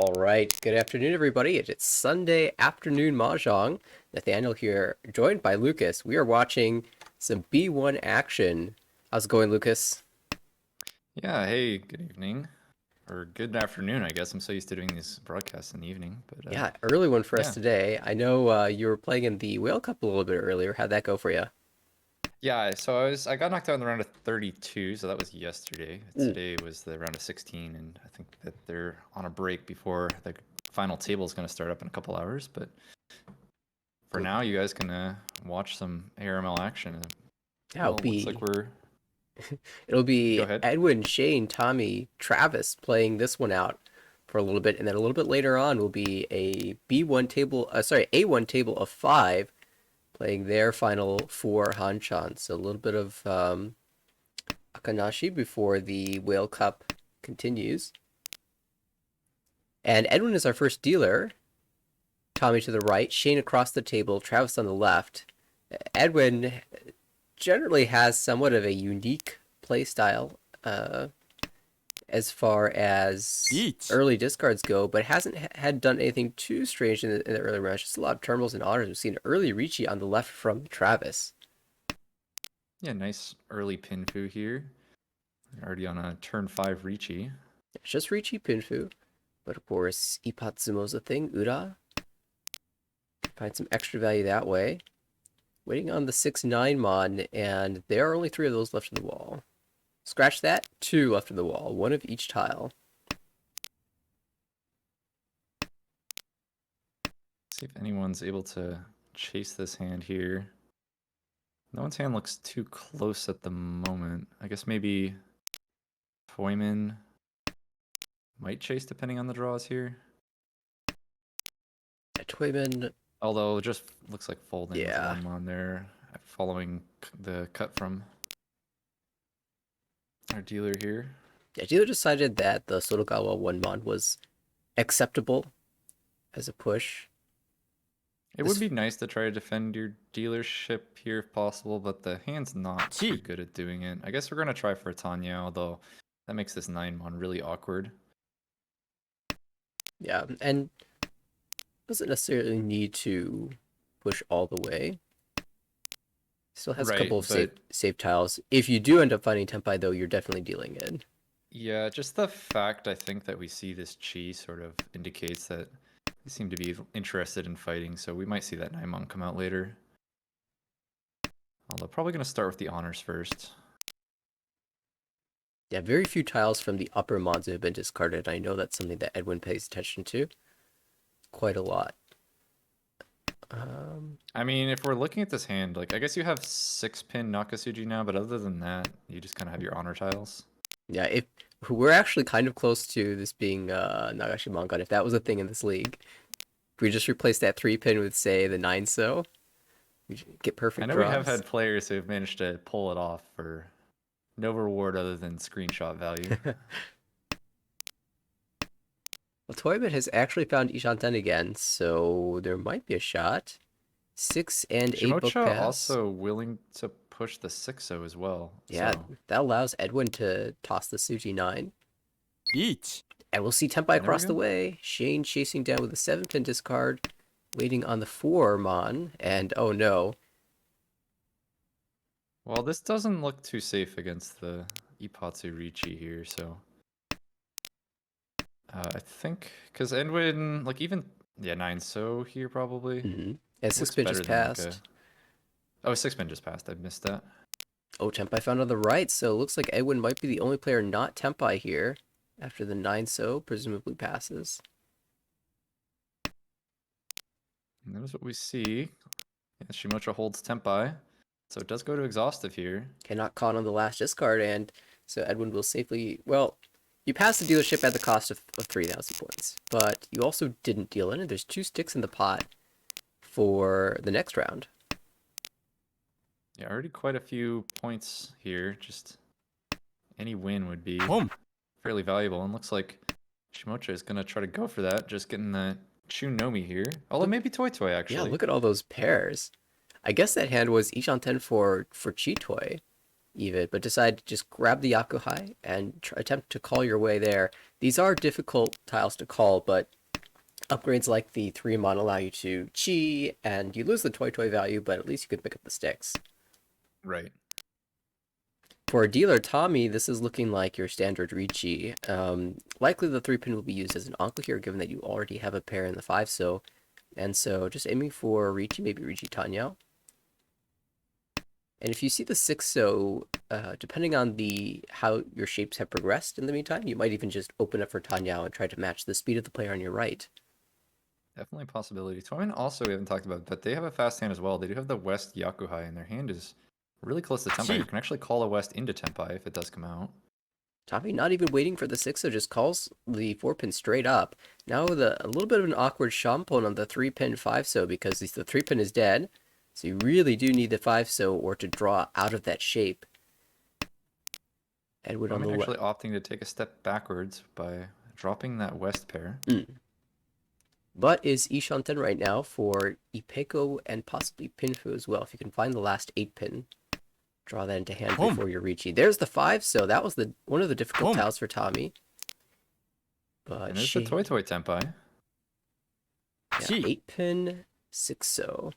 All right, good afternoon, everybody. It's Sunday afternoon mahjong. Nathaniel here, joined by Lucas. We are watching some B1 action. How's it going, Lucas? Yeah, hey, good evening. Or good afternoon, I guess. I'm so used to doing these broadcasts in the evening. But Yeah, early one for us yeah. today. I know you were playing in the Whale Cup a little bit earlier. How'd that go for you? Yeah, so I got knocked out in the round of 32, so that was yesterday. Ooh. Today was the round of 16, and I think that they're on a break before the final table is going to start up in a couple hours. But for now, you guys can watch some ARML action. Yeah, Well, it looks like we're... it'll Go be ahead. Edwin, Shane, Tommy, Travis playing this one out for a little bit, and then a little bit later on will be a B1 table, A1 table of five playing their final four Hanchan. So a little bit of Akanashi before the Whale Cup continues. And Edwin is our first dealer. Tommy to the right, Shane across the table, Travis on the left. Edwin generally has somewhat of a unique play style as far as early discards go, but hasn't had done anything too strange in the early rounds. Just a lot of terminals and honors. We've seen early Ricci on the left from Travis. Yeah, nice early Pinfu here. Already on a turn 5 Ricci. It's just Ricci Pinfu, but of course Ipatsumo's a thing. Ura. Find some extra value that way. Waiting on the 6-9 Mon, and there are only 3 of those left in the wall. Scratch that, 2 left in the wall, 1 of each tile. See if anyone's able to chase this hand here. No one's hand looks too close at the moment. I guess maybe Toyman might chase depending on the draws here. Toyman, Although it just looks like folding with yeah. one mon there, following the cut from our dealer here. Yeah, dealer decided that the Sotogawa 1 Mon was acceptable as a push. It would be nice to try to defend your dealership here if possible, but the hand's not too good at doing it. I guess we're going to try for a Tanya, although that makes this 9 mon really awkward. Yeah, and doesn't necessarily need to push all the way. Still has a couple of save tiles. If you do end up finding Tempai, though, you're definitely dealing in. Yeah, just the fact I think that we see this chi sort of indicates that they seem to be interested in fighting, so we might see that Naimon come out later. Although probably going to start with the honors first. Yeah, very few tiles from the upper mods have been discarded. I know that's something that Edwin pays attention to quite a lot. I mean, if we're looking at this hand, like I guess you have 6-pin Nakasuji now, but other than that, you just kind of have your honor tiles. Yeah, if we're actually kind of close to this being Nagashi Mangan, if that was a thing in this league. If we just replace that 3-pin with, say, the 9-so, we get perfect I know draws. we have had players who have managed to pull it off for no reward other than screenshot value. Well, Toyman has actually found Ishanten again, so there might be a shot. 6 and 8 book Shimocha pass. also willing to push the 6-0 as well. Yeah, so. that allows Edwin to toss the Suji 9. And we'll see Tempai across the way. Shane chasing down with a 7-pin discard, waiting on the 4 Mon, and oh no. Well, this doesn't look too safe against the Ipatsu Ricci here, so... I think, because Edwin, like even, yeah, 9-so here probably. Mm-hmm. And 6-pin just passed. Like Oh, 6-pin just passed, I missed that. Oh, Tempai found on the right, so it looks like Edwin might be the only player not Tempai here after the 9-so presumably passes. And that is what we see. Yeah, Shimocha holds Tempai, so it does go to exhaustive here. Cannot caught on the last discard, and so Edwin will safely, well, you pass the dealership at the cost of 3,000 points, but you also didn't deal in it. There's 2 sticks in the pot for the next round. Yeah, already quite a few points here. Just any win would be fairly valuable. And looks like Shimocha is going to try to go for that, just getting the Chunomi here. Although maybe Toy Toy, actually. Yeah, look at all those pairs. I guess that hand was Ishanten for Chitoy. even, but decide to just grab the Yakuhai and attempt to call your way there. These are difficult tiles to call, but upgrades like the 3-mon allow you to chi, and you lose the toy value, but at least you can pick up the sticks. Right. For a dealer, Tommy, this is looking like your standard Ricci. Likely the 3-pin will be used as an Anko here, given that you already have a pair in the 5-so. And so just aiming for Ricci, maybe Ricci Tanyao. And if you see the 6-so, depending on how your shapes have progressed in the meantime, you might even just open up for Tanyao and try to match the speed of the player on your right. Definitely a possibility. Toyman also we haven't talked about, but they have a fast hand as well. They do have the West Yakuhai, and their hand is really close to Tempai. You can actually call a West into Tempai if it does come out. Tommy not even waiting for the 6-so, just calls the 4-pin straight up. Now with a little bit of an awkward shampoo on the 3-pin 5-so because the 3-pin is dead. So you really do need the 5-so or to draw out of that shape. Edward on the actually opting to take a step backwards by dropping that West pair. But is Ishanten right now for Ipeko and possibly Pinfu as well. If you can find the last 8-pin, draw that into hand before you're reaching. There's the 5-so. That was one of the difficult tiles for Tommy. But and there's the Toy Tempai. Yeah, 8-pin, 6-so.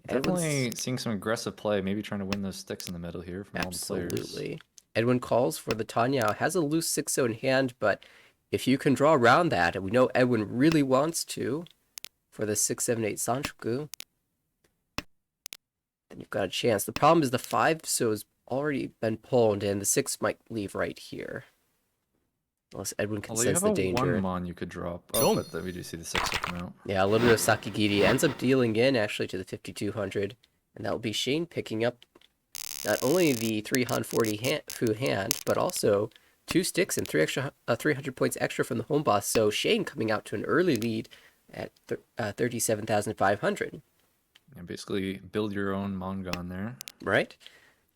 Definitely seeing some aggressive play, maybe trying to win those sticks in the middle here from all the players. Absolutely. Edwin calls for the Tanyao, has a loose 6-so in hand, but if you can draw around that, and we know Edwin really wants to, for the 6-7-8 Sanchoku, then you've got a chance. The problem is the 5-so has already been pulled, and the 6 might leave right here. Unless Edwin can sense the danger. You have a 1-mon you could drop. Oh, but then we do see the 6 will come out. Yeah, a little bit of Sakigiri ends up dealing in, actually, to the 5200, and that will be Shane picking up not only the 340 Fu hand, but also 2 sticks and 300 points extra from the home boss. So Shane coming out to an early lead at 37,500. And basically build your own Mongon there. Right?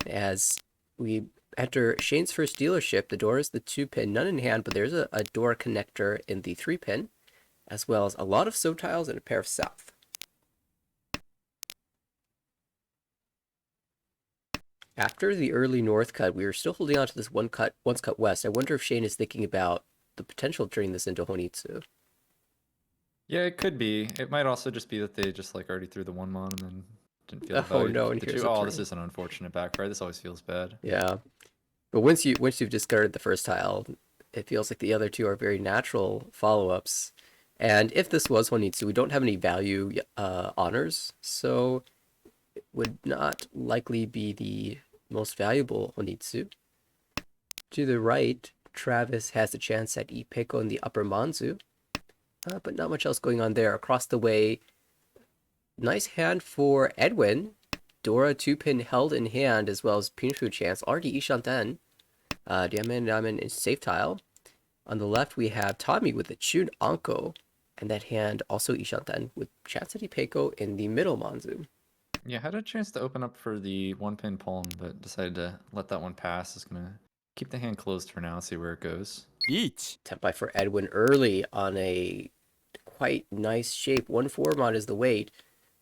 As we enter Shane's first dealership, the door is the 2-pin, none in hand, but there's a door connector in the 3-pin, as well as a lot of so tiles and a pair of south. After the early north cut, we were still holding on to this once cut west. I wonder if Shane is thinking about the potential turning this into Honitsu. Yeah, it could be. It might also just be that they just like already threw the 1-mon and then didn't feel the value. Oh no, and here's Oh, this is an unfortunate backfire. This always feels bad. Yeah. But once you've discarded the first tile, it feels like the other two are very natural follow-ups. And if this was Honitsu, we don't have any value honors, so it would not likely be the most valuable Honitsu. To the right, Travis has a chance at Ipeko in the upper Manzu, but not much else going on there. Across the way, nice hand for Edwin. Dora 2-pin held in hand, as well as Pinfu chance. Already Ishanten. Diamond is safe tile. On the left, we have Tommy with the Chun Anko, and that hand also Ishanten with chance at Ipeko in the middle Manzu. Yeah, had a chance to open up for the 1-pin palm, but decided to let that one pass. Just gonna keep the hand closed for now, see where it goes. Tempai for Edwin early on a quite nice shape. 1 4-mon is the weight,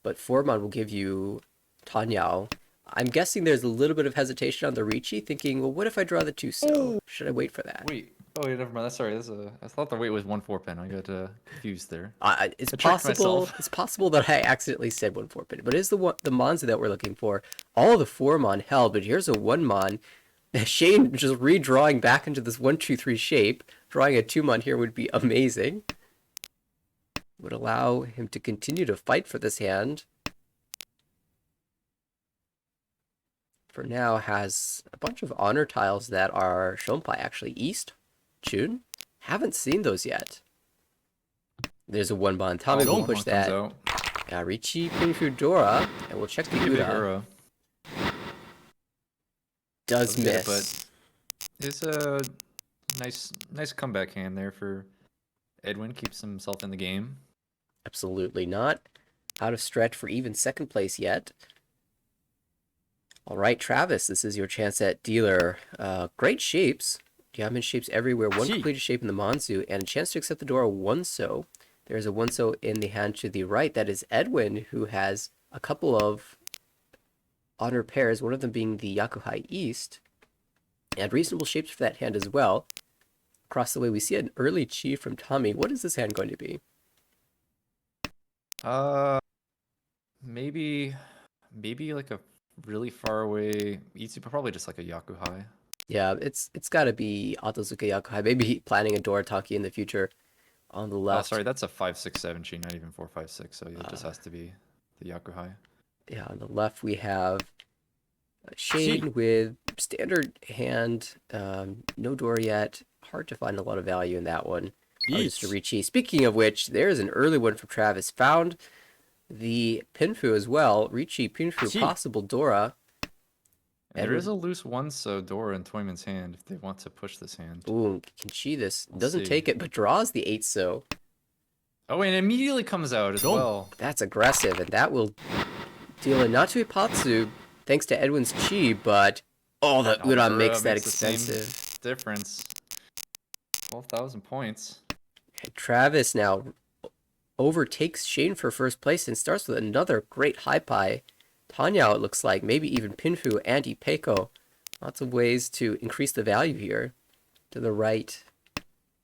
but 4-mon will give you Tanyao. I'm guessing there's a little bit of hesitation on the Ricci, thinking, well, what if I draw the 2-so? Should I wait for that? Wait. Oh, yeah, never mind. Sorry, I thought the weight was 1 4-pin. I got confused there. It's possible that I accidentally said 1 4-pin, but it is the Monza that we're looking for. All the 4-mon held, but here's a 1-mon. Shane just redrawing back into this 1 2 3 shape. Drawing a 2-mon here would be amazing. Would allow him to continue to fight for this hand. For now, has a bunch of honor tiles that are shown by actually East, Chun. Haven't seen those yet. There's a 1-mon. Tommy will push that. Yeah, Ricci, Pinfu, Dora, and we'll check the Ura. Does miss. But it's a nice comeback hand there for Edwin. Keeps himself in the game. Absolutely not out of stretch for even second place yet. All right, Travis, this is your chance at dealer. Great shapes. Diamond shapes everywhere. One completed shape in the Manzu, and a chance to accept the Dora 1-so. There's a 1-so in the hand to the right. That is Edwin, who has a couple of honor pairs, one of them being the Yakuhai East, and reasonable shapes for that hand as well. Across the way, we see an early chi from Tommy. What is this hand going to be? Uh, maybe, maybe like a really far away Itsu, but probably just like a Yakuhai. Yeah, it's got to be Otozuka Yakuhai. Maybe planning a Dorataki in the future. On the Oh, left, sorry, that's a 5-6-7 chi, not even 4-5-6. So it just uh, has to be the Yakuhai. yeah, on the left we have Shane with standard hand, no door yet. Hard to find a lot of value in that one. Oh, just a Ricci. Speaking of which, there's an early one from Travis. Found the Pinfu as well. Ricci, Pinfu, possible Dora. And there is Edward, a loose one, so Dora in Toyman's hand if they want to push this hand. ooh, can she this? We'll Doesn't see. take it, but draws the 8 so. Oh, and it immediately comes out as well. That's aggressive, and that will deal a not to Ipatsu thanks to Edwin's chi, but oh, the Ura makes that expensive. Difference. 12,000 points. Travis now overtakes Shane for first place and starts with another great high pie. Tanya, it looks like, maybe even Pinfu and Ipeiko. Lots of ways to increase the value here. To the right,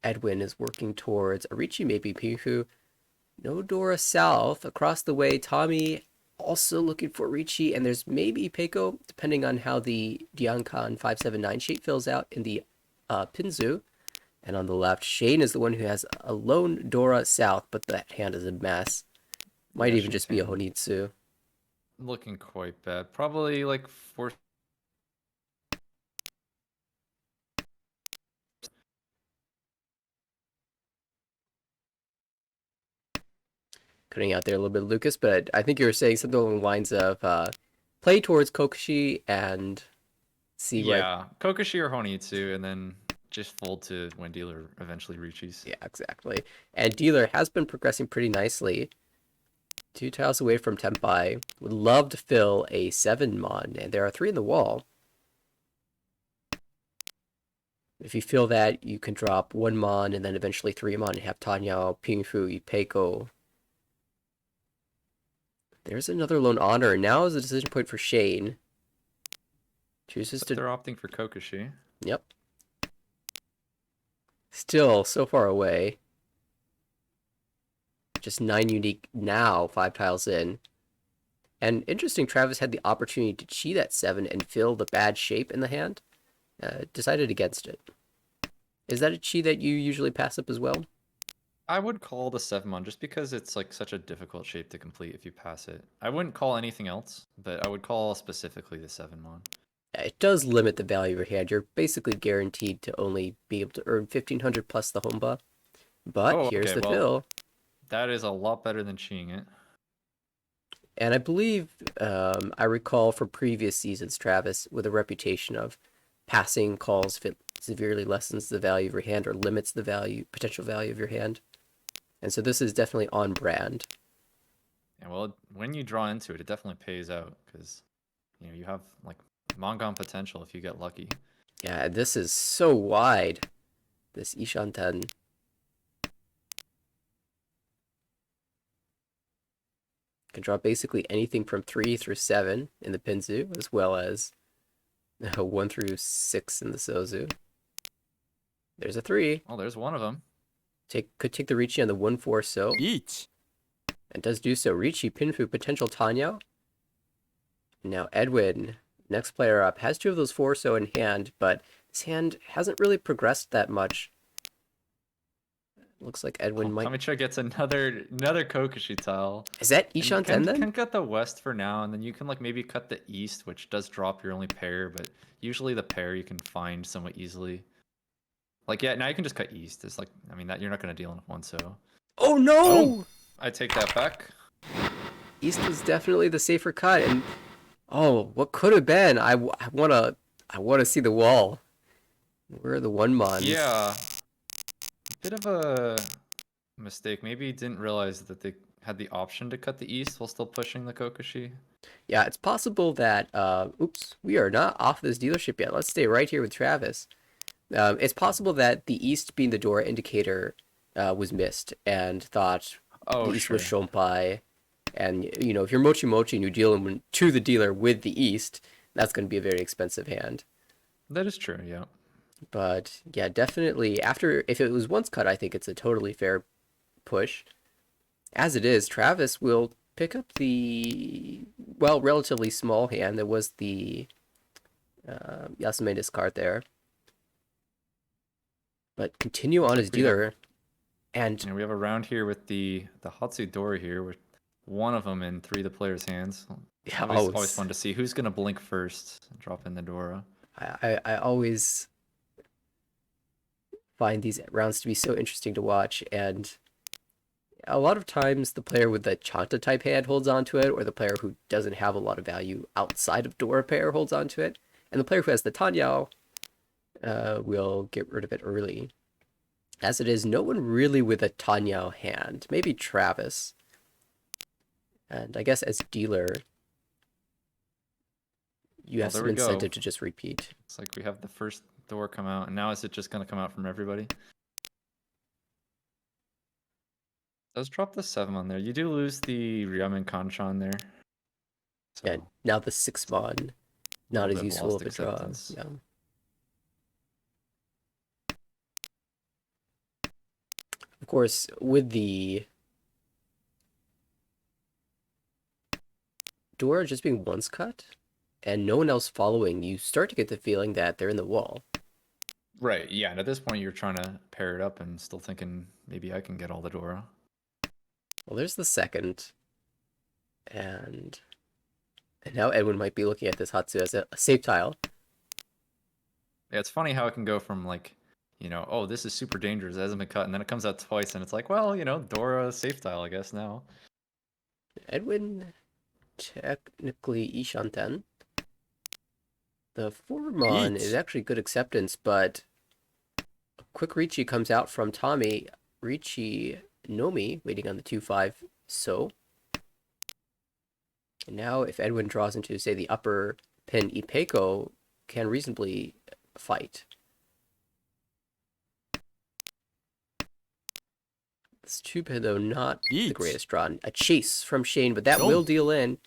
Edwin is working towards Arichi, maybe Pinfu. No Dora South. Across the way, Tommy also looking for Ricci, and there's maybe Ipeiko, depending on how the Diankan 579 shape fills out in the Pinzu. And on the left, Shane is the one who has a lone Dora South, but that hand is a mess. Might even just be a Honitsu. Looking quite bad. Probably like 4. Cutting out there a little bit, Lucas, but I think you were saying something along the lines of play towards Kokushi and see what. Yeah, Kokoshi or Honitsu, and then just fold to when dealer eventually reaches. Yeah, exactly. And dealer has been progressing pretty nicely. 2 tiles away from Tenpai. Would love to fill a 7 mon, and there are 3 in the wall. If you feel that, you can drop 1 mon and then eventually 3 mon and have Tanya, Pingfu, Ipeiko. There's another lone honor. Now is a decision point for Shane. Chooses to. They're opting for Kokoshi. Yep. Still so far away. Just 9 unique now, 5 tiles in. And interesting, Travis had the opportunity to cheat at 7 and fill the bad shape in the hand. Decided against it. Is that a chi that you usually pass up as well? I would call the 7-mon just because it's like such a difficult shape to complete if you pass it. I wouldn't call anything else, but I would call specifically the 7-mon. It does limit the value of your hand. You're basically guaranteed to only be able to earn 1,500 plus the Homba. But here's the fill. That is a lot better than cheating it. And I believe, I recall from previous seasons, Travis, with a reputation of passing calls if it severely lessens the value of your hand or limits the potential value of your hand. And so this is definitely on brand. Yeah, well, when you draw into it, it definitely pays out because you have like Mongon potential if you get lucky. Yeah, this is so wide. This Ishanten. Can draw basically anything from 3 through 7 in the Pinzu, as well as 1 through 6 in the Sozu. There's a 3. Oh, there's one of them. Could take the Ricci on the 1-4 so. Each. And does do so. Ricci, Pinfu, potential Tanya. Now Edwin, next player up, has 2 of those 4 so in hand, but his hand hasn't really progressed that much. Looks like Edwin might. Kamicha gets another Kokushi tile. Is that Ishanten then? You can cut the west for now, and then you can like maybe cut the east, which does drop your only pair, but usually the pair you can find somewhat easily. Like yeah, now you can just cut east. It's like that you're not gonna deal in one so. Oh no! Oh, I take that back. East was definitely the safer cut, and what could have been? I wanna see the wall. Where are the 1 mons? Yeah. Bit of a mistake. Maybe he didn't realize that they had the option to cut the east while still pushing the Kokushi. Yeah, it's possible that, oops, we are not off this dealership yet. Let's stay right here with Travis. It's possible that the east being the door indicator was missed and thought the east was shown by And you know, if you're Mochi Mochi and you deal them to the dealer with the East, that's going to be a very expensive hand. That is true, yeah. But yeah, definitely after if it was once cut, I think it's a totally fair push. As it is, Travis will pick up the well relatively small hand that was the Yasume discard there, but continue Looks on like his we have dealer and we have a round here with the Hatsudori here with one of them in three of the players' hands. yeah, Always fun to see who's gonna blink first and drop in the Dora. I always find these rounds to be so interesting to watch, and a lot of times the player with the Chanta type hand holds on to it, or the player who doesn't have a lot of value outside of Dora pair holds on to it, and the player who has the Tanyao will get rid of it early. As it is, no one really with a Tanyao hand. Maybe Travis. And I guess as dealer, you have There some we go. incentive to just repeat. It's like we have the first door come out, and now is it just gonna come out from everybody? Does drop the 7 on there. You do lose the Sanmenchan there. So Yeah, now the 6-mon, not as useful of a draw. acceptance. Yeah. Of course, with the door just being once cut and no one else following, you start to get the feeling that they're in the wall. Right, yeah, and at this point you're trying to pair it up and still thinking maybe I can get all the Dora. Well, there's the second. And now Edwin might be looking at this Hatsu as a safe tile. Yeah, it's funny how it can go from like, you know, oh, this is super dangerous, it hasn't been cut, and then it comes out twice and it's like, well, you know, Dora safe tile, I guess now. Edwin technically Ishanten. The Formon is actually good acceptance, but a quick Ricci comes out from Tommy. Ricci Nomi waiting on the 2-5 so. And now if Edwin draws into, say, the upper pin, Ipeko can reasonably fight. This 2-pin, though, not the greatest draw. A chase from Shane, but that will deal in.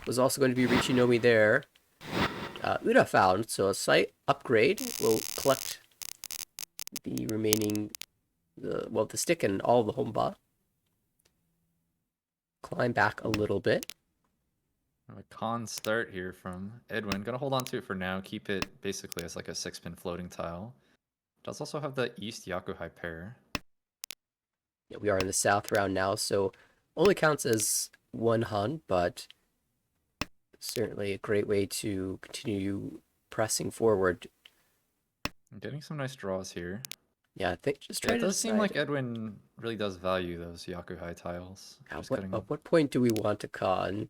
Was also going to be Ricci Nomi there. Uda found, so a slight upgrade will collect the remaining, the stick and all the homba. Climb back a little bit. A con start here from Edwin. Gonna hold on to it for now. Keep it basically as like a 6-pin floating tile. Does also have the East Yakuhai pair. Yeah, we are in the south round now, so only counts as one Han, but certainly a great way to continue pressing forward. I'm getting some nice draws here. Yeah, I think just trying it to does decide. seem like Edwin really does value those Yakuhai tiles. At what point do we want to con?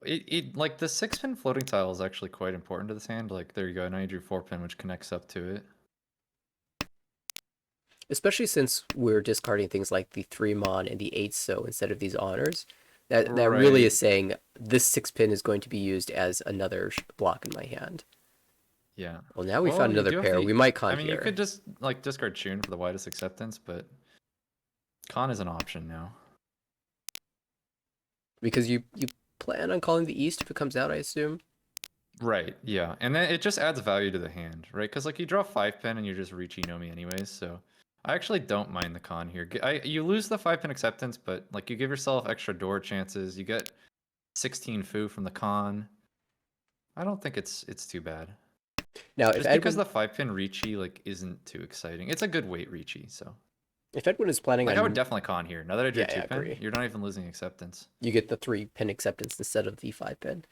Like the 6-pin floating tile is actually quite important to this hand. Like there you go, now you drew 4-pin, which connects up to it. Especially since we're discarding things like the 3-mon and the 8-so instead of these honors. That really is saying this 6-pin is going to be used as another block in my hand. Yeah. Well, now we found another pair. We might con here. You could just like discard Chun for the widest acceptance, but con is an option now. Because you plan on calling the East if it comes out, I assume? Right, yeah. And then it just adds value to the hand, right? Because like you draw 5-pin and you're just Ricci Nomi anyways, so I actually don't mind the con here. You lose the 5-pin acceptance, but like you give yourself extra door chances. You get 16 foo from the con. I don't think it's too bad. Now, just because the 5-pin Ricci like isn't too exciting. It's a good weight Ricci, so. If Edwin is planning on... I would definitely con here. Now that I drew 2-pin, I you're not even losing acceptance. You get the 3-pin acceptance instead of the 5-pin.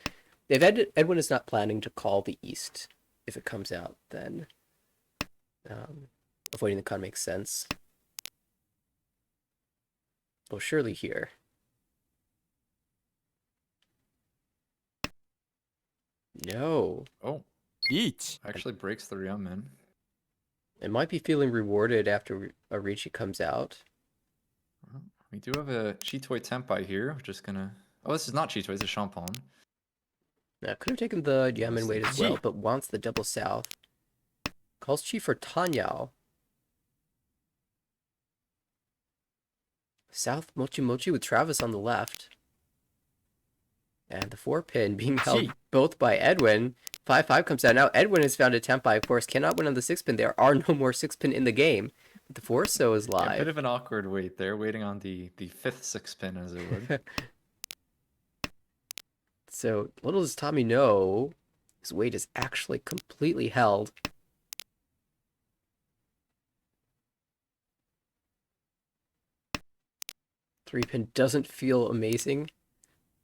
If Edwin is not planning to call the East if it comes out, then avoiding the con makes sense. Well, surely here. No. Oh. Eat. Actually breaks the Ryamen. It might be feeling rewarded after a Ricci comes out. We do have a Chitoi Tenpai here. We're just gonna... Oh, this is not Chitoi, it's a Champon. Now, could have taken the Yamen weight as well, but wants the double south. Calls Chi for Tanyao. South Mochi Mochi with Travis on the left. And the 4-pin being held both by Edwin. 5-5 comes out. Now Edwin has found a Tempai, of course, cannot win on the 6-pin. There are no more 6-pin in the game. But the Forso is live. Yeah, a bit of an awkward wait there, waiting on the fifth 6-pin, as it would. So little does Tommy know, his weight is actually completely held. Three-pin doesn't feel amazing,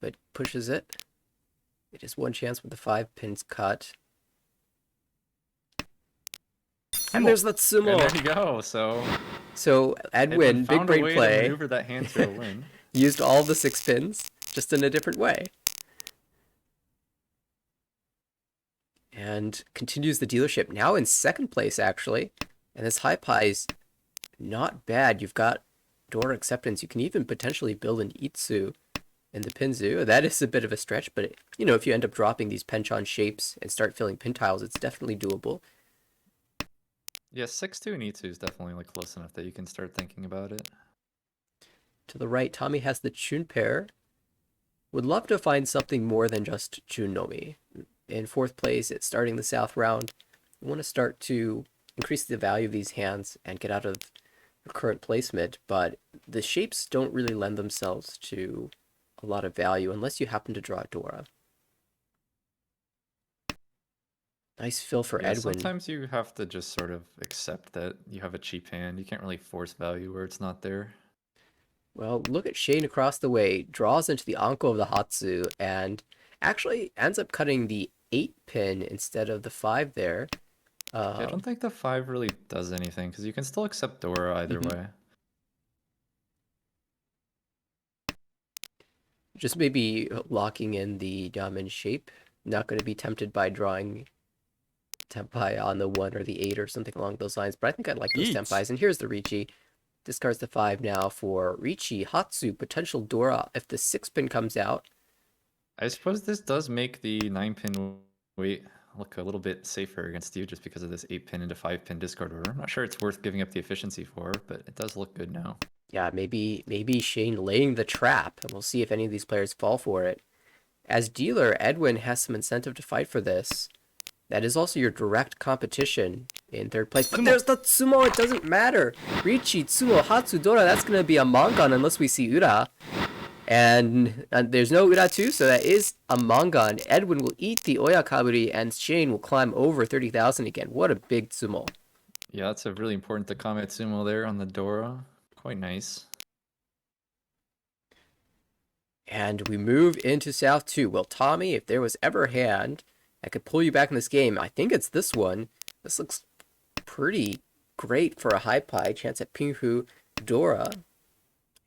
but pushes it. It is one chance with the 5-pins cut. And there's that sumo. And there you go. So Edwin, big brain play, to maneuver that hand to a win. Used all the 6-pins, just in a different way. And continues the dealership, now in second place, actually. And this high pie's not bad. You've got door acceptance. You can even potentially build an Itsu in the Pinzu. That is a bit of a stretch, but, you know, if you end up dropping these Penchon shapes and start filling pin tiles, it's definitely doable. Yeah, 6-2 and E2 is definitely like close enough that you can start thinking about it. To the right, Tommy has the Chun pair. Would love to find something more than just Chun Nomi. In fourth place, it's starting the South round. You want to start to increase the value of these hands and get out of your current placement, but the shapes don't really lend themselves to a lot of value unless you happen to draw a Dora. Nice fill for Edwin. Sometimes you have to just sort of accept that you have a cheap hand. You can't really force value where it's not there. Well, look at Shane across the way, draws into the Anko of the Hatsu, and actually ends up cutting the 8-pin instead of the 5 there. Yeah, I don't think the 5 really does anything, because you can still accept Dora either way. Just maybe locking in the diamond shape. Not going to be tempted by drawing Tempai on the 1 or the 8 or something along those lines, but I think I'd like those Tempais. And here's the Ricci. Discards the 5 now for Ricci, Hatsu, potential Dora if the 6-pin comes out. I suppose this does make the 9-pin weight look a little bit safer against you just because of this 8-pin into 5-pin discard order. I'm not sure it's worth giving up the efficiency for, but it does look good now. Yeah, maybe Shane laying the trap, and we'll see if any of these players fall for it. As dealer, Edwin has some incentive to fight for this. That is also your direct competition in third place. But there's the Tsumo, it doesn't matter. Ricci, Tsumo, Hatsu, Dora, that's going to be a Mangan unless we see Ura. And there's no Ura too, so that is a Mangan. Edwin will eat the Oyakaburi, and Shane will climb over 30,000 again. What a big Tsumo. Yeah, that's a really important Takame Tsumo there on the Dora. Quite nice. And we move into South 2. Well, Tommy, if there was ever a hand that could pull you back in this game, I think it's this one. This looks pretty great for a high pie. Chance at Pinhu, Dora.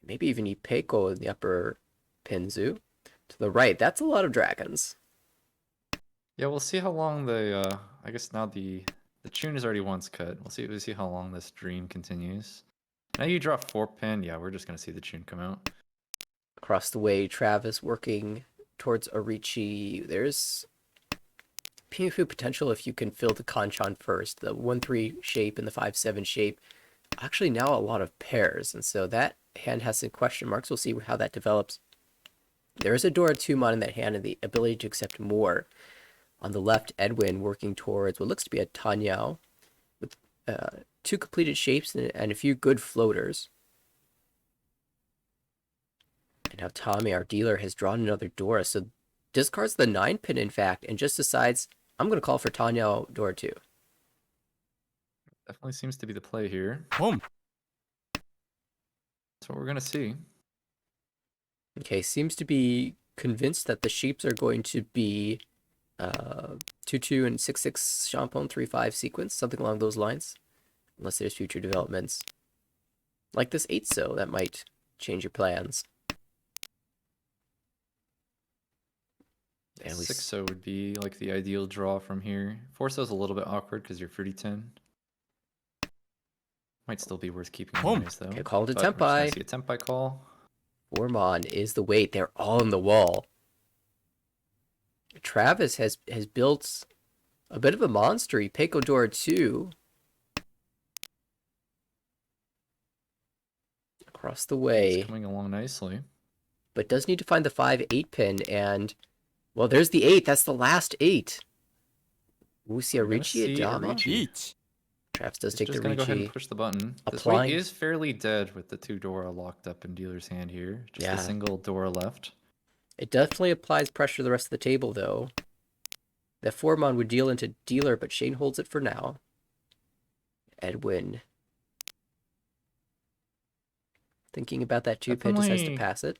Maybe even Ipeko in the upper Pinzu. To the right, that's a lot of dragons. Yeah, we'll see how long the, I guess now the tune is already once cut. We'll see how long this dream continues. Now you draw 4-pin. Yeah, we're just going to see the tune come out. Across the way, Travis working towards Orichi. There's Pinfu potential if you can fill the Kanchan first. The 1-3 shape and the 5-7 shape. Actually, now a lot of pairs, and so that hand has some question marks. We'll see how that develops. There is a Dora 2-mon in that hand and the ability to accept more. On the left, Edwin working towards what looks to be a Tanyao with 2 completed shapes and a few good floaters. And now Tommy, our dealer, has drawn another Dora, so discards the 9-pin, in fact, and just decides, I'm going to call for Tanyao Dora 2. Definitely seems to be the play here. Boom. That's what we're going to see. Okay, seems to be convinced that the shapes are going to be 2-2 and 6-6 Champon 3-5 sequence, something along those lines. Unless there's future developments. Like this 8-so, that might change your plans. And 6-so would be like the ideal draw from here. 4-so's a little bit awkward because you're fruity 10. Might still be worth keeping anyways, though. Okay, call it a But we're just gonna Tempai. see a Tempai call. 4-mon is the weight. They're all in the wall. Travis has built a bit of a monster. Ipeko Dora 2. across the He's way, coming along nicely. but does need to find the 5-8 pin, and well, there's the 8. That's the last 8. Ooh, see a We're gonna Ricci see a Adama. Ricci. Travis does He's take the just gonna go ahead and Ricci. push the button. This weight Applying. is fairly dead with the 2 Dora locked up in dealer's hand here. Just a Yeah. single Dora left. It definitely applies pressure to the rest of the table, though. The 4-mon would deal into dealer, but Shane holds it for now. Edwin. Thinking about that 2 pin, decides to Definitely pass it.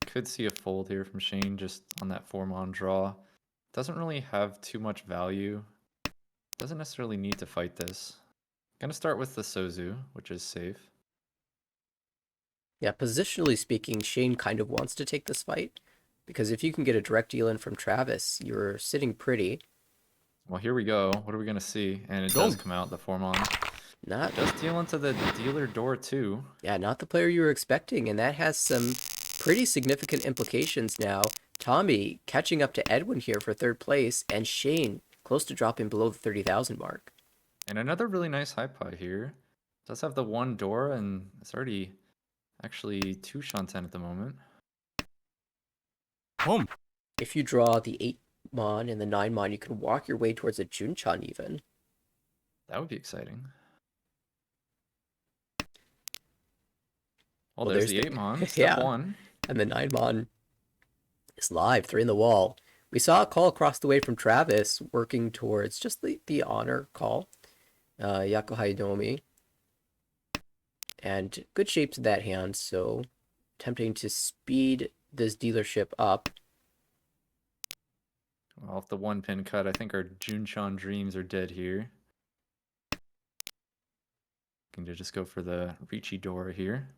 could see a fold here from Shane just on that 4-mon draw. Doesn't really have too much value. Doesn't necessarily need to fight this. Gonna start with the Sozu, which is safe. Yeah, positionally speaking, Shane kind of wants to take this fight. Because if you can get a direct deal in from Travis, you're sitting pretty. Well, here we go. What are we gonna see? And it does come out, the 4-mon. Not It does deal into the dealer door too. Yeah, not the player you were expecting, and that has some pretty significant implications now. Tommy catching up to Edwin here for 3rd place, and Shane close to dropping below the 30,000 mark. And another really nice high pie here. Does have the 1 Dora, and it's already actually 2 Shanten at the moment. If you draw the 8-mon and the 9-mon, you can walk your way towards a Junchan even. That would be exciting. Well, Well, there's there's the the- 8-mon, step Yeah. 1. And the 9-mon is live, 3 in the wall. We saw a call across the way from Travis working towards just the honor call. Yakuhai Domi. And good shapes in that hand, so attempting to speed this dealership up. Well, off the 1 pin cut, I think our Junchan dreams are dead here. Looking to just go for the Ricci Dora here.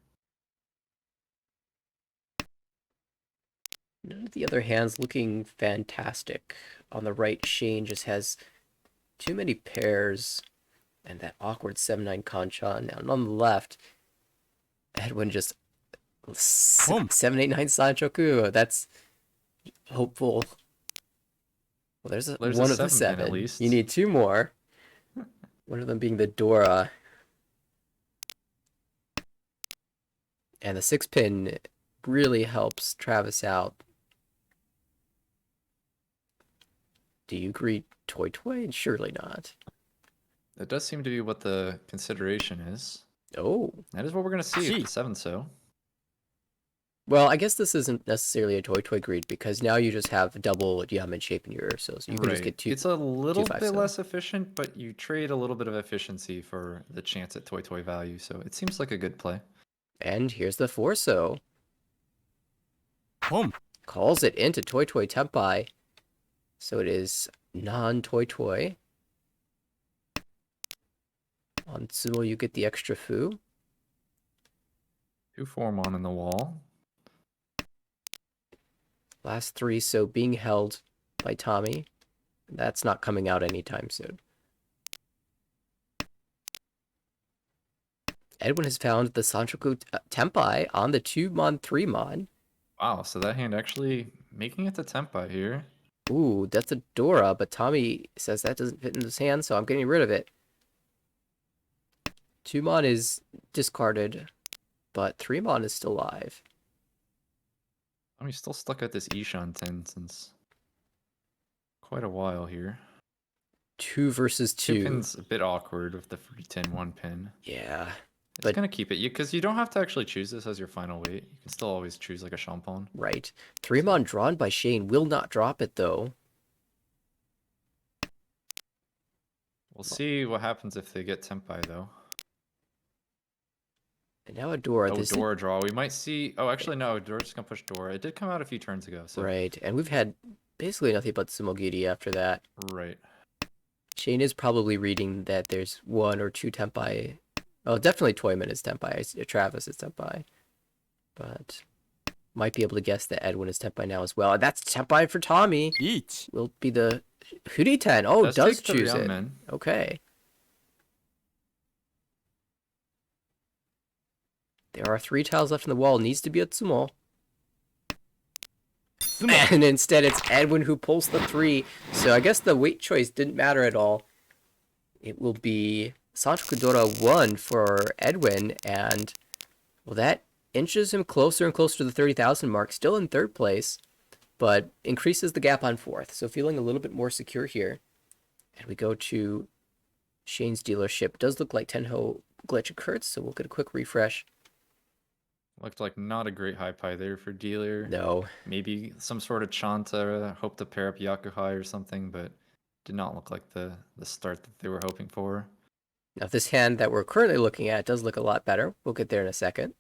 None of the other hands looking fantastic. On the right, Shane just has too many pairs and that awkward 7-9 Kanchan. Now, on the left, Edwin just 7-8-9 Sanchoku. That's hopeful. Well, there's There's one a of the 7 pin 7. at least. You need 2 more. One of them being the Dora. And the 6 pin really helps Travis out. Do you agree, Toy Toy? Surely not. That does seem to be what the consideration is. Oh. That is what we're going to see with the 7 so. Well, I guess this isn't necessarily a Toy Toy greed because now you just have double Yamen shape in your so you can just get 2. It's a little bit 2-5-7. less efficient, but you trade a little bit of efficiency for the chance at Toy Toy value, so it seems like a good play. And here's the 4 so. Calls it into Toy Toy Tempai. So it is non-Toy Toy. On Sumo, you get the extra Fu. 2 4-mon in the wall. Last 3, so being held by Tommy. That's not coming out anytime soon. Edwin has found the Sanchoku Tempai on the 2-mon, 3-mon. Wow, so that hand actually making it to Tempai here. Ooh, that's a Dora, but Tommy says that doesn't fit in his hand, so I'm getting rid of it. 2-mon is discarded, but 3-mon is still live. I'm still stuck at this Ishan 10 since quite a while here. 2 versus 2. 2 pin's a bit awkward with the free 10 1 pin. Yeah. It's But- gonna keep it, because you don't have to actually choose this as your final weight. You can still always choose like a Champon. Right. 3-mon drawn by Shane will not drop it, though. We'll see what happens if they get Tempai though. And now a Dora. Oh, This Dora draw. We might see. Oh, actually, no. Dora's just gonna push Dora. It did come out a few turns ago. So Right. And we've had basically nothing but Sumogiri after that. right. Shane is probably reading that there's 1 or 2 Tempai. Oh, definitely Toyman is Tempai. Travis is Tempai. But might be able to guess that Edwin is Tempai now as well. And that's Tempai for Tommy. Will be the Huriten. Oh, does take the choose it. Ryanmen. Okay. There are 3 tiles left in the wall. Needs to be a Tsumo. And instead it's Edwin who pulls the 3. So I guess the weight choice didn't matter at all. It will be Sancho Kudora 1 for Edwin and Well, that inches him closer and closer to the 30,000 mark, still in third place, but increases the gap on fourth. So feeling a little bit more secure here. And we go to Shane's dealership. It does look like Tenho glitch occurred, so we'll get a quick refresh. Looked like not a great high pie there for dealer. No. Maybe some sort of Chanta, hope to pair up Yakuhai or something, but did not look like the start that they were hoping for. Now, this hand that we're currently looking at does look a lot better. We'll get there in a second.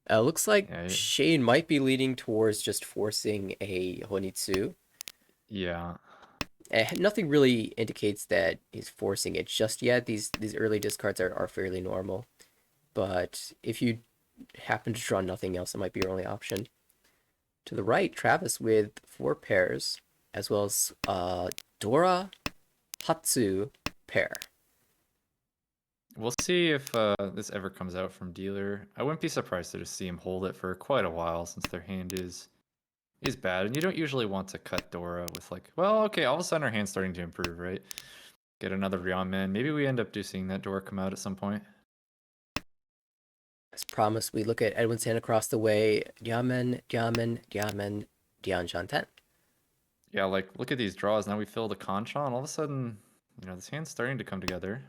Looks like Yeah, Shane might be leaning towards just forcing a Honitsu. yeah. Nothing really indicates that he's forcing it just yet. These early discards are fairly normal. But if you happen to draw nothing else, it might be your only option. To the right, Travis with 4 pairs, as well as Dora Hatsu pair. We'll see if this ever comes out from dealer. I wouldn't be surprised to just see him hold it for quite a while since their hand is bad. And you don't usually want to cut Dora with like, well, okay, all of a sudden our hand's starting to improve, right? Get another Ryan. Maybe we end up seeing that Dora come out at some point. As promised, we look at Edwin San across the way. Diamen, Dian Shanten. Yeah, like look at these draws. Now we fill the Concha, and all of a sudden, this hand's starting to come together.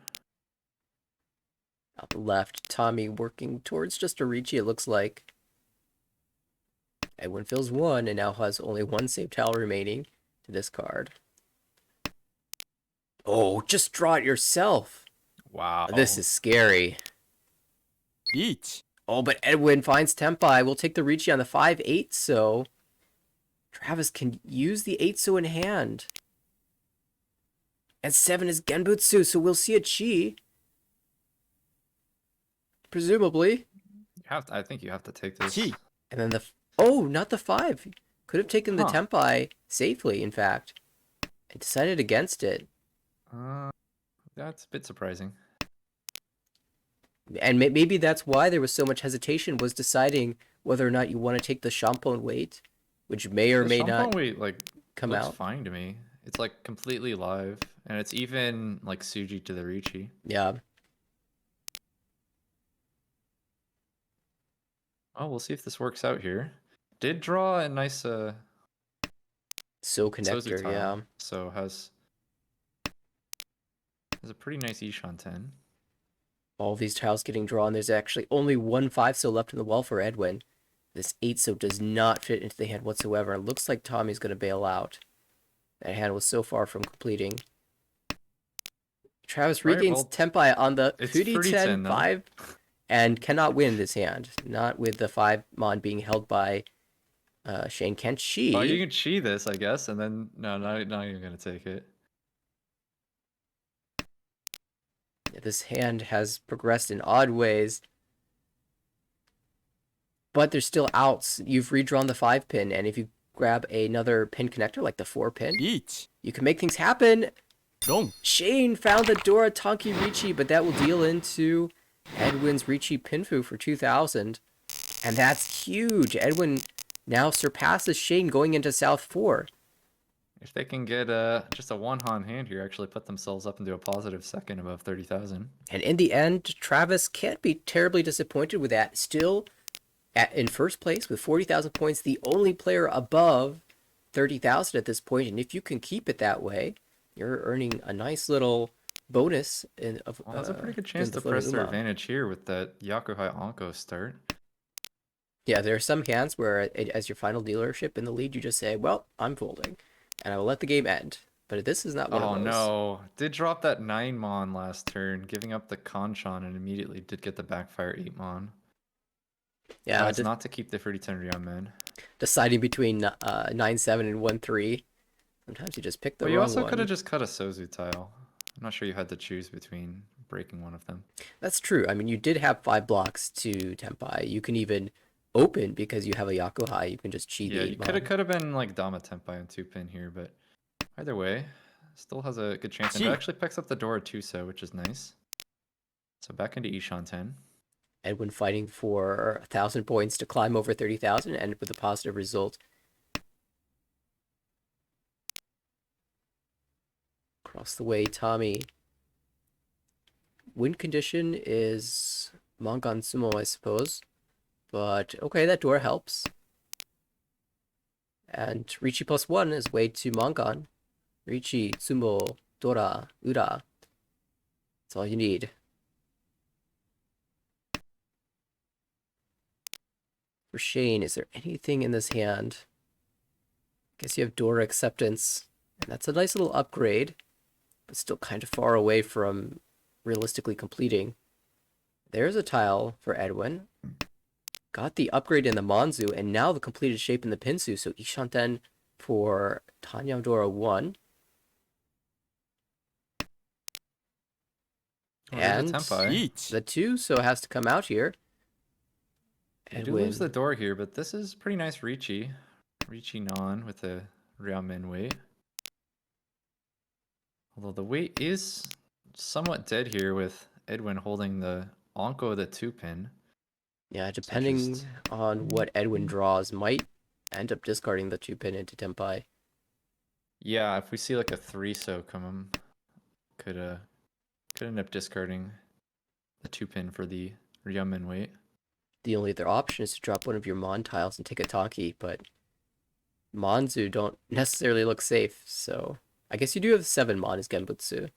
Up left, Tommy working towards just a Ricci, it looks like. Edwin fills 1 and now has only 1 save tile remaining to this card. Oh, just draw it yourself. Wow. This is scary. Each. Oh, but Edwin finds Tempai. We'll take the Ricci on the 5-8, so Travis can use the 8-so in hand. And 7 is Genbutsu, so we'll see a Chi. Presumably. I think you have to take this. Chi. And then oh, not the 5. Could have taken the Tempai safely, in fact. And decided against it. That's a bit surprising. And maybe that's why there was so much hesitation, was deciding whether or not you want to take the Champon weight, which may or may not weight, like, come looks out. fine to me. It's like completely live, and it's even like Suji to the Ricci. Yeah. Oh, we'll see if this works out here. Did draw a nice So Sozu connector, tile, yeah. so has a pretty nice Ishan 10. All these tiles getting drawn. There's actually only 1 5-so left in the well for Edwin. This 8-so does not fit into the hand whatsoever. It looks like Tommy's going to bail out. That hand was so far from completing. Travis regains Tempai on the Furi 10 5 and cannot win this hand. Not with the 5 mon being held by Shane. Can Chi? Oh, you can Chi this, I guess, and then no, not even gonna take it. This hand has progressed in odd ways, but there's still outs. You've redrawn the 5 pin, and if you grab another pin connector like the 4 pin, you can make things happen. Don't. Shane found the Dora Tonki Ricci, but that will deal into Edwin's Ricci Pinfu for 2,000. And that's huge. Edwin now surpasses Shane going into South 4. If they can get just a one-han hand here, actually put themselves up into a positive second above 30,000. And in the end, Travis can't be terribly disappointed with that. Still in first place with 40,000 points, the only player above 30,000 at this point. And if you can keep it that way, you're earning a nice little bonus. Well, that's a pretty good chance to press their advantage here with that Yakuhai Anko start. Yeah, there are some hands where, as your final dealership in the lead, you just say, well, I'm folding, and I will let the game end. But this is not one of those. Oh no, did drop that 9 mon last turn, giving up the Kanchan, and immediately did get the backfire 8 mon. Yeah, it's not to keep the 30-10 Ryan man. Deciding between 9-7 and 1-3. Sometimes you just pick the wrong one. You also could have just cut a Sozu tile. I'm not sure you had to choose between breaking one of them. That's true. I mean, you did have 5 blocks to Tempai. You can even open because you have a Yakuhai. You can just cheat. Yeah, you could have been like Dama Tempai and 2 pin here, but either way, still has a good chance. And it actually picks up the Dora 2-so, which is nice. So back into Ishan 10. Edwin fighting for 1,000 points to climb over 30,000 and with a positive result. Across the way, Tommy. Win condition is Mongan Sumo, I suppose. But okay, that door helps. And Richi +1 is way to Mongan. Richi, Sumo, Dora, Ura. That's all you need. For Shane, is there anything in this hand? Guess you have Dora Acceptance. And that's a nice little upgrade, but still kind of far away from realistically completing. There's a tile for Edwin. Got the upgrade in the Monzu, and now the completed shape in the Pinsu. So Ishanten for Tanyang Dora 1. Oh, there's a And Tempai. Each. the 2, so it has to come out here. You do lose the door here, but this is pretty nice Richi. Richi non with a Ryumin weight. Although the weight is somewhat dead here with Edwin holding the Onko the 2-pin. Yeah, So depending just- on what Edwin draws, might end up discarding the 2-pin into Tempai. Yeah, if we see like a 3-so come, could end up discarding the 2-pin for the Ryumin weight. The only other option is to drop one of your Mon tiles and take a Taki, but Monzu don't necessarily look safe, so I guess you do have 7 Mon as Genbutsu.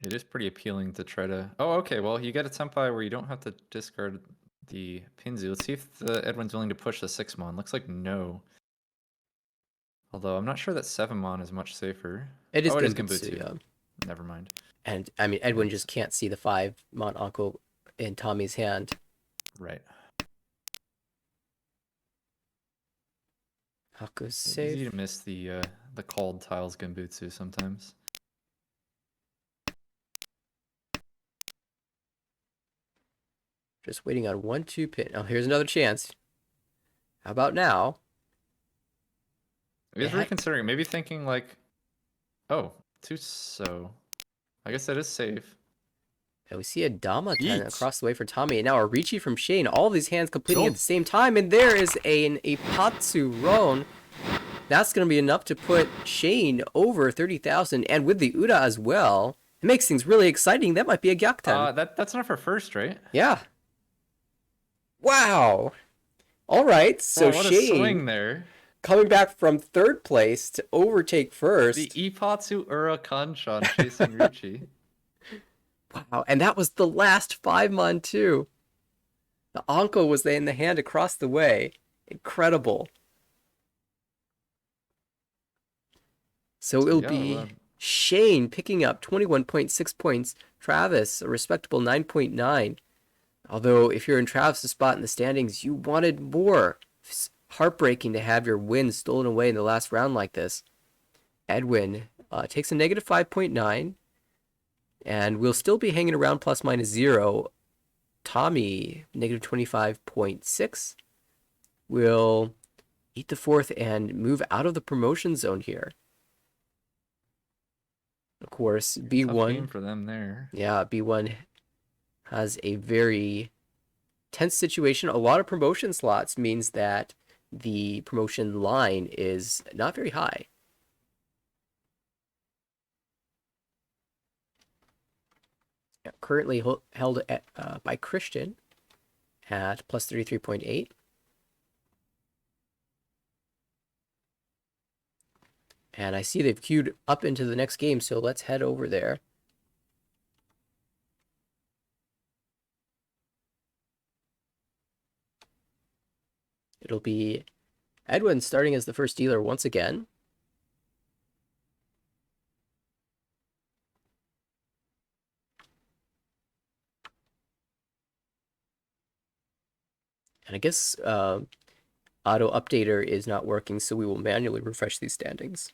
It is pretty appealing to try to... Oh, okay, well, you get a Tempai where you don't have to discard the Pinzu. Let's see if the Edwin's willing to push the 6-mon. Looks like no. Although I'm not sure that 7-mon is much safer. It is Oh, it is Genbutsu, Genbutsu. yeah. Never mind. And, I mean, Edwin Yes. just can't see the 5 Mon Anko in Tommy's hand. Right. Haku's It's safe. easy to miss the called tiles Genbutsu sometimes. Just waiting on 1 2-pin. Oh, here's another chance. How about now? He is Yeah. reconsidering, maybe thinking like, oh, 2-so. I guess that is safe. And we see a Dama 10 Each. across the way for Tommy, and now a Richi from Shane. All of these hands completing at the same time, and there is an Ipatsu Ron. That's going to be enough to put Shane over 30,000, and with the Uda as well, it makes things really exciting. That might be a Gyakuten. That's not for first, right? Yeah. Wow. All right, so Well, what a swing Shane there. coming back from 3rd place to overtake first. The Ipatsu Ura Kanshan chasing Richi. Wow, and that was the last 5-mon too. The Anko was in the hand across the way. Incredible. So it'll be Shane picking up 21.6 points. Travis, a respectable 9.9. Although, if you're in Travis's spot in the standings, you wanted more. It's heartbreaking to have your win stolen away in the last round like this. Edwin takes a negative 5.9. And we'll still be hanging around plus minus 0. Tommy, negative 25.6. Will eat the 4th and move out of the promotion zone here. Of course, B1. Tough game for them there. Yeah, B1 has a very tense situation. A lot of promotion slots means that the promotion line is not very high. Currently held at, by Christian at plus 33.8. And I see they've queued up into the next game, so let's head over there. It'll be Edwin starting as the first dealer once again. And I guess auto updater is not working, so we will manually refresh these standings.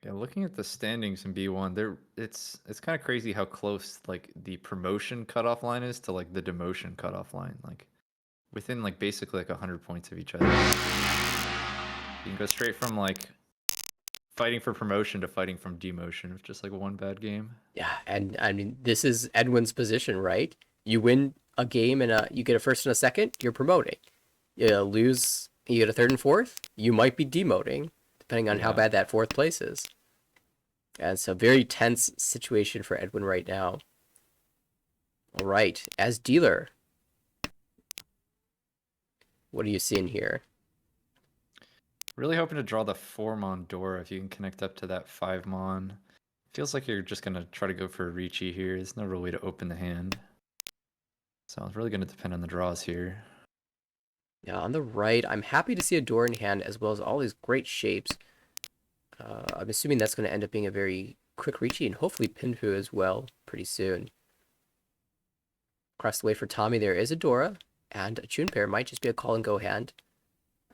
Yeah, looking at the standings in B1, it's kind of crazy how close like the promotion cutoff line is to like the demotion cutoff line. Like within like basically like 100 points of each other. You can go straight from like fighting for promotion to fighting from demotion with just like one bad game. Yeah, and I mean this is Edwin's position, right? You win a game and you get a first and a second, you're promoting. You lose, you get a third and fourth, you might be demoting, depending on how Yeah. bad that fourth place is. And it's a very tense situation for Edwin right now. All right, as dealer, what are you seeing here? Really hoping to draw the 4-mon Dora if you can connect up to that 5-mon. Feels like you're just gonna try to go for a Ricci here. There's no real way to open the hand. So it's really gonna depend on the draws here. Yeah, on the right, I'm happy to see a door in hand as well as all these great shapes. I'm assuming that's going to end up being a very quick Ricci and hopefully Pinfu as well pretty soon. Across the way for Tommy, there is a Dora, and a Chun pair might just be a call and go hand.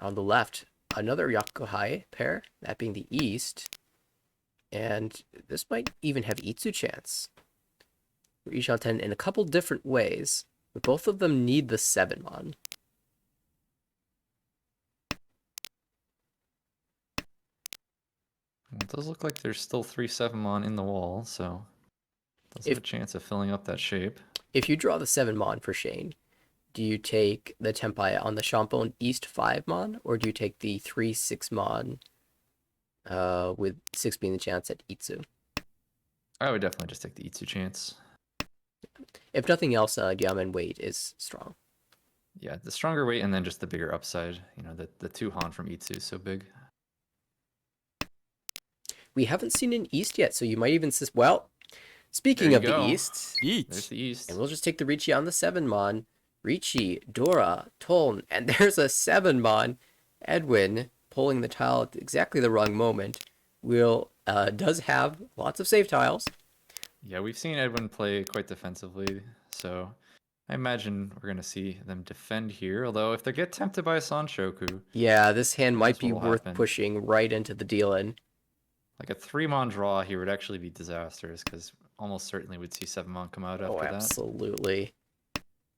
On the left, another Yakuhai pair, that being the East. And this might even have Itsu chance. For Ishan-ten in a couple different ways, but both of them need the 7-mon. Well, it does look like there's still 3 7-mon in the wall, so does have If a chance of filling up that shape. if you draw the 7-mon for Shane, do you take the Tempai on the Champon East 5-mon, or do you take the 3-6-mon with 6 being the chance at Itsu? I would definitely just take the Itsu chance. If nothing else, Yamen weight is strong. Yeah, the stronger weight and then just the bigger upside. You know, the 2 Han from Itsu is so big. We haven't seen an East yet, so you might even well, speaking There of you the go. East, There's the East. and we'll just take the Ricci on the 7-mon. Ricci, Dora, Toln, and there's a 7-mon. Edwin pulling the tile at exactly the wrong moment. Does have lots of save tiles. Yeah, we've seen Edwin play quite defensively, so I imagine we're going to see them defend here. Although, if they get tempted by a Sanshoku, Yeah, this hand might be what'll worth happen. pushing right into the deal-in. like a 3-mon draw here would actually be disastrous because almost certainly we'd see 7-mon come out after that. Absolutely.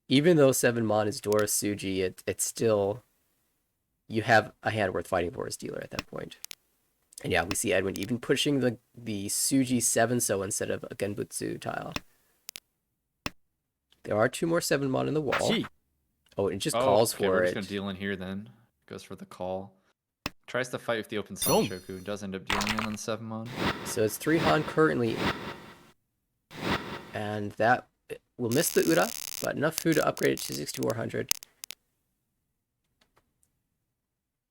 Even though 7-mon is Dora Suji, it's still, you have a hand worth fighting for as dealer at that point. And yeah, we see Edwin even pushing the Suji 7-so instead of a Genbutsu tile. There are 2 more 7-mon in the wall. Chi. Oh, it just calls okay, for we're it. just going to deal in here then. Goes for the call. Tries to fight with the open Boom. Sanshoku. Does end up dealing in on 7-mon. So it's 3 Han currently. And that will miss the Ura, but enough food to upgrade it to 6400.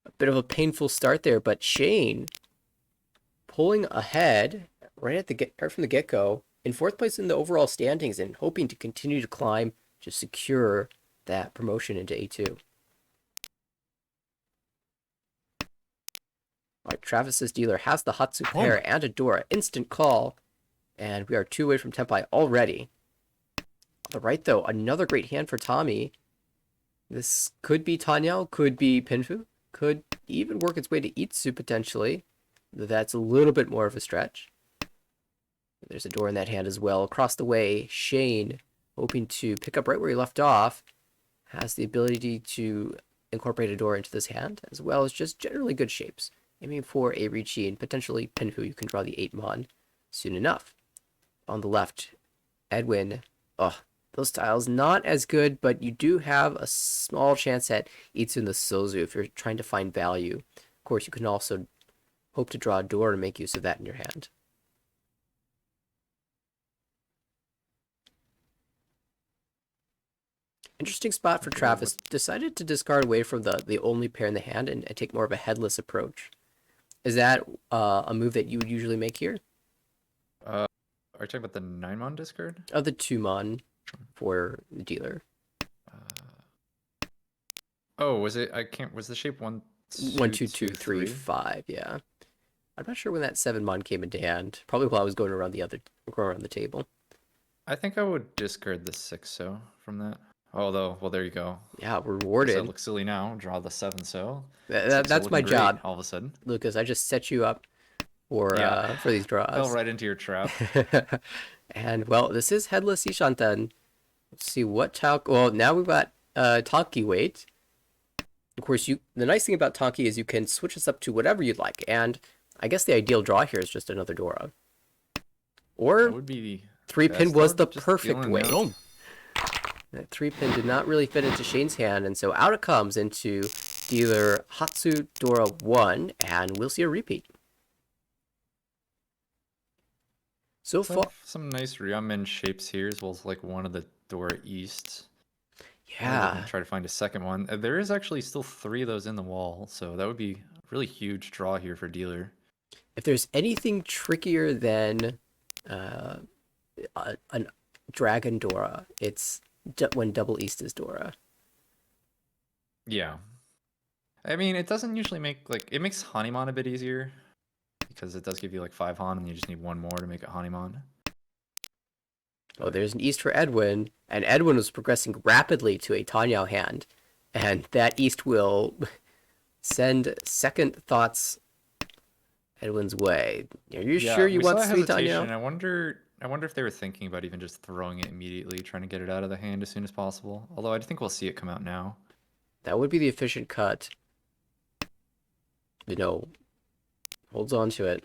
A bit of a painful start there, but Shane pulling ahead right from the get-go in 4th place in the overall standings and hoping to continue to climb to secure that promotion into A2. All right, Travis's dealer has the Hatsu pair and a Dora. Instant call. And we are 2 away from Tempai already. On the right, though, another great hand for Tommy. This could be Tanyao, could be Pinfu, could even work its way to Itsu potentially. That's a little bit more of a stretch. There's a door in that hand as well. Across the way, Shane, hoping to pick up right where he left off, has the ability to incorporate a door into this hand, as well as just generally good shapes. Aiming for a Ricci and potentially Pinfu, you can draw the 8-mon soon enough. On the left, Edwin. Oh, those tiles not as good, but you do have a small chance at Itsu and the Sozu if you're trying to find value. Of course, you can also hope to draw a door to make use of that in your hand. Interesting spot for Travis. Decided to discard away from the only pair in the hand and take more of a headless approach. Is that a move that you would usually make here? Are you talking about the 9-mon discard? Of the 2-mon for the dealer. Oh, was it? I can't. Was the shape 1, 1, 2, 2, 3, 5. Yeah, I'm not sure when that 7-mon came into hand. Probably while I was going around the table. I think I would discard the 6-so from that. Although, well, there you go. Yeah, Does rewarded. that look silly now? Draw the 7-so. That's my Great, job, all of a sudden. Lucas. I just set you up for these Fell draws. right into your trap. And well, this is headless Ishanten. Let's see what talk. Well, now we've got Tonki weight. Of course, the nice thing about Tonki is you can switch this up to whatever you'd like, and I guess the ideal draw here is just another Dora. That Or would be three best, pin was or the just perfect dealing weight. out. Dong. That 3-pin did not really fit into Shane's hand, and so out it comes into dealer Hatsu Dora 1, and we'll see a repeat. So far, Some nice Ryamen shapes here, as well as like one of the Dora East. yeah. Try to find a second one. There is actually still 3 of those in the wall, so that would be a really huge draw here for dealer. If there's anything trickier than a Dragon Dora, it's when Double East is Dora. Yeah. I mean, it doesn't usually make, like, it makes Hanimon a bit easier, because it does give you like 5 Han, and you just need 1 more to make it Hanimon. Oh, there's an East for Edwin, and Edwin was progressing rapidly to a Tanyao hand, and that East will send second thoughts Edwin's way. Are you sure you we want saw sweet hesitation. Tanyao? I wonder if they were thinking about even just throwing it immediately, trying to get it out of the hand as soon as possible. Although I think we'll see it come out now. That would be the efficient cut. Holds on to it.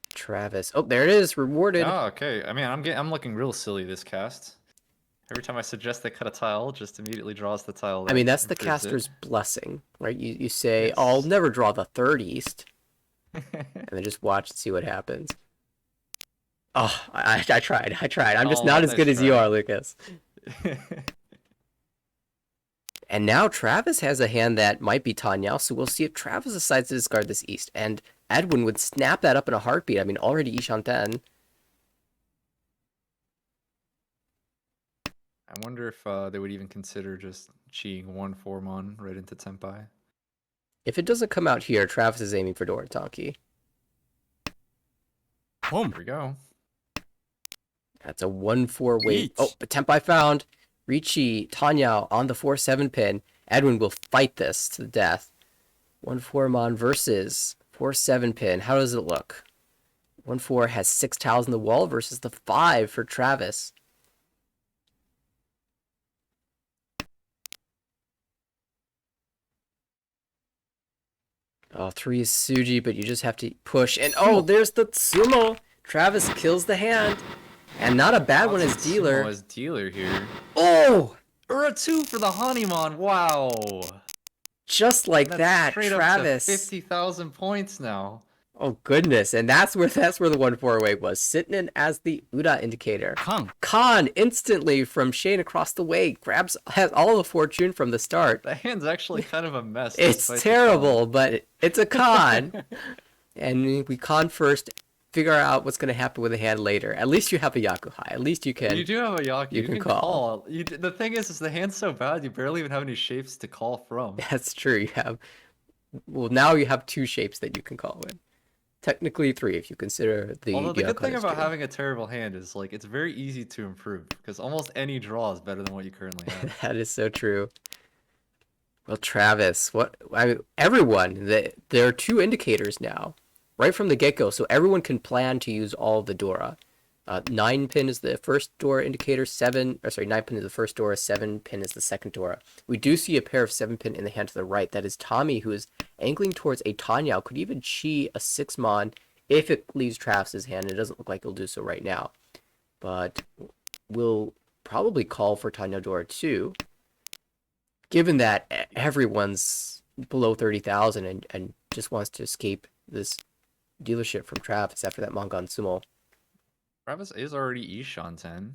Travis. Oh, there it is. Rewarded. Oh, okay. I mean, I'm looking real silly this cast. Every time I suggest they cut a tile, it just immediately draws the tile. I mean, that's the improves it. caster's blessing, right? You say, Yes. I'll never draw the third East, and then just watch and see what happens. Oh, I tried. I'm just not as good as you are, Lucas. And now Travis has a hand that might be Tanyao, so we'll see if Travis decides to discard this East. And Edwin would snap that up in a heartbeat. I mean, already Ishanten. I wonder if they would even consider just cheating 1/4mon right into Tenpai. If it doesn't come out here, Travis is aiming for Doritanki. Here we go. That's a 1-4 weight. Each. Oh, but Tenpai found. Ricci, Tanyao on the 4-7 pin. Edwin will fight this to the death. 1-4 Mon versus 4-7 pin. How does it look? 1-4 has 6 tiles in the wall versus the 5 for Travis. Oh, 3 is Suji, but you just have to push. And oh, there's the Tsumo. Travis kills the hand. And not a bad one as dealer. As dealer here. Oh! Ura 2 for the Hanimon. Wow. Just like That's that, straight Travis. Up to 50,000 points now. Oh goodness, and that's where the 1-4 weight was, sitting in as the Uda indicator. Khan instantly from Shane across the way has all the fortune from the start. The hand's actually kind of a mess. It's terrible, but it's a Khan. And we Khan first, figure out what's going to happen with the hand later. At least you have a Yakuhai. At least you can. You do have a Yaku. You can call. The thing is the hand's so bad you barely even have any shapes to call from. That's true. You have. Well, now you have 2 shapes that you can call with. Technically 3 if you consider the. Although the good thing about 2. having a terrible hand is like it's very easy to improve because almost any draw is better than what you currently have. That is so true. Well, Travis, everyone. There are 2 indicators now, right from the get-go, so everyone can plan to use all of the Dora. 9 pin is the first Dora indicator. 9 pin is the first Dora. 7 pin is the second Dora. We do see a pair of 7 pin in the hand to the right. That is Tommy, who is angling towards a Tanyao. Could even chi a 6-mon if it leaves Travis's hand. It doesn't look like he'll do so right now, but we'll probably call for Tanyao Dora 2, given that everyone's below 30,000 and just wants to escape this dealership from Travis after that Mangan Sumo. Travis is already Ishanten.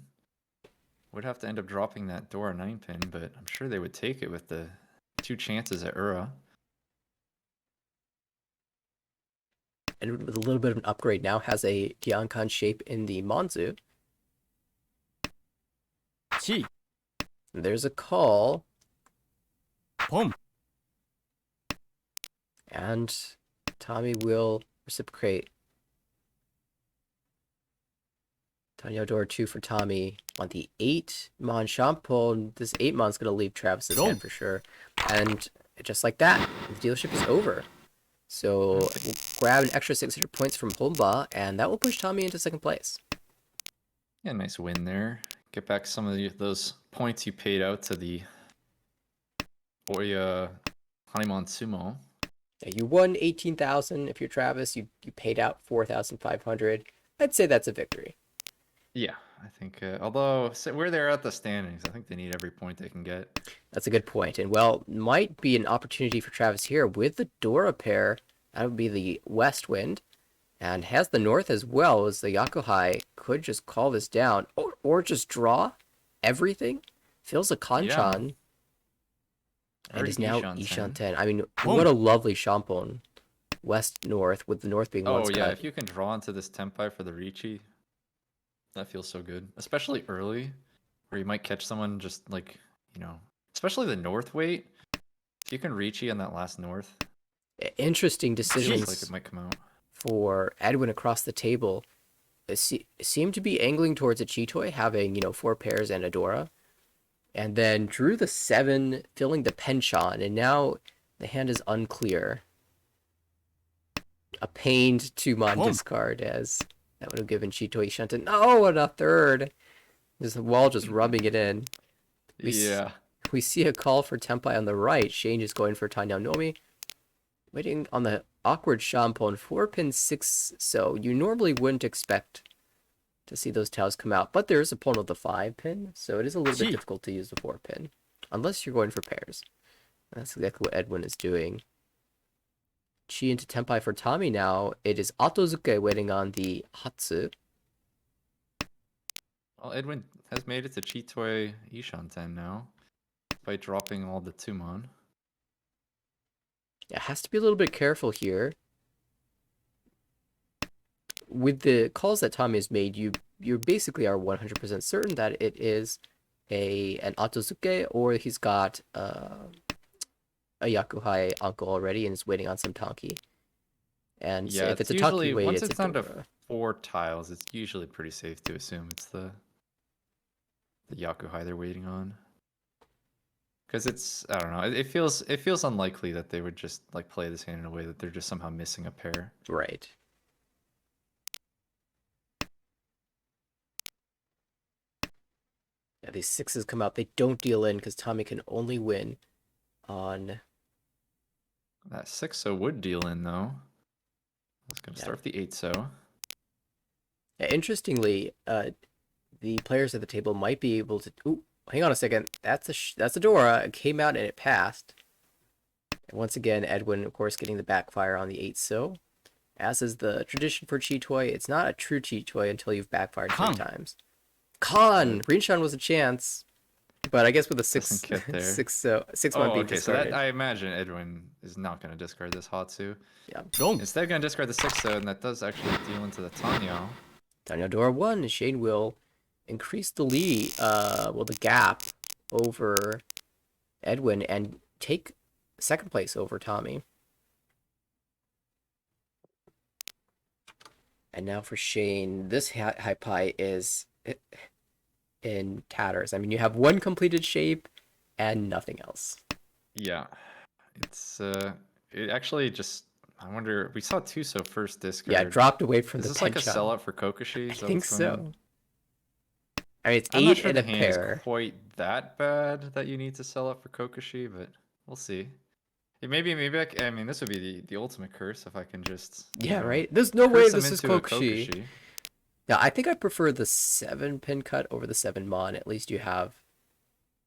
Would have to end up dropping that Dora 9 pin, but I'm sure they would take it with the 2 chances at Ura. And with a little bit of an upgrade now, has a Gyankan shape in the Monzu. Chi. There's a call. Boom. And Tommy will reciprocate. Tanyao Dora 2 for Tommy on the 8-mon Shampoo. This 8-mon's going to leave Travis's hand for sure. And just like that, the dealership is over. So Okay. we'll grab an extra 600 points from Homba, and that will push Tommy into second place. Yeah, nice win there. Get back some of those points you paid out to the Oya Hanuman Sumo. Yeah, you won 18,000. If you're Travis, you paid out 4,500. I'd say that's a victory. Yeah, I think, although where they're at the standings, I think they need every point they can get. That's a good point. And well, might be an opportunity for Travis here with the Dora pair. That would be the west wind. And has the north as well, as the Yakuhai could just call this down. Or just draw everything. Feels a Kanchan. And is now Ishan 10. I mean, what a lovely Shampon. West north, with the north being Oh once yeah, cut. if you can draw into this Tempai for the Richi, that feels so good. Especially early, where you might catch someone just like, especially the north weight. If you can Richi on that last north, Interesting it feels like decisions it might come out. for Edwin across the table. It seemed to be angling towards a Chitoy, having, 4 pairs and a Dora. And then drew the 7, filling the penchant, and now the hand is unclear. A pained 2-mon discard, as that would have given Chitoy Shunton. Oh, and a third! There's the wall just rubbing it in. We see a call for Tempai on the right. Shane is going for Tanya Nomi. Waiting on the awkward Shampon 4-pin 6, so you normally wouldn't expect to see those tiles come out, but there's a pawn with the 5-pin, so it is a little bit difficult to use the 4-pin, unless you're going for pairs. And that's exactly what Edwin is doing. Chi into Tempai for Tommy now. It is Otozuke waiting on the Hatsu. Well, Edwin has made it to Chitoy Ishanten now by dropping all the Tumon. It has to be a little bit careful here. With the calls that Tommy has made, you basically are 100% certain that it is an Otozuke, or he's got a Yakuhai uncle already and is waiting on some Tanki. And Yeah, if it's a usually Tanki wait, once it's it's a down to Dora. 4 tiles, it's usually pretty safe to assume it's the Yakuhai they're waiting on. Because it's, I don't know, it feels unlikely that they would just like play this hand in a way that they're just somehow missing a pair. Right. Yeah, these 6s come out. They don't deal in because Tommy can only win on... That 6-0 would deal in though. Let's gonna start with the 8-0. Yeah, interestingly, the players at the table might be able to... Ooh, hang on a second. That's a Dora. It came out and it passed. And once again, Edwin, of course, getting the backfire on the 8-0. As is the tradition for Chitoy, it's not a true Chitoy until you've backfired 3 times. Rinshan was a chance, but I guess with a 6 Oh, being okay, so discarded. I imagine Edwin is not going to discard this Hatsu. Yeah. Instead, going to discard the 6-0, and that does actually deal into the Tanyo. Tanya Dora 1. Shane will increase the lead, the gap over Edwin and take second place over Tommy. And now for Shane, this high pie is in tatters. I mean, you have 1 completed shape and nothing else. Yeah, it's it actually just, I wonder, we saw Tuso first discard. Yeah, dropped away from is the this like a penchant. sellout for Kokoshi? I think so. I mean, it's I'm not 8 sure and the a hand pair. is quite that bad that you need to sell up for Kokoshi, but we'll see. Maybe I mean, this would be the ultimate curse if I can just Right. There's no way curse this him is into a Kokushi. Yeah, I think I prefer the 7-pin cut over the 7-mon. At least you have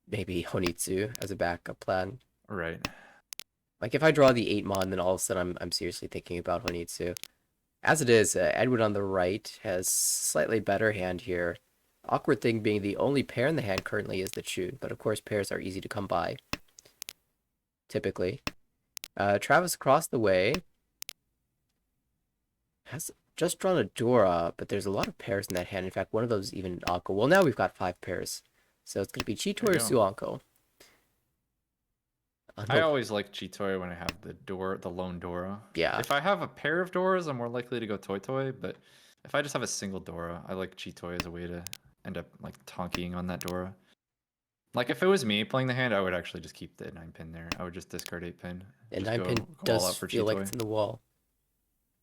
maybe Honitsu as a backup plan. Right. Like if I draw the 8-mon, then all of a sudden I'm seriously thinking about Honitsu. As it is, Edwin on the right has slightly better hand here. Awkward thing being the only pair in the hand currently is the Chun, but of course pairs are easy to come by. Typically. Travis across the way has just drawn a Dora, but there's a lot of pairs in that hand. In fact, one of those is even Anko. Well, now we've got 5 pairs. So it's going to be Chitoy or Suanko. I always like Chitoy when I have the lone Dora. Yeah. If I have a pair of Doras, I'm more likely to go Toy Toy, but if I just have a single Dora, I like Chitoy as a way to end up like tonkying on that Dora. Like if it was me playing the hand, I would actually just keep the 9-pin there. I would just discard 8-pin. And Just 9-pin go all does out for feel like Chitoy. it's in the wall.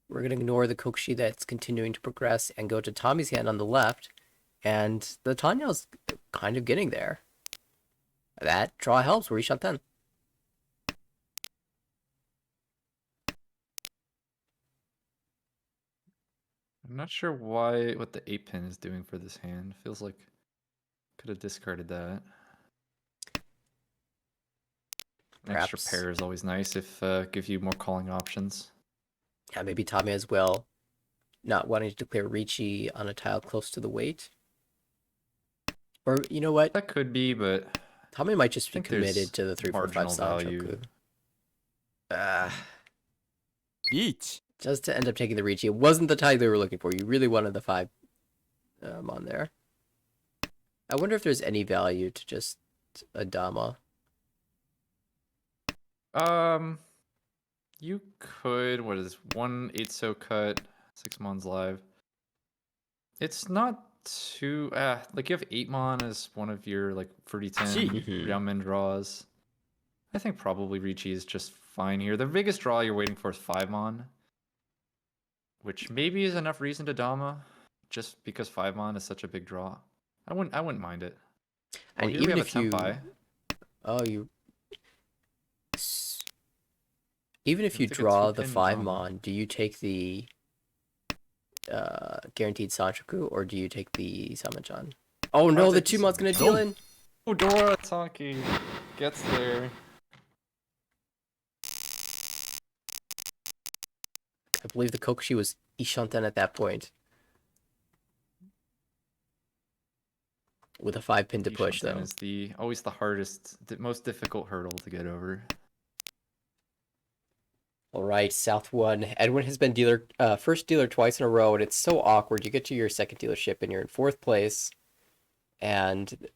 We're going to ignore the Kokushi that's continuing to progress and go to Tommy's hand on the left. And the Tanya's kind of getting there. That draw helps. Where he shot 10. I'm not sure what the 8-pin is doing for this hand. Feels like could have discarded that. An extra Perhaps. pair is always nice if gives you more calling options. Yeah, maybe Tommy as well. Not wanting to declare Ricci on a tile close to the weight. Or, you know what? That could be, but Tommy might just I be think there's committed to the 3, 4, 5 marginal value. Sanchoku. Each. Just to end up taking the Ricci. It wasn't the tile they were looking for. You really wanted the 5 on there. I wonder if there's any value to just a Dama. You could, what is 1/8 so cut, 6 mons live. It's not too like you have 8 mon as one of your like 30-10 Mhm. Ryumen draws. I think probably Ricci is just fine here. The biggest draw you're waiting for is 5 mon, which maybe is enough reason to Dama, just because 5 mon is such a big draw. I wouldn't mind it. Well, And here we even have if a you... Tempai. Oh, you... Even if you It's like a draw the 2-pin 5 Dama. mon, do you take the guaranteed Sanchoku or do you take the Sanmenchan? Oh no, the take the 2 mon's gonna deal Sanmenchan. in. Oh, Dora Tonki gets there. I believe the Kokushi was Ishanten at that point. With a 5-pin to push, Ishanten though. is always the hardest, the most difficult hurdle to get over. All right, South 1. Edwin has been first dealer twice in a row, and it's so awkward. You get to your second dealership, and you're in 4th place, and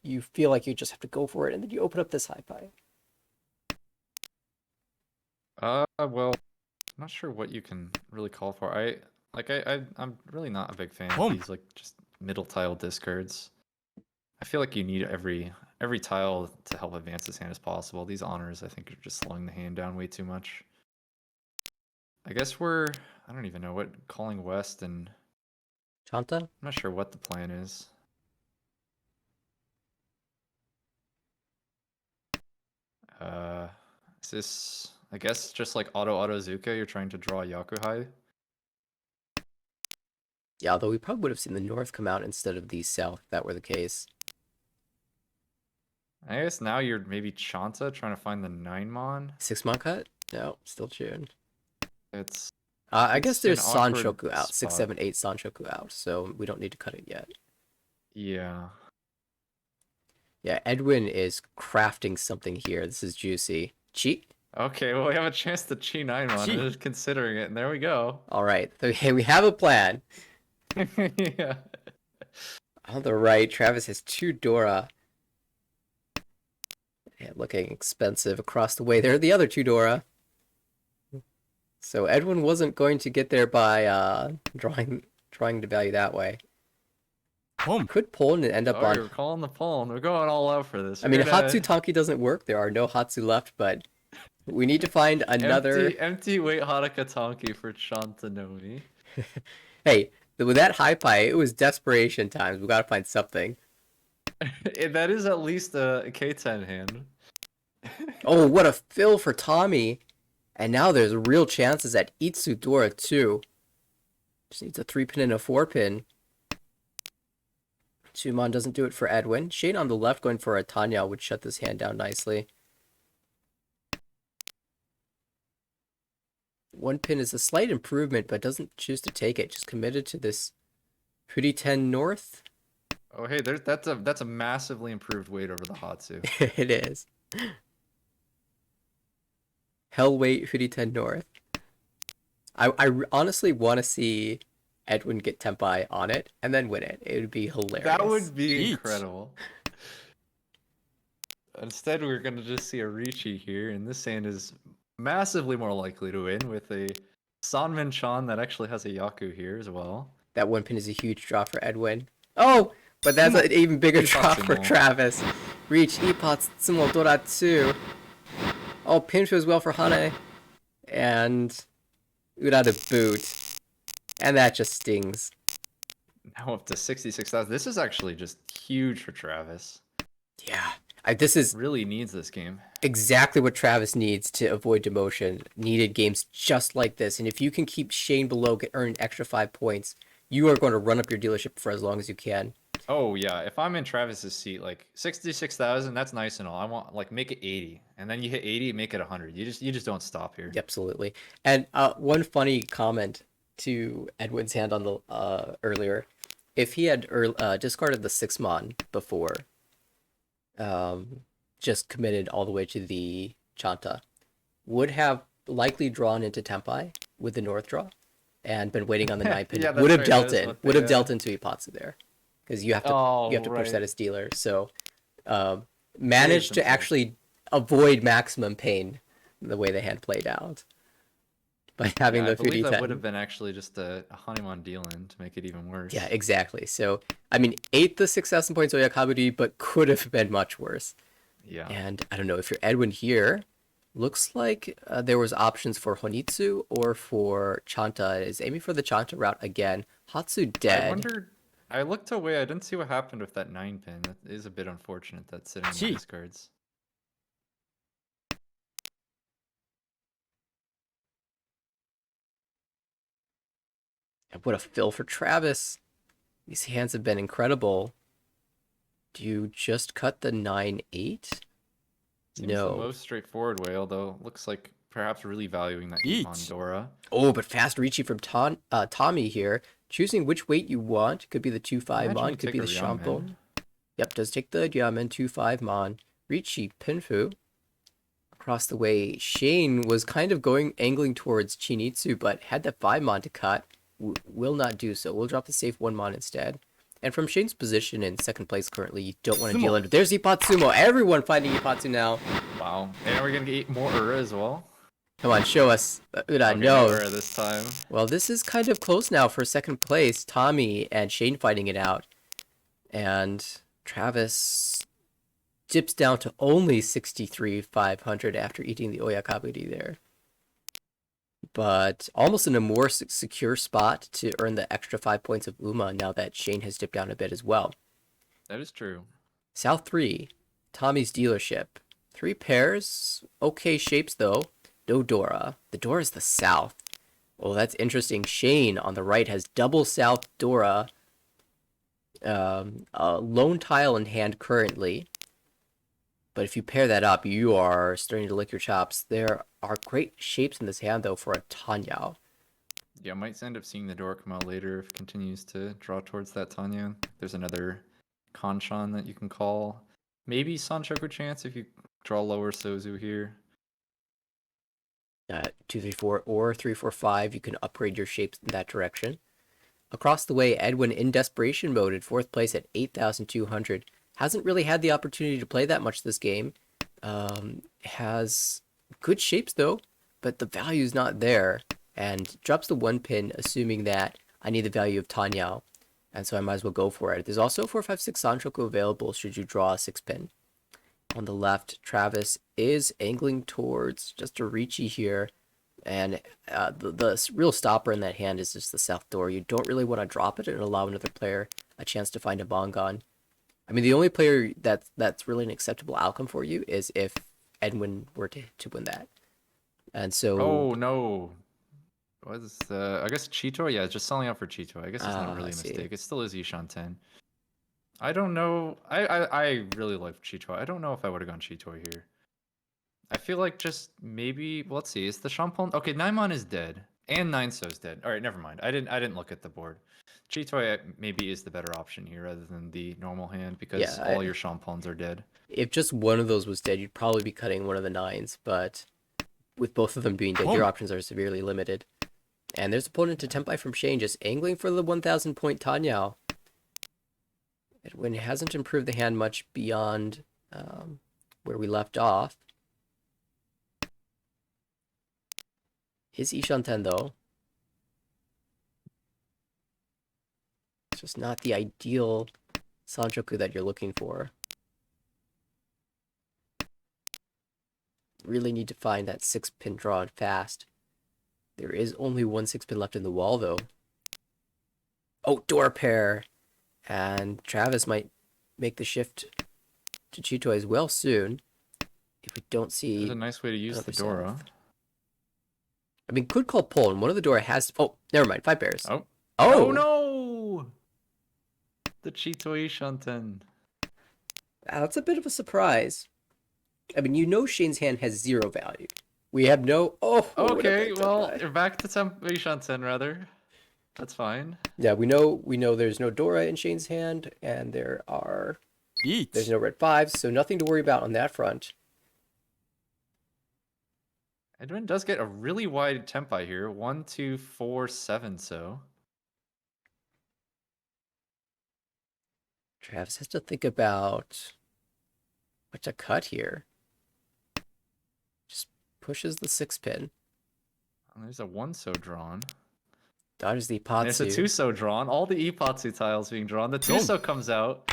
you feel like you just have to go for it, and then you open up this high pie. Well, I'm not sure what you can really call for. I'm really not a big fan of Boom. these like just middle tile discards. I feel like you need every tile to help advance this hand as possible. These honors, I think, are just slowing the hand down way too much. I guess I don't even know what calling west, and Chanta? I'm not sure what the plan is. Is this, I guess, just like auto Zuka, you're trying to draw Yakuhai? Yeah, although we probably would have seen the North come out instead of the South if that were the case. I guess now you're maybe Chanta trying to find the 9-mon. 6-mon cut? No, still tuned. It's I guess It's there's an awkward Sanshoku out. 6, spot. 7, 8 Sanshoku out, so we don't need to cut it yet. Yeah. Yeah, Edwin is crafting something here. This is juicy. Cheat? Okay, well we have a chance to Chi 9-mon. Chi. I'm just considering it, and there we go. All right, okay, we have a plan. Yeah. On the right, Travis has 2 Dora. Yeah, looking expensive across the way. There are the other 2 Dora. So Edwin wasn't going to get there by drawing to value that way. Boom. Could pull and end up Oh, on... you're calling the pawn. We're going all out for this. I mean, We're gonna- Hatsu Tanki doesn't work. There are no Hatsu left, but we need to find another... empty weight Haruka Tonki for Shantanomi. Hey, with that high pie, it was desperation times. We gotta find something. That is at least a K10 hand. Oh, what a fill for Tommy. And now there's real chances at Itsudora too. Just needs a 3-pin and a 4-pin. 2-mon doesn't do it for Edwin. Shane on the left going for a Tanya would shut this hand down nicely. 1-pin is a slight improvement, but doesn't choose to take it. Just committed to this pretty 10 north. Oh hey, that's a massively improved weight over the Hatsu. It is. Hellweight Pretty 10 north. I honestly want to see Edwin get Tempai on it and then win it. It would be hilarious. That would be Eat. incredible. Instead, we're gonna just see a Ricci here, and this hand is massively more likely to win with a Sanmenchan that actually has a Yaku here as well. That 1-pin is a huge draw for Edwin. Oh, but that's an even bigger draw for Possible. Travis. Reach Ipot Tsumo Dora 2. Oh, pinch as well for Hane. And Ura to boot. And that just stings. Now up to 66,000. This is actually just huge for Travis. Yeah. This is Really needs this game. exactly what Travis needs to avoid demotion. Needed games just like this. And if you can keep Shane below, earn an extra 5 points, you are going to run up your dealership for as long as you can. Oh yeah, if I'm in Travis's seat, like 66,000, that's nice and all. I want like make it 80, and then you hit 80, make it 100. You just don't stop here. Absolutely. And one funny comment to Edwin's hand on the earlier, if he had discarded the 6 mon before, just committed all the way to the Chanta, would have likely drawn into Tempai with the North draw, and been waiting on the 9 pin. Yeah, would have right, dealt that is in. what Would they, have dealt into Ipotsu there, because you have to push right. that as dealer. So managed to themselves. actually avoid maximum pain the way the hand played out by having Yeah, I the believe 3D10. that would have been actually just a honeymoon deal-in to make it even worse. Yeah, exactly. So, I mean, ate the 6,000 points Oyakaburi, but could have been much worse. Yeah. And I don't know if you're Edwin here. Looks like there was options for Honitsu or for Chanta. Is aiming for the Chanta route again. Hatsu dead. I wondered. I looked away. I didn't see what happened with that 9 pin. That is a bit unfortunate. That's sitting in Gee. the discards. And what a fill for Travis. These hands have been incredible. Do you just cut the 9-8? Seems No. the most straightforward way, although looks like perhaps really valuing that Eat. Pandora. Oh, but fast reaching from Tommy here. Choosing which weight you want. Could be the 2-5 mon, could be the Shampoo. Yep, does take the Yamen 2-5 mon. Ricci Pinfu. Across the way, Shane was kind of angling towards Chinitsu, but had that 5 mon to cut. Will not do so. We'll drop the safe 1 mon instead. And from Shane's position in second place currently, you don't want to deal in. There's Ipotsumo. Everyone fighting Ipotsu now. Wow. And are we going to get more Ura as well? Come on, show us. Ura, Okay, no. Ura this time. Well, this is kind of close now for second place. Tommy and Shane fighting it out. And Travis dips down to only 63,500 after eating the Oyakaburi there. But almost in a more secure spot to earn the extra 5 points of Uma now that Shane has dipped down a bit as well. That is true. South 3, Tommy's dealership. 3 pairs, okay shapes though. No Dora. The Dora is the South. Well, that's interesting. Shane on the right has double South Dora. A lone tile in hand currently. But if you pair that up, you are starting to lick your chops. There are great shapes in this hand, though, for a Tanyao. Yeah, might end up seeing the door come out later if it continues to draw towards that Tanya. There's another Kanchan that you can call. Maybe Sanchoku chance if you draw lower Sozu here. 2, 3, 4, or 3, 4, 5. You can upgrade your shapes in that direction. Across the way, Edwin in desperation mode in 4th place at 8,200. Hasn't really had the opportunity to play that much this game. Has good shapes though, but the value is not there. And drops the 1 pin, assuming that I need the value of Tanyao. And so I might as well go for it. There's also 4, 5, 6 Sanchoku available should you draw a 6 pin. On the left, Travis is angling towards just a Ricci here. And the real stopper in that hand is just the South Door. You don't really want to drop it and allow another player a chance to find a Bongon. I mean, the only player that's really an acceptable outcome for you is if Edwin were to win that. And so... Oh, no. What is I guess Chito? Yeah, it's just selling out for Chito. I guess it's not really a mistake. It still is Ishan 10. I don't know. I really like Chito. I don't know if I would have gone Chito here. I feel like just maybe... Let's see. Is the Shampoo... Okay, Naimon is dead. And Nineso is dead. All right, never mind. I didn't look at the board. Chitoy maybe is the better option here rather than the normal hand because all your Shampons are dead. If just one of those was dead, you'd probably be cutting one of the 9s, but with both of them being dead, your options are severely limited. And there's opponent to Tempai from Shane, just angling for the 1,000 point Tanyao. When it hasn't improved the hand much beyond where we left off. His Ishan 10 though. It's just not the ideal Sanchoku that you're looking for. really need to find that 6-pin drawn fast. There is only one 6-pin left in the wall, though. Oh, door pair! And Travis might make the shift to Chito as well soon. If we don't There's see a nice way to use the another Dora. south. I mean, could call pull, and one of the door has... Oh, never mind. 5 pairs. Oh. Oh! Oh no! The Chitoi Shanten. That's a bit of a surprise. I mean, you know Shane's hand has 0 value. We have no... Oh! Okay, well, you're back to Tempei Shanten, rather. That's fine. Yeah, we know there's no Dora in Shane's hand, and there's 1. no red 5s, so nothing to worry about on that front. Edwin does get a really wide Tempai here. 1, 2, 4, 7, so. Travis has to think about what to cut here. Just pushes the 6-pin. And there's a 1 so drawn. Dodges the And there's a Ipatsu. 2 so drawn. All the Ipatsu tiles being drawn. The 2 so comes out.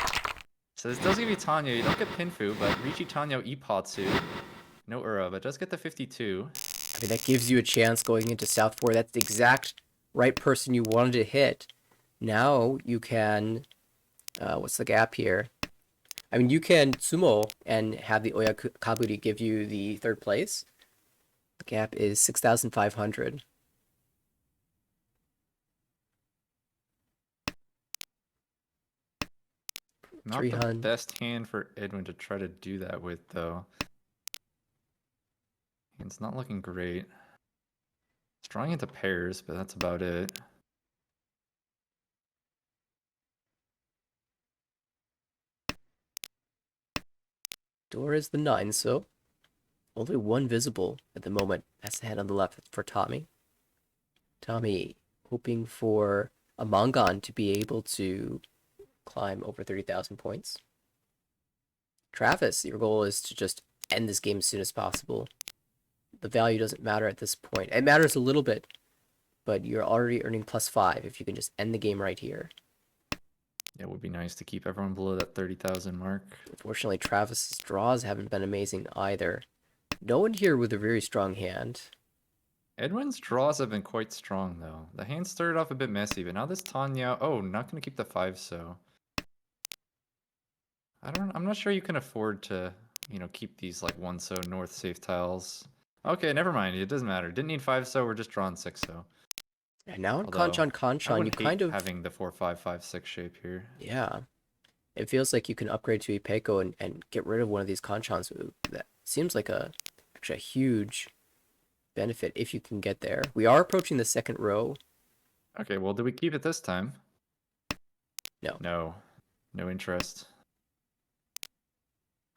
So this does give you Tanya. You don't get Pinfu, but Riichi Tanya Ipatsu. No Ura, but does get the 52. I mean, that gives you a chance going into South 4. That's the exact right person you wanted to hit. Now you can... what's the gap here? I mean, you can sumo and have the Oyakaburi give you the 3rd place. The gap is 6,500. Not the 300. best hand for Edwin to try to do that with, though. It's not looking great. It's drawing into pairs, but that's about it. Door is the 9, so only 1 visible at the moment. That's the hand on the left for Tommy. Tommy hoping for a Mangan to be able to climb over 30,000 points. Travis, your goal is to just end this game as soon as possible. The value doesn't matter at this point. It matters a little bit, but you're already earning +5 if you can just end the game right here. Yeah, it would be nice to keep everyone below that 30,000 mark. Unfortunately, Travis's draws haven't been amazing either. No one here with a very strong hand. Edwin's draws have been quite strong, though. The hand started off a bit messy, but now this Tanya... Oh, not going to keep the 5 so. I'm not sure you can afford to, keep these, like, 1 so north safe tiles. Okay, never mind. It doesn't matter. Didn't need 5 so, we're just drawing 6 so. And now in Although, Kanchan, you kind of... having the 4, 5, 5, 6 shape here. Yeah. It feels like you can upgrade to Ipeco and get rid of one of these Kanchans. That seems like actually a huge benefit if you can get there. We are approaching the 2nd row. Okay, well, do we keep it this time? No. No interest.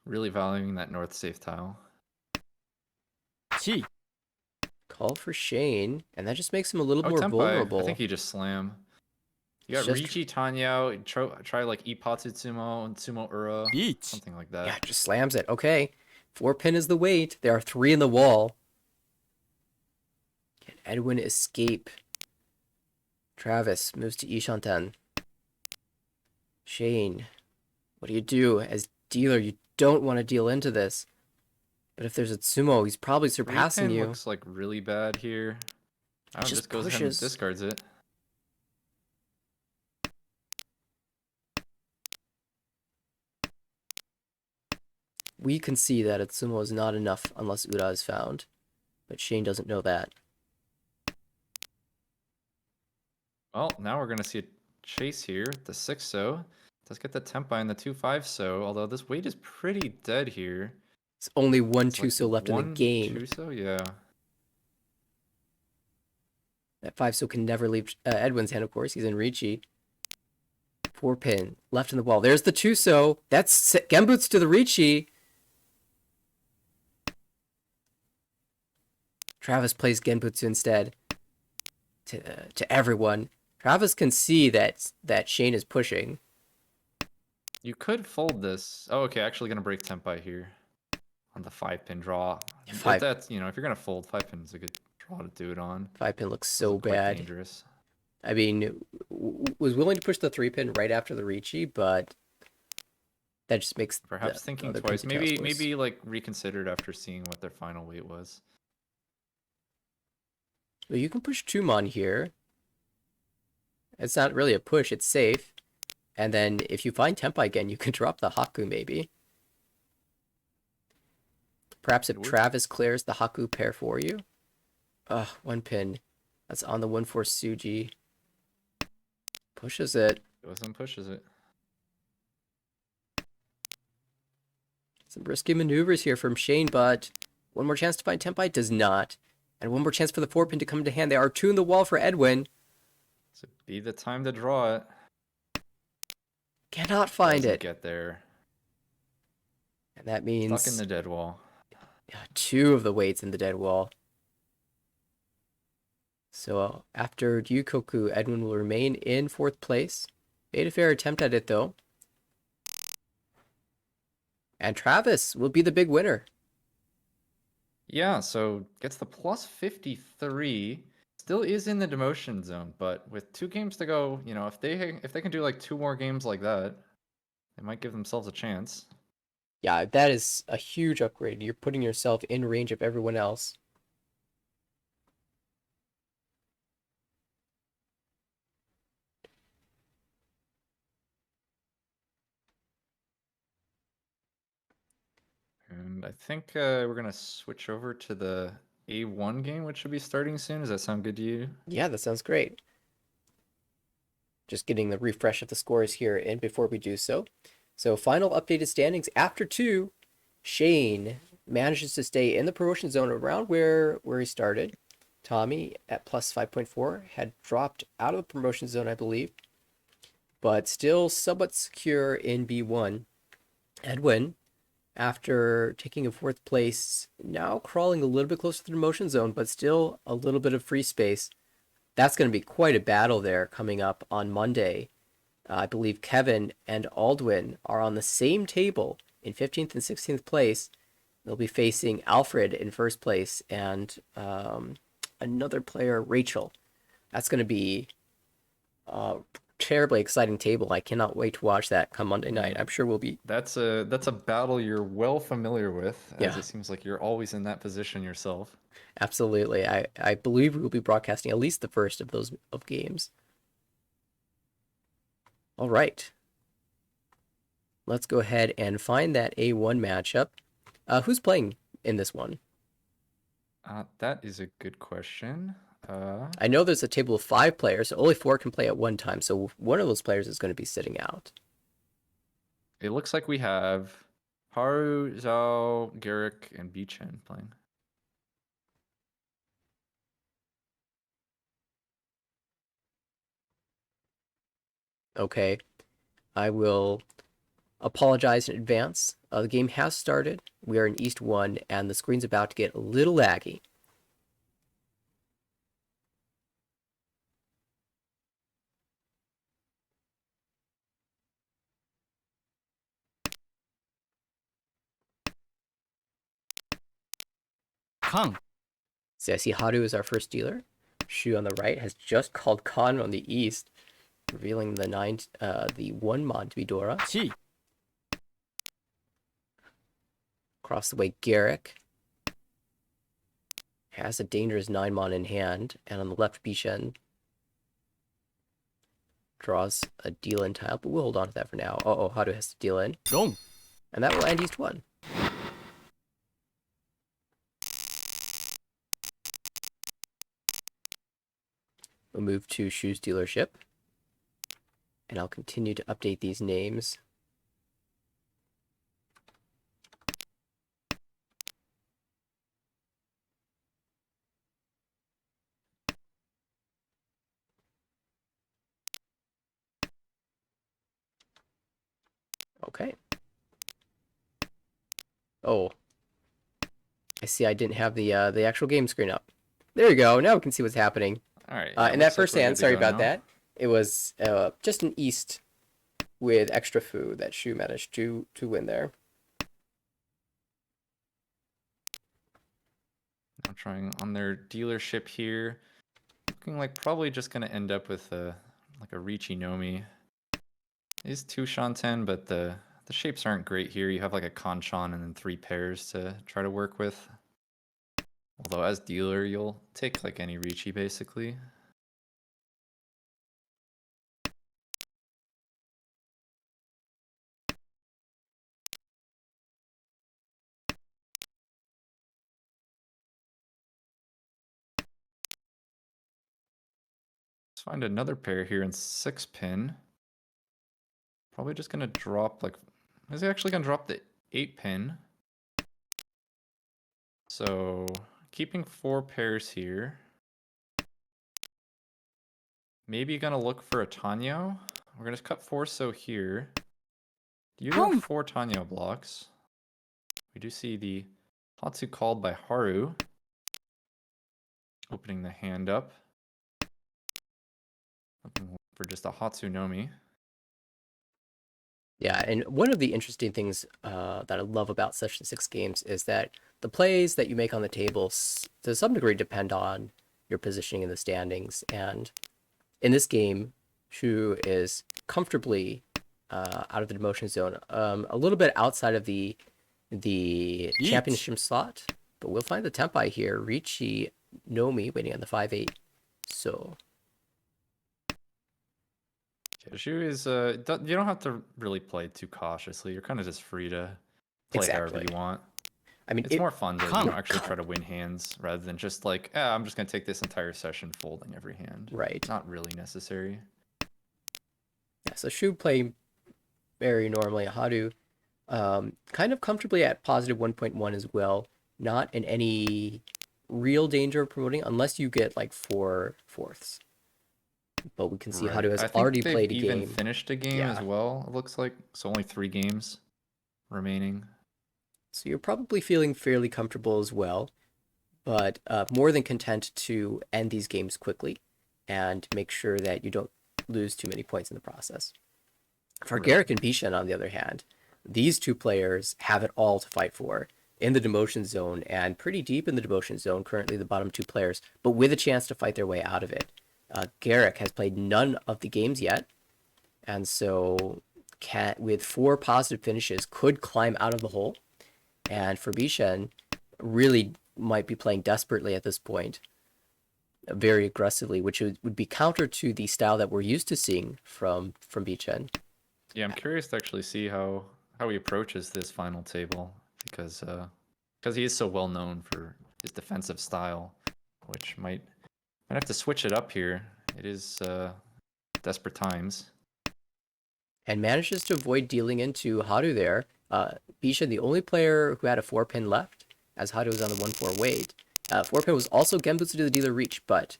Really valuing that north safe tile. 1. Call for Shane, and that just makes him a little more Tempai. vulnerable. I think he just slam. You It's got just- Riichi Tanya, try like Ipatsu Tsumo and Tsumo Ura, 1. something like that. Yeah, just slams it. Okay. 4-pin is the weight. There are 3 in the wall. Can Edwin escape? Travis moves to Ishanten. Shane, what do you do? As dealer, you don't want to deal into this. But if there's a Tsumo, he's probably surpassing 3-pin you. looks like really bad here. I Just just goes ahead and pushes. discards it. We can see that a Tsumo is not enough unless Ura is found. But Shane doesn't know that. Well, now we're gonna see a chase here. The 6 so. Does get the Tempai and the 2, 5 so, although this weight is pretty dead here. It's only one It's like 2 so left in the 1, game. 2 so, yeah. That 5 so can never leave Edwin's hand, of course. He's in Ricci. 4-pin left in the wall. There's the 2 so. That's Genbutsu to the Ricci. Travis plays Genbutsu instead. To everyone. Travis can see that Shane is pushing. You could fold this. Oh, okay, actually gonna break Tempai here. On the 5-pin draw. Five- But that's, if you're gonna fold, 5-pin is a good draw to do it on. 5-pin looks so Quite bad. dangerous. I mean, was willing to push the 3-pin right after the Ricci, but That just makes Perhaps the thinking other twice. Pentacles worse. Maybe like reconsidered after seeing what their final weight was. Well, you can push 2 Mon here. It's not really a push, it's safe. And then if you find Tempai again, you can drop the Haku maybe. Perhaps if Travis clears the Haku pair for you. Ugh, 1 pin. That's on the 1/4 Suji. Pushes it. Goes and pushes it. Some risky maneuvers here from Shane, but one more chance to find Tempai does not. And one more chance for the 4 pin to come into hand. They are 2 in the wall for Edwin. So be the time to draw it. Cannot find Doesn't it. get there. And that means Stuck in the dead wall. 2 of the weights in the dead wall. So after Ryukoku, Edwin will remain in 4th place. Made a fair attempt at it though. And Travis will be the big winner. Yeah, so gets the plus 53. Still is in the demotion zone, but with 2 games to go, you know, if they can do like 2 more games like that, they might give themselves a chance. Yeah, that is a huge upgrade. You're putting yourself in range of everyone else. And I think we're gonna switch over to the A1 game, which should be starting soon. Does that sound good to you? Yeah, that sounds great. Just getting the refresh of the scores here in before we do so. So final updated standings after 2, Shane manages to stay in the promotion zone around where he started. Tommy at plus 5.4 had dropped out of the promotion zone, I believe, but still somewhat secure in B1. Edwin, after taking a 4th place, now crawling a little bit closer to the promotion zone, but still a little bit of free space. That's going to be quite a battle there coming up on Monday. I believe Kevin and Aldwin are on the same table in 15th and 16th place. They'll be facing Alfred in 1st place and another player, Rachel. That's going to be a terribly exciting table. I cannot wait to watch that come Monday night. I'm sure we'll be. That's a battle you're well familiar with, as Yeah. it seems like you're always in that position yourself. Absolutely. I believe we will be broadcasting at least the first of those games. All right. Let's go ahead and find that A1 matchup. Who's playing in this one? That is a good question. I know there's a table of 5 players, so only 4 can play at one time. So one of those players is going to be sitting out. It looks like we have Haru, Zhao, Garrick, and Bichen playing. Okay. I will apologize in advance. The game has started. We are in East 1, and the screen's about to get a little laggy. Kang. See, I see Haru is our first dealer. Shu on the right has just called Khan on the east, revealing the 1 Mon to be Dora. Chi. Across the way, Garrick has a dangerous 9 Mon in hand, and on the left, Bishen draws a deal in tile, but we'll hold on to that for now. Haru has to deal in. Dong. And that will end East 1. We'll move to Shu's dealership. And I'll continue to update these names. Okay. Oh. I see I didn't have the actual game screen up. There you go. Now we can see what's happening. All right. In that first hand, sorry about that. It was just an East with extra foo that Shu managed to win there. I'm trying on their dealership here. Looking like probably just going to end up with like a Richie Nomi. It is 2 Shanten, but the The shapes aren't great here. You have like a Conchon and then 3 pairs to try to work with. Although as dealer, you'll take like any Ricci basically. Let's find another pair here in 6 pin. Probably just gonna drop like, is he actually gonna drop the 8 pin? So keeping 4 pairs here. Maybe gonna look for a Tanyo. We're gonna cut 4 so here. You do have 4 Tanyo blocks. We do see the Hatsu called by Haru. Opening the hand up. Looking for just a Hatsunomi. Yeah, and one of the interesting things that I love about Session 6 games is that the plays that you make on the table to some degree depend on your positioning in the standings. And in this game, Shu is comfortably out of the demotion zone, a little bit outside of the championship slot, but we'll find the Tempai here. Ricci Nomi waiting on the 5-8. So Shu is, you don't have to really play too cautiously. You're kind of just free to play however you want. I mean, it's more fun to actually try to win hands rather than just like, I'm just going to take this entire session folding every hand. Right. Not really necessary. Yeah, so Shu playing very normally. Hadu kind of comfortably at positive 1.1 as well. Not in any real danger of promoting unless you get like 4 fourths. But we can see Hadu has already played a game. Even finished a game as well, it looks like. So only 3 games remaining. So you're probably feeling fairly comfortable as well, but more than content to end these games quickly and make sure that you don't lose too many points in the process. For Garrick and Bishan, on the other hand, these 2 players have it all to fight for in the demotion zone and pretty deep in the demotion zone, currently the bottom 2 players, but with a chance to fight their way out of it. Garrick has played none of the games yet, and so with 4 positive finishes, could climb out of the hole. And for Bishan, really might be playing desperately at this point, very aggressively, which would be counter to the style that we're used to seeing from Bishan. Yeah, I'm curious to actually see how he approaches this final table because he is so well known for his defensive style, which might have to switch it up here. It is desperate times. And manages to avoid dealing into Haru there. Bishan, the only player who had a 4-pin left, as Haru was on the 1-4 wait. 4-pin was also Genbutsu to the dealer reach, but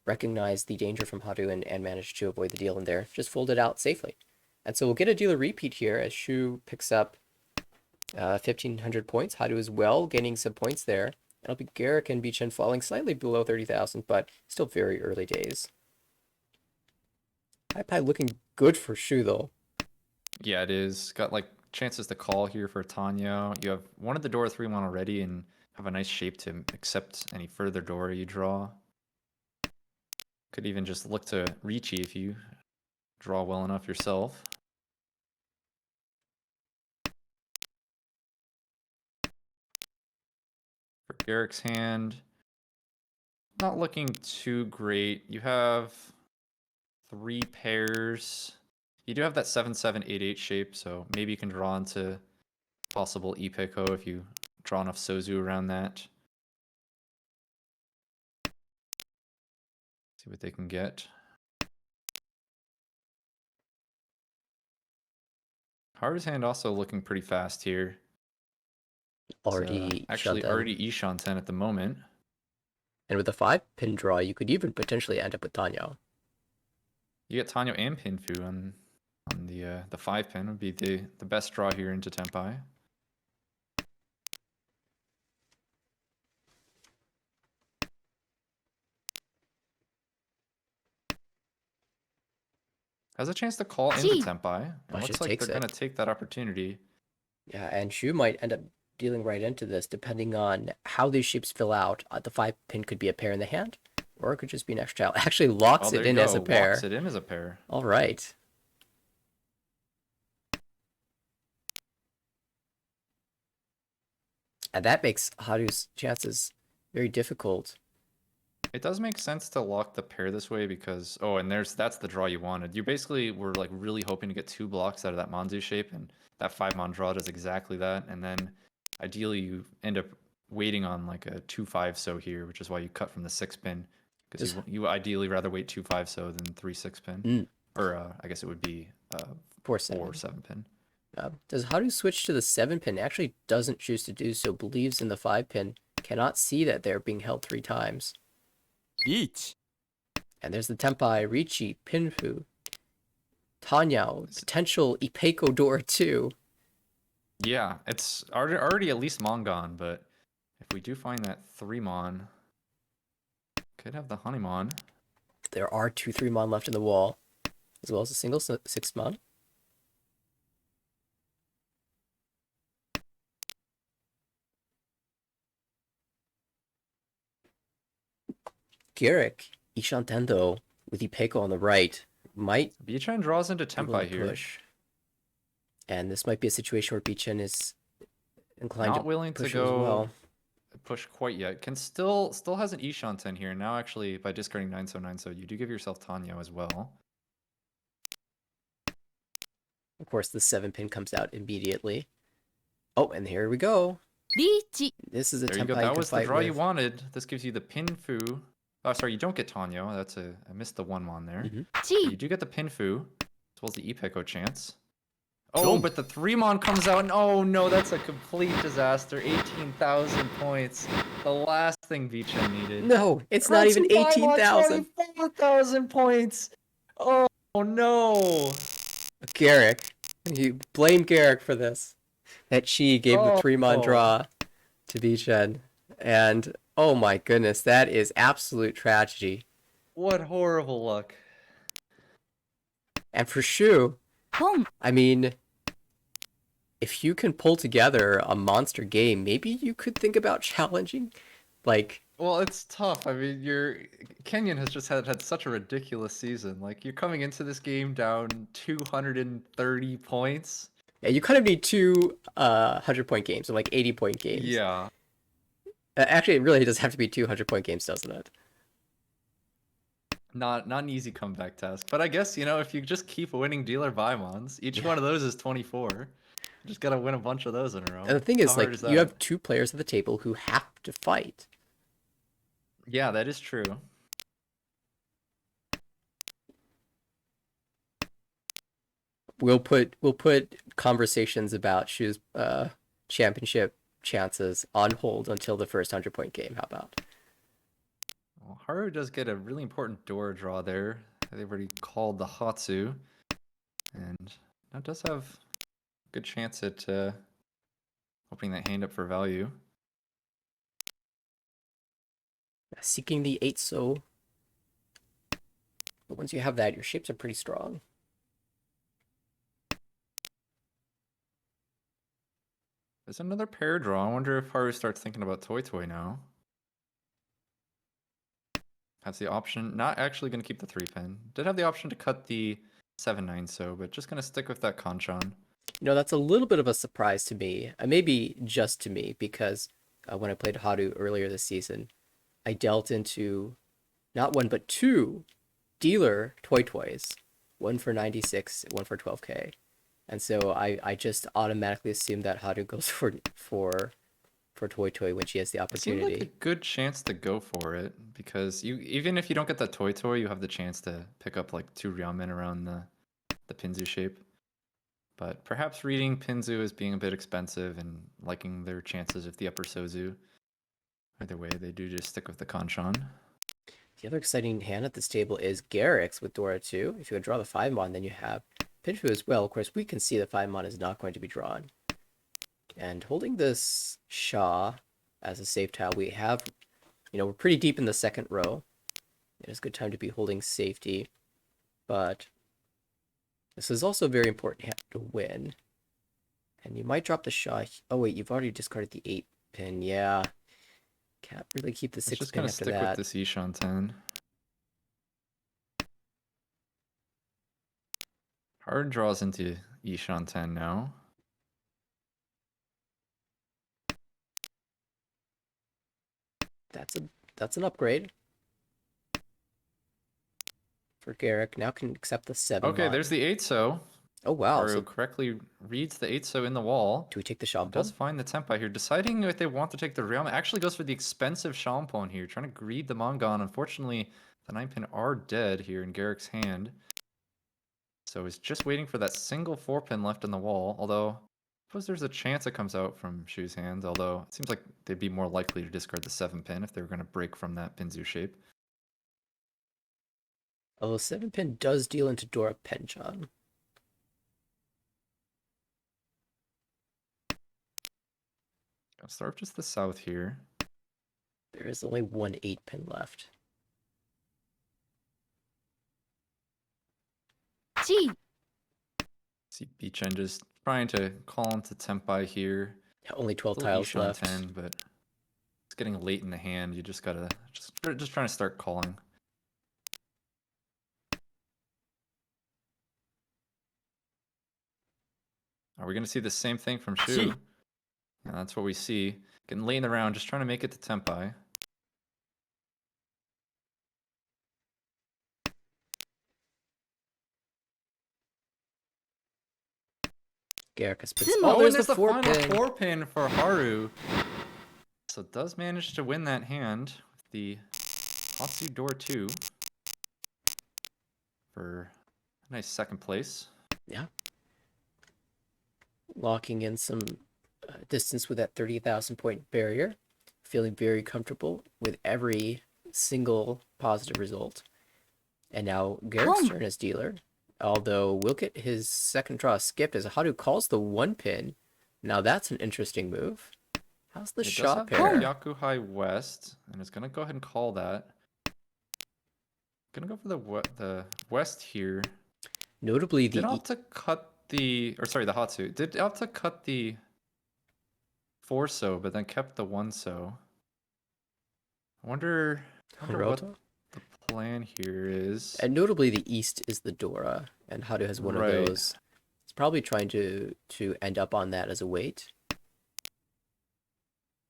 recognized the danger from Haru and managed to avoid the deal in there. Just folded out safely. And so we'll get a dealer repeat here as Shu picks up 1,500 points. Haru as well, gaining some points there. It'll be Garrick and Bishan falling slightly below 30,000, but still very early days. Pai looking good for Shu, though. Yeah, it is. Got like chances to call here for Tanya. You have one of the door 3-1 already and have a nice shape to accept any further door you draw. Could even just look to Ricci if you draw well enough yourself. For Garrick's hand, not looking too great. You have 3 pairs. You do have that 7-7-8-8 shape, so maybe you can draw into possible Ipeko if you draw enough Sozu around that. See what they can get. Haru's hand also looking pretty fast here. Already Ishan 10 at the moment. And with a 5-pin draw, you could even potentially end up with Tanyo. You get Tanyo and Pinfu on the 5-pin would be the best draw here into Tenpai. Has a chance to call into Tenpai. It looks like they're going to take that opportunity. Yeah, and Shu might end up dealing right into this, depending on how these shapes fill out. The 5-pin could be a pair in the hand, or it could just be an extra tile. Actually locks it in as a pair. Locks it in as a pair. All right. And that makes Haru's chances very difficult. It does make sense to lock the pair this way because and that's the draw you wanted. You basically were like really hoping to get 2 blocks out of that Manzu shape, and that 5-mon draw does exactly that. And then ideally you end up waiting on like a 2-5 so here, which is why you cut from the 6 pin because you ideally rather wait 2-5 so than 3-6 pin, or I guess it would be 4-7 pin. Does Haru switch to the 7 pin? Actually doesn't choose to do so, believes in the 5 pin, cannot see that they're being held 3 times. Each. And there's the Tenpai, Richi, Pinfu, Tanyao, potential Ipeco door 2. Yeah, it's already at least Mongon, but if we do find that 3-mon, could have the Honeymon. There are 2 3-mon left in the wall, as well as a single 6-mon. Garrick, Ishan Tendo, with Ipeco on the right, might Bichan draws into be willing Tenpai to here. push. And this might be a situation where Bichan is inclined Not to willing push to as go well. push quite yet. Can still has an Ishan 10 here. Now actually by discarding 9 so you do give yourself Tanyo as well. Of course, the 7 pin comes out immediately. Oh, and here we go. This is a There you Tenpai go. you That can was the fight draw you with. wanted. This gives you the Pinfu. Oh, sorry, you don't get Tanyo. I missed the 1-mon there. But you do get the Pinfu, as well as the Ipeco chance. Oh, but the 3-mon comes out, and oh no, that's a complete disaster. 18,000 points. The last thing Bichan needed. No, it's not even 18,000. 24,000 points. Oh no. Garrick. You blame Garrick for this. That she gave the 3-mon draw to Bichan. And oh my goodness, that is absolute tragedy. What horrible luck. And for Shu, I mean, if you can pull together a monster game, maybe you could think about challenging. Like, well, it's tough. I mean, Kenyon has just had such a ridiculous season. Like, you're coming into this game down 230 points. Yeah, you kind of need 2 100-point games, or like 80-point games. Yeah. Actually, it really does have to be 2 100-point games, doesn't it? Not an easy comeback task. But I guess, if you just keep winning dealer Bimons, each one of those is 24. You just gotta win a bunch of those in a row. And the thing is, like, you have 2 players at the table who have to fight. Yeah, that is true. We'll put conversations about Shu's championship chances on hold until the first 100-point game. How about? Well, Haru does get a really important door draw there. They've already called the Hatsu, and that does have a good chance at opening that hand up for value. Seeking the 8 so. But once you have that, your shapes are pretty strong. There's another pair draw. I wonder if Haru starts thinking about Toy Toy now. Has the option, not actually going to keep the 3-pin. Did have the option to cut the 7-9 so, but just going to stick with that Kanchan. That's a little bit of a surprise to me. Maybe just to me, because when I played Haru earlier this season, I dealt into not 1 but 2 dealer Toy Toys. 1 for 96, 1 for 12k. And so I just automatically assumed that Haru goes for Toy Toy when she has the opportunity. It seemed like a good chance to go for it, because even if you don't get that Toy Toy, you have the chance to pick up like 2 Ryamen around the Pinzu shape. But perhaps reading Pinzu as being a bit expensive and liking their chances of the upper Sozu. Either way, they do just stick with the Kanchan. The other exciting hand at this table is Garrick's with Dora 2. If you draw the 5-mon, then you have Pinfu as well. Of course, we can see the 5-mon is not going to be drawn. And holding this Shah as a safe tile, we have, we're pretty deep in the second row. It is a good time to be holding safety. But this is also a very important hand to win. And you might drop the Shah. Oh, wait, you've already discarded the 8 pin. Yeah. Can't really keep the 6 pin after that. Just gonna stick with this Ishan 10. Hard draws into Ishan 10 now. That's an upgrade for Garrick. Now can accept the 7 Okay, mod. there's the 8-so. Oh wow. Haru So correctly reads the 8-so in the wall. do we take the Does Shampoo? find the Tempai here. Deciding if they want to take the Realm. Actually goes for the expensive Shampoo here. Trying to greed the Mongon. Unfortunately, the 9-pin are dead here in Garrick's hand. So he's just waiting for that single 4-pin left in the wall. Although, I suppose there's a chance it comes out from Shu's hand. Although, it seems like they'd be more likely to discard the 7-pin if they were going to break from that Pinzu shape. Although 7-pin does deal into Dora Penchon. I'll start just the south here. There is only one 8-pin left. Gee. See Beachen just trying to call into Tempai here. Yeah, only 12 Still tiles Ishan left. 10, but it's getting late in the hand. You just gotta just trying to start calling. Are we gonna see the same thing from Shu? See. Yeah, that's what we see. Getting late in the round, just trying to make it to Tempai. Garrick has put. Oh, there's and there's the 4 final pin. 4-pin for Haru. So does manage to win that hand with the Hatsu Door 2 for a nice second place. Yeah. Locking in some distance with that 30,000 point barrier. Feeling very comfortable with every single positive result. And now Garrick's turn as dealer. Although we'll get his second draw skipped as Haru calls the 1 pin. Now that's an interesting move. How's the It shot does have pair? Yakuhai West, and it's gonna go ahead and call that. Gonna go for the West here. Notably, Did the opt to cut the, or sorry, the Hatsu. Did opt to cut the 4-so, but then kept the 1-so. I wonder what Hiroto? the plan here is. And notably, the east is the Dora, and Haru has one Right. of those. It's probably trying to end up on that as a weight.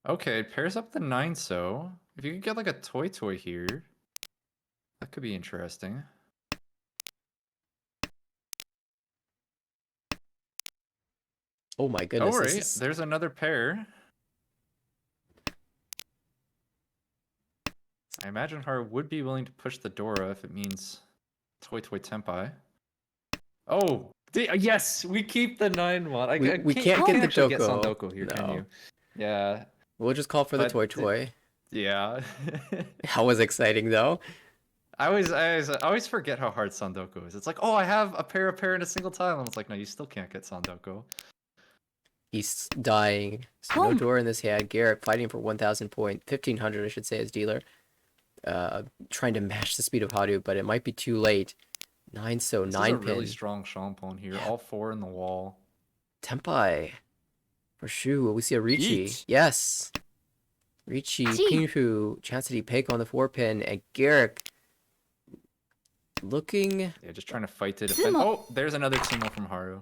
Okay, it pairs up the 9-so. If you could get like a toy here, that could be interesting. Oh my goodness! Oh, This right. is... There's another pair. I imagine Haru would be willing to push the Dora if it means Toy Tempai. Oh, yes, we keep the 9-1. We can't get the actually get Doko. Sandoku here, can No. you? Yeah. We'll just call for the But toy. Yeah. That was exciting though. I always forget how hard Sandoku is. It's like, oh, I have a pair in a single tile. And it's like, no, you still can't get Sandoku. He's dying. So no Dora in this hand. Garrett fighting for 1,000 point, 1,500 I should say as dealer. Trying to match the speed of Haru, but it might be too late. 9-so, This 9 is a pin. really strong Shampoo here. Yeah. All 4 in the wall. Tempai. For Shu, will we see a Richi? Eat. Yes. Richi, Gee. Pinfu, Chancey Peiko on the 4-pin, and Garrick looking... Yeah, just trying to fight to defend. Oh, there's another Tsumo from Haru.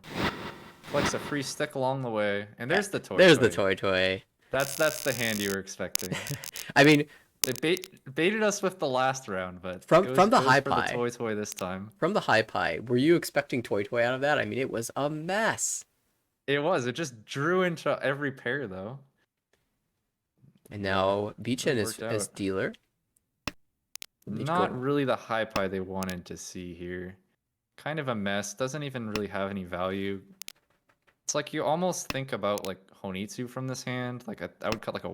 Collects a free stick along the way. And there's the toy. There's the toy. That's the hand you were expecting. I mean, They baited us with the last round, but From the high for pie. the toy this time. from the high pie, were you expecting toy out of that? I mean, it was a mess. It was. It just drew into every pair, though. And now Beachin That is worked as out. dealer. Not really the high pie they wanted to see here. Kind of a mess. Doesn't even really have any value. It's like you almost think about like Honitsu from this hand. Like I would cut like a.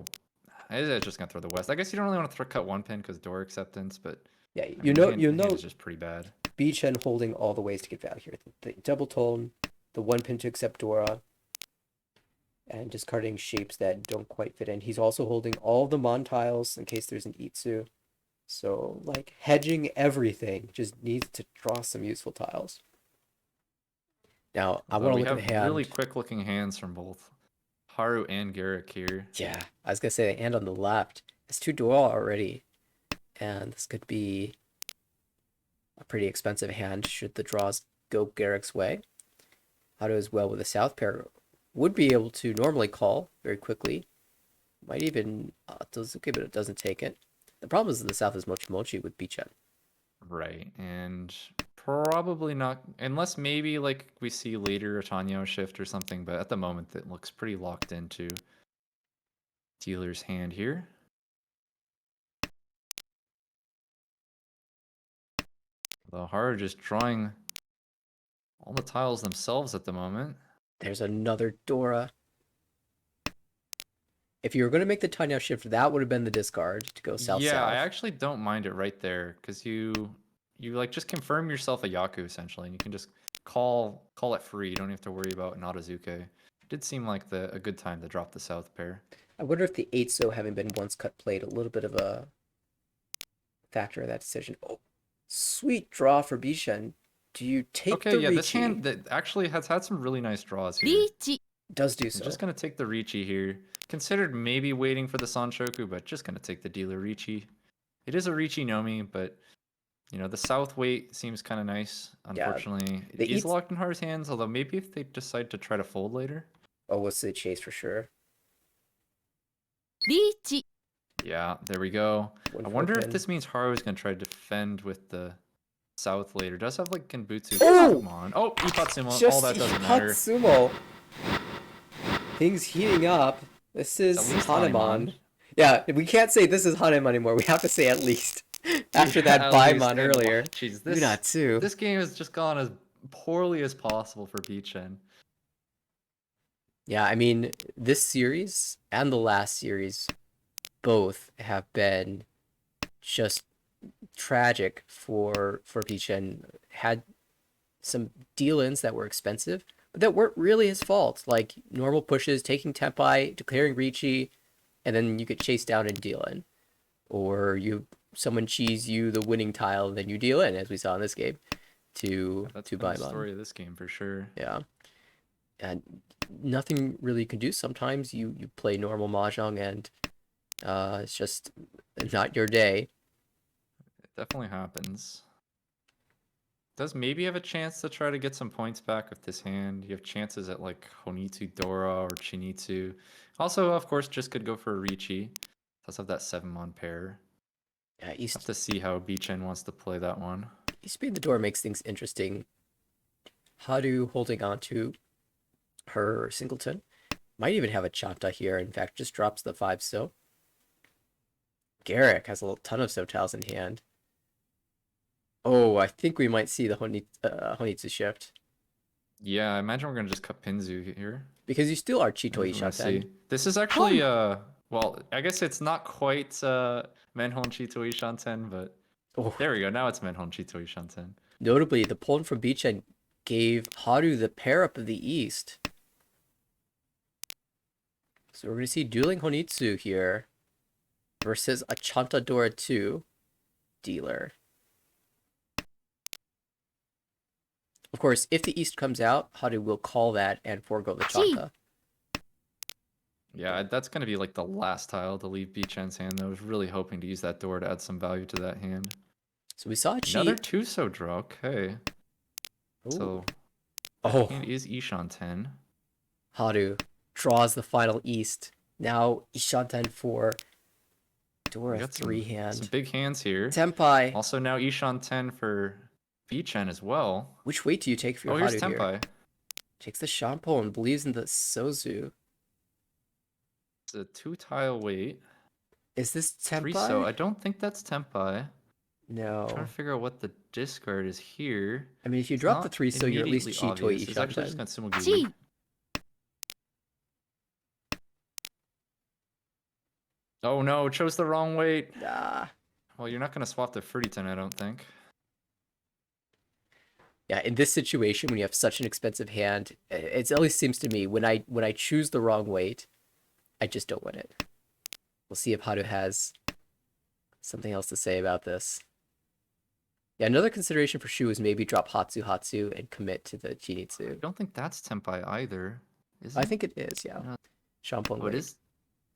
I was just gonna throw the West. I guess you don't really want to cut 1 pin because door acceptance, but Yeah, I you mean, know, the hand is just pretty bad. Beachin holding all the ways to get value here. The double tone, the 1 pin to accept Dora, and discarding shapes that don't quite fit in. He's also holding all the Mon tiles in case there's an Itsu. So, like, hedging everything, just needs to draw some useful tiles. Now, I want to We look at have the hand. really quick looking hands from both Haru and Garrick here. Yeah, I was going to say the hand on the left. It's 2 Dora already. And this could be a pretty expensive hand should the draws go Garrick's way. Haru as well with the south pair would be able to normally call very quickly. Might even Tozuki, but it doesn't take it. The problem is in the south is Mochi Mochi with Bichan. Right, and probably not, unless maybe like we see later a Tanyo shift or something, but at the moment it looks pretty locked into dealer's hand here. The Haru just drawing all the tiles themselves at the moment. There's another Dora. If you were going to make the Tanya shift, that would have been the discard to go south-south. Yeah, I actually don't mind it right there because you like just confirm yourself a Yaku essentially, and you can just call it free. You don't have to worry about an Otozuke. It did seem like a good time to drop the south pair. I wonder if the 8-so having been once cut played a little bit of a factor in that decision. Oh, sweet draw for Bishan. Do you take the Ricci? This hand that actually has had some really nice draws here. Does do so. I'm just gonna take the Ricci here. Considered maybe waiting for the Sanshoku, but just gonna take the dealer Ricci. It is a Ricci Nomi, but you know the south weight seems kind of nice. Unfortunately, it is locked in Haru's hands. Although maybe if they decide to try to fold later. Oh, what's the chase for sure? Ricci. Yeah, there we go. I wonder if this means Haru is gonna try to defend with the south later. Does have like Genbutsu. Oh! Come on. Oh, Ippatsumo. Just All that doesn't matter. Ippatsumo. Things heating up. This is Hanemon. Yeah, we can't say this is Hanemon anymore. We have to say at least. After that Baimon earlier. Jeez, this game has just gone as poorly as possible for Bichen. Yeah, I mean, this series and the last series both have been just tragic for Bichen. Had some deal-ins that were expensive, but that weren't really his fault. Like normal pushes, taking Tempai, declaring Ricci, and then you get chased down and deal in. Or someone cheese you the winning tile, and then you deal in, as we saw in this game, to Baimon. The story of this game for sure. Yeah. And nothing really you can do. Sometimes you play normal Mahjong and it's just not your day. It definitely happens. Does maybe have a chance to try to get some points back with this hand. You have chances at like Honitsu Dora or Chinitsu. Also, of course, just could go for a Ricci. Does have that 7-mon pair. Yeah, have to see how Bichen wants to play that one. Speed the door makes things interesting. Haru holding on to her singleton. Might even have a Chanta here. In fact, just drops the 5-so. Garrick has a ton of so tiles in hand. Oh, I think we might see the Honitsu shift. Yeah, I imagine we're going to just cut Pinzu here. Because you still are Chitoi Shanten. This is actually, well, I guess it's not quite Menhon Chitoi Shanten, but there we go. Now it's Menhon Chitoi Shanten. Notably, the Poland from Bichen gave Haru the pair up of the East. So we're going to see dueling Honitsu here versus a Chanta Dora 2 dealer. Of course, if the East comes out, Haru will call that and forego the Chanta. Yeah, that's going to be like the last tile to leave Bichen's hand. I was really hoping to use that door to add some value to that hand. So we saw another 2-so draw. Okay. Ooh. So that hand is Ishanten. Haru draws the final East. Now Ishanten for Dora 3 hand. Some big hands here. Tempai. Also now Ishanten for Bichen as well. Which weight do you take for your Haru Tempai here? Takes the Shampo and believes in the Sozu. It's a 2-tile weight. Is this Tempai? 3-so. I don't think that's Tempai. No. I'm trying to figure out what the discard is here. I mean, if you drop the 3-so, you're at least Chitoi It's actually just Ishanten. Gatsumogiri. Oh no, chose the wrong weight. Ah. Well, you're not going to swap the Furitan, I don't think. Yeah, in this situation, when you have such an expensive hand, it at least seems to me, when I choose the wrong weight, I just don't win it. We'll see if Haru has something else to say about this. Yeah, another consideration for Shu is maybe drop Hatsu and commit to the Chinitsu. I don't think that's Tempai either. Is it? I think it is, yeah. Shampoo it is?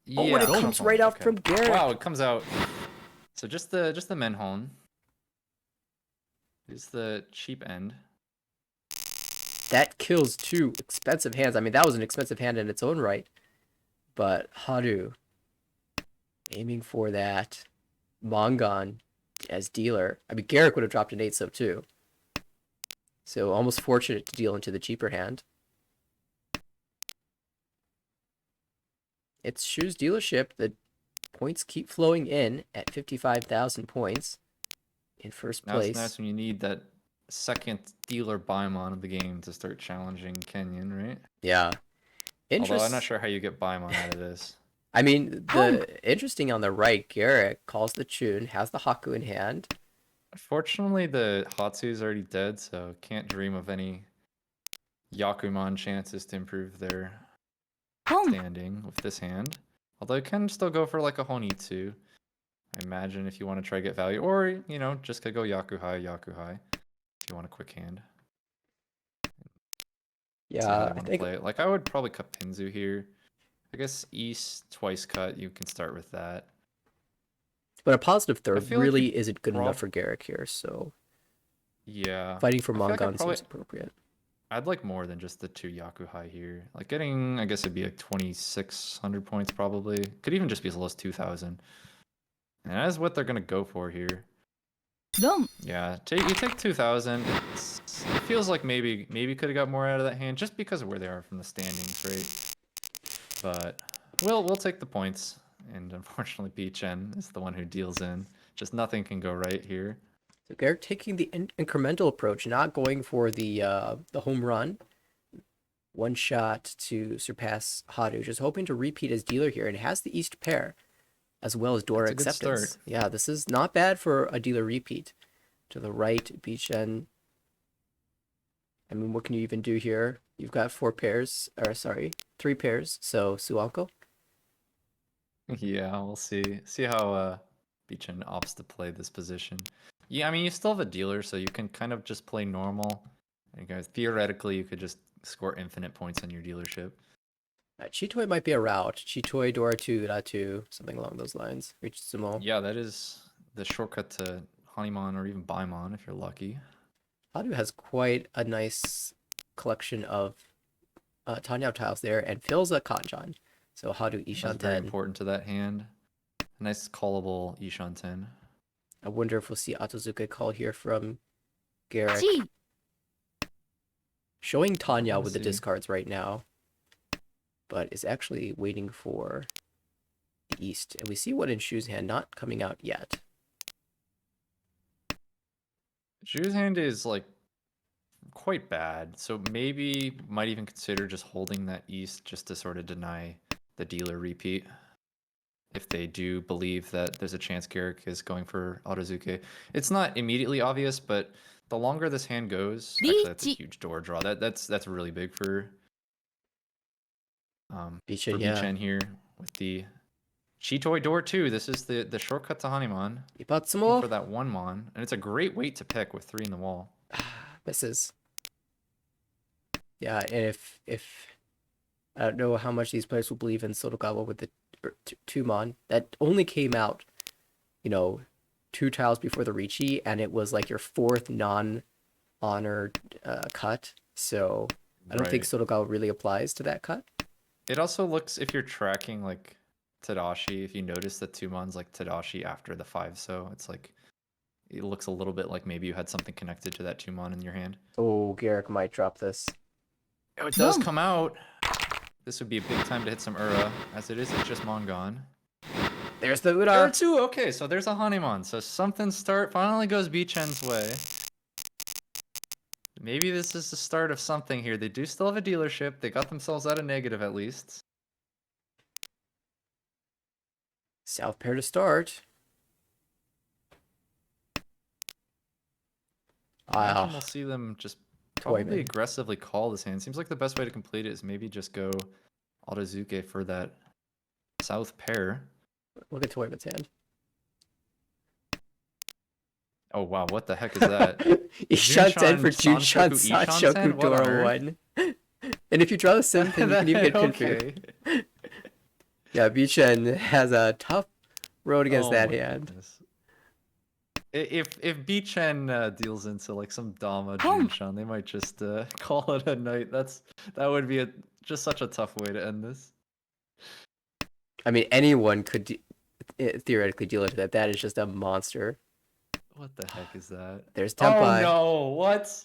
Yeah, and it comes right out from Garrett. Wow, it comes out. So just the Menhon is the cheap end. That kills 2 expensive hands. I mean, that was an expensive hand in its own right. But Haru Aiming for that Mongon as dealer. I mean, Garrick would have dropped an 8 sub too. So almost fortunate to deal into the cheaper hand. It's Shu's dealership. The points keep flowing in at 55,000 points in first Now it's place. nice when you need that second dealer Baimon of the game to start challenging Kenyon, right? Yeah. Although I'm not sure how you get Baimon out of this. I mean, the interesting on the right, Garrick calls the tune, has the Haku in hand. Unfortunately, the Hatsu is already dead, so can't dream of any Yakumon chances to improve their standing with this hand. Although it can still go for like a Honitsu. I imagine if you want to try to get value, or you know, just could go Yakuhai if you want a quick hand. See how Yeah, they want to play it. Like I would probably cut Pinzu here. I guess East twice cut. You can start with that. but a positive third feel like really you isn't good enough for Garrick here, so yeah, fighting for I feel like Mongon seems appropriate. I'd like more than just the 2 Yakuhai here. Like getting, I guess it'd be like 2,600 points probably. Could even just be as low as 2,000. And that is what they're gonna go for here. Yeah, you take 2,000. It feels like maybe could have got more out of that hand just because of where they are from the standings, right? But we'll take the points. And unfortunately, B-Chen is the one who deals in. Just nothing can go right here. So Garrick taking the incremental approach, not going for the home run. One shot to surpass Haru, just hoping to repeat as dealer here, and has the East pair, as well as Dora Acceptance. Yeah, this is not bad for a dealer repeat. To the right, Bichen. I mean, what can you even do here? You've got 3 pairs, so Suanko. Yeah, we'll see. See how Bichen opts to play this position. Yeah, I mean, you still have a dealer, so you can kind of just play normal. And guys, theoretically, you could just score infinite points on your dealership. Chitoi might be a route. Chitoi, Dora 2, Ratu, something along those lines. Reach Sumo. Yeah, that is the shortcut to Hanimon or even Baimon if you're lucky. Haru has quite a nice collection of Tanyao tiles there and fills a Kanjan. So Haru Ishan 10. That's very important to that hand. A nice callable Ishan 10. I wonder if we'll see Atozuka call here from Garrick. Showing Tanya with the discards right now, but is actually waiting for the East. And we see one in Shu's hand not coming out yet. Shu's hand is like quite bad, so maybe might even consider just holding that East just to sort of deny the dealer repeat. If they do believe that there's a chance Garrick is going for Otozuke. It's not immediately obvious, but the longer this hand goes, actually that's a huge door draw. That's really big for Bichen here with the Chitoi door 2. This is the shortcut to Hanimon. Ipatsumo for that 1 mon, and it's a great weight to pick with 3 in the wall. Misses. Yeah, and if I don't know how much these players will believe in Sotogawa with the 2 mon. That only came out, 2 tiles before the Richi, and it was like your 4th non-honored cut. So I don't think Sotogawa really applies to that cut. It also looks, if you're tracking like Tadashi, if you notice the 2 mons like Tadashi after the 5, so it's like it looks a little bit like maybe you had something connected to that 2 mon in your hand. Oh, Garrick might drop this. Oh, it does come out. This would be a big time to hit some Ura. As it is, it's just Mongon. There's the Ura. Ura 2, okay, so there's a Hanimon. So something finally goes Bichen's way. Maybe this is the start of something here. They do still have a dealership. They got themselves out of negative at least. South pair to start. Wow. We'll see them just probably aggressively call this hand. Seems like the best way to complete it is maybe just go Otozuke for that south pair. Look at Toyman's hand. Oh wow, what the heck is that? Ishan 10 for Junchan Sanshoku Dora 1. And if you draw the 7 pin, you can even get Pinfu. Yeah, Bichen has a tough road against that hand. Goodness. If Bichen deals into like some Dama Junchan, they might just call it a night. That would be just such a tough way to end this. I mean, anyone could theoretically deal into that. That is just a monster. What the heck is that? There's Oh Tempai. no! What?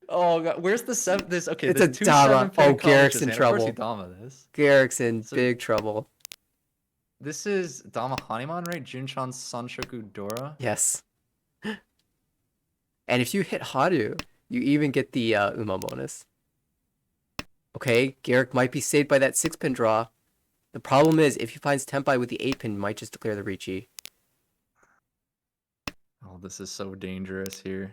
Oh god, where's the seven? This okay. It's The a two Dama. 7-pin Oh, Garrick's colleges, in man. Of course you trouble. Dama this. Garrick's in So big trouble. this is Dama Hanuman, right? Junchan Sanshoku Dora. Yes. And if you hit Haru, you even get the Uma bonus. Okay, Garrick might be saved by that 6-pin draw. The problem is, if he finds Tempai with the 8-pin, he might just declare the Ricci. Oh, this is so dangerous here.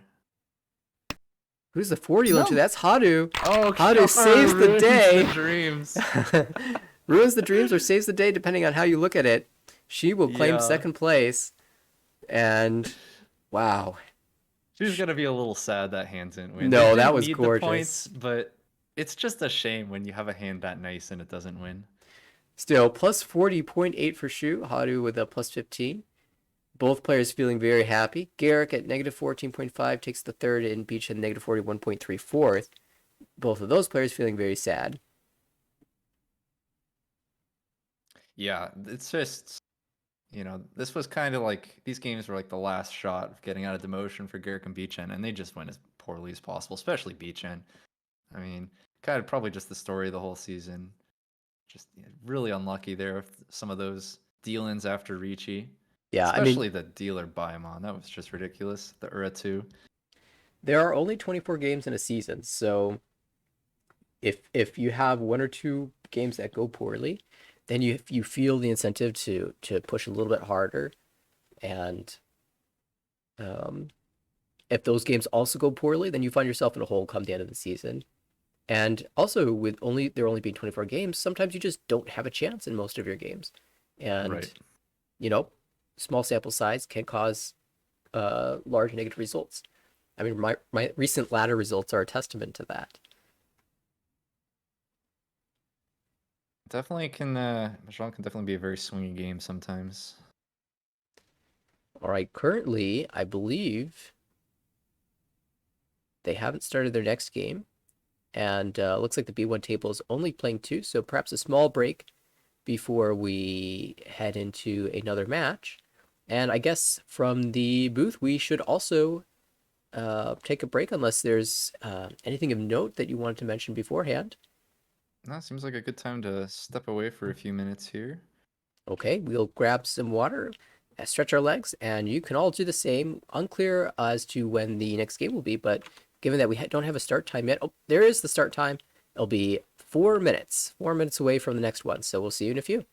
Who's the 4 dealer to? That's Haru. Oh, Haru saves the ruins day. The dreams. Ruins the dreams or saves the day, depending on how you look at it. She will claim Yeah. 2nd place. And, wow. She's gonna be a little sad that hand didn't win. No, They that did was need gorgeous. the points, but it's just a shame when you have a hand that nice and it doesn't win. Still, plus 40.8 for Shu. Haru with a plus 15. Both players feeling very happy. Garrick at negative 14.5 takes the third, and Beach at negative 41.3 fourth. Both of those players feeling very sad. Yeah, it's just, this was kind of like, these games were like the last shot of getting out of demotion for Garrick and Beechen, and they just went as poorly as possible, especially Beechen. I mean, kind of probably just the story of the whole season. Just really unlucky there with some of those deal-ins after Ricci. Yeah, Especially the dealer Baimon. That was just ridiculous. The Ura 2. There are only 24 games in a season, so if you have 1 or 2 games that go poorly, then you feel the incentive to push a little bit harder, and if those games also go poorly, then you find yourself in a hole come the end of the season. And also, with there only being 24 games, sometimes you just don't have a chance in most of your games, and Right. Small sample size can cause large negative results. I mean, my recent ladder results are a testament to that. Definitely can, Mahjong can definitely be a very swingy game sometimes. All right, currently, I believe they haven't started their next game, and looks like the B1 table is only playing 2, so perhaps a small break before we head into another match. And I guess from the booth, we should also take a break unless there's anything of note that you wanted to mention beforehand. That seems like a good time to step away for a few minutes here. Okay, we'll grab some water, stretch our legs, and you can all do the same. Unclear as to when the next game will be, but given that we don't have a start time yet, oh, there is the start time. It'll be 4 minutes, 4 minutes away from the next one. So we'll see you in a few.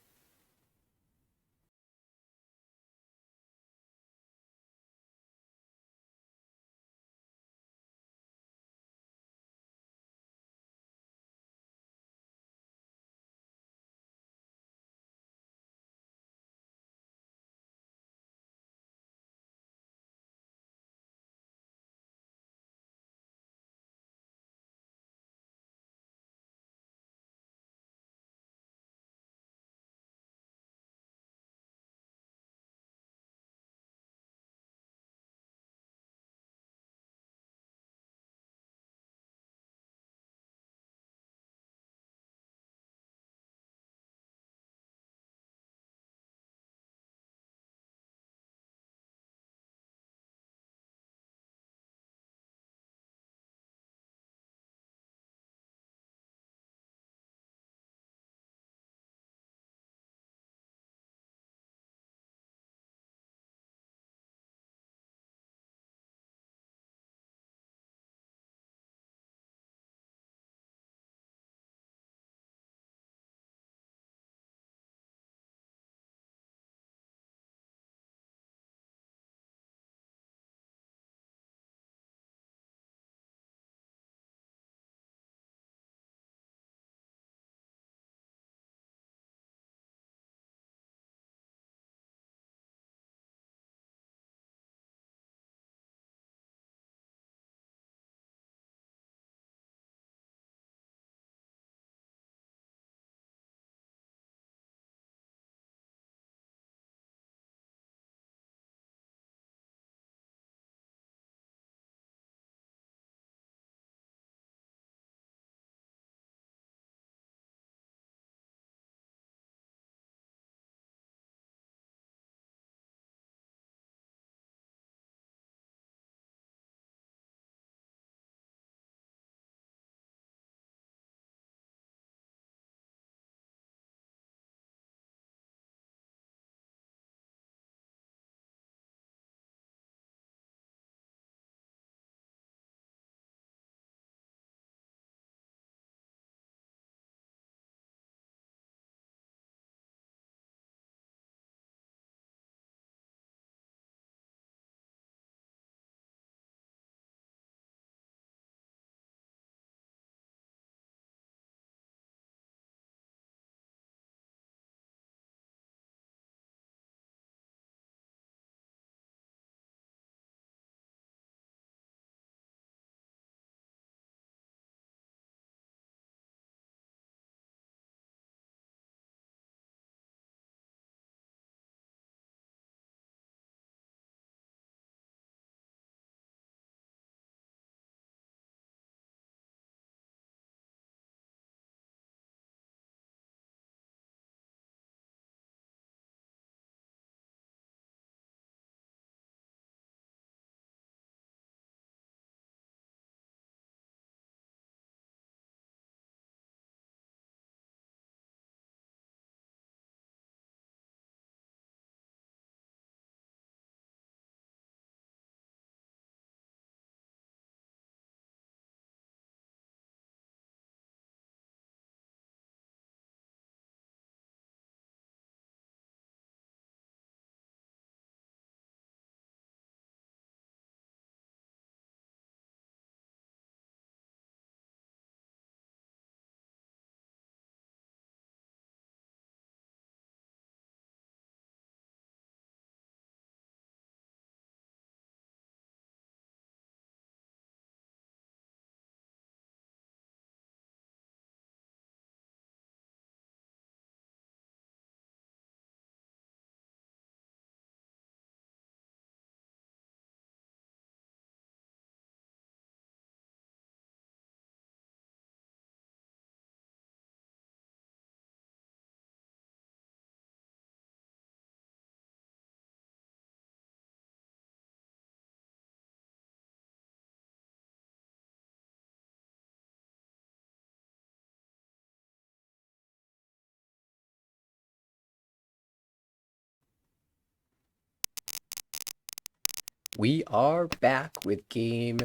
We are back with game.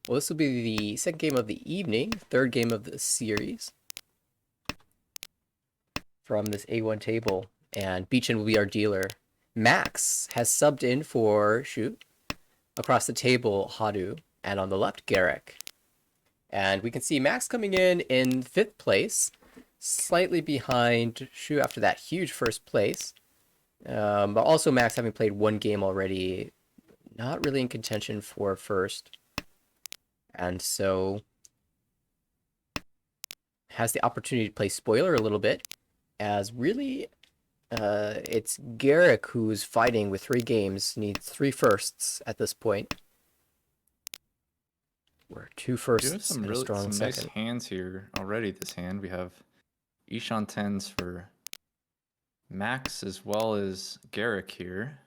Well, this will be the second game of the evening, third game of the series from this A1 table. And Beechin will be our dealer. Max has subbed in for Shoot. Across the table, Hadu. And on the left, Garrick. And we can see Max coming in 5th place, slightly behind Shu after that huge first place. But also Max having played one game already, not really in contention for first. And so has the opportunity to play spoiler a little bit, as really it's Garrick who's fighting with 3 games, needs 3 firsts at this point. We're 2 firsts and a strong some nice second. hands here already. This hand we have Ishan 10s for Max as well as Garrick here.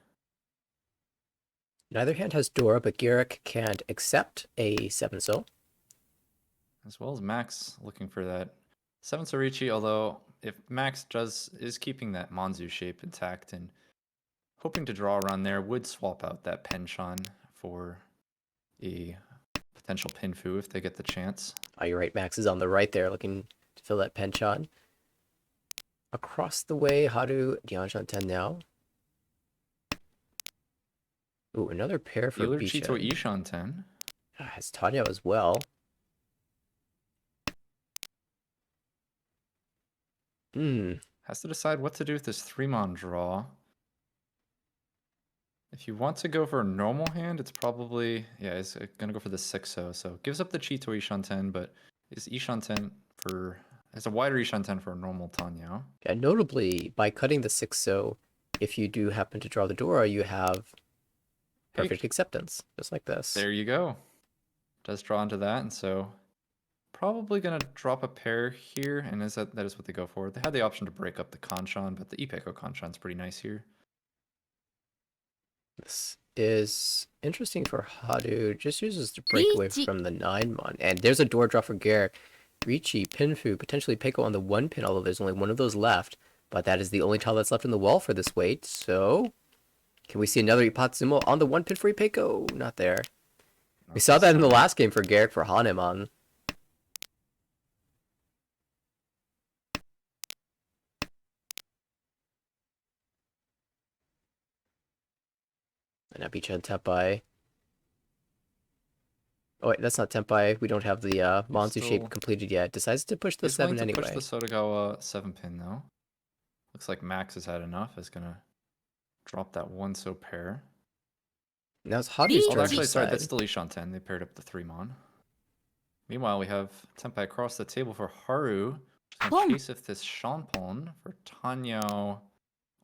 Neither hand has Dora, but Garrick can't accept a 7 so. As well as Max looking for that 7 Sorichi, although if Max is keeping that Manzu shape intact and hoping to draw around there, would swap out that Penchon for a potential Pinfu if they get the chance. Oh, you're right. Max is on the right there, looking to fill that Penchon. Across the way, Hadu, Dianshan 10 now. Ooh, another pair for Dealer Beechin. Chito Ishan 10. Has Tanya as well. Has to decide what to do with this 3-mon draw. If you want to go for a normal hand, it's probably, yeah, it's going to go for the 6-0. So gives up the Chito Ishan 10, but is Ishan 10 for, has a wider Ishan 10 for a normal Tanya. Yeah, notably, by cutting the 6 so, if you do happen to draw the Dora, you have perfect acceptance, just like this. There you go. Does draw into that, and so probably going to drop a pair here, and that is what they go for. They had the option to break up the Kanchan, but the Ipeko Kanchan's pretty nice here. This is interesting for Hadu. Just uses the breakaway from the 9-mon. And there's a door draw for Garrick. Ricci, Pinfu, potentially Peiko on the 1 pin, although there's only one of those left. But that is the only tile that's left in the wall for this weight. So, can we see another Ipatsumo on the 1 pin for Peiko? Not there. We saw that in the last game for Garrick for Hanemon. And Abichan Tenpai. Oh wait, that's not Tenpai. We don't have the Monzu shape completed yet. Decides to push the 7 anyway. Push the Sotogawa 7 pin though. Looks like Max has had enough. Is gonna drop that 1 so pair. Now it's Hadu's turn. Actually, sorry, that's still Ishan 10. They paired up the 3-mon. Meanwhile, we have Tenpai across the table for Haru. Just gonna chase if this Shanpon for Tanyao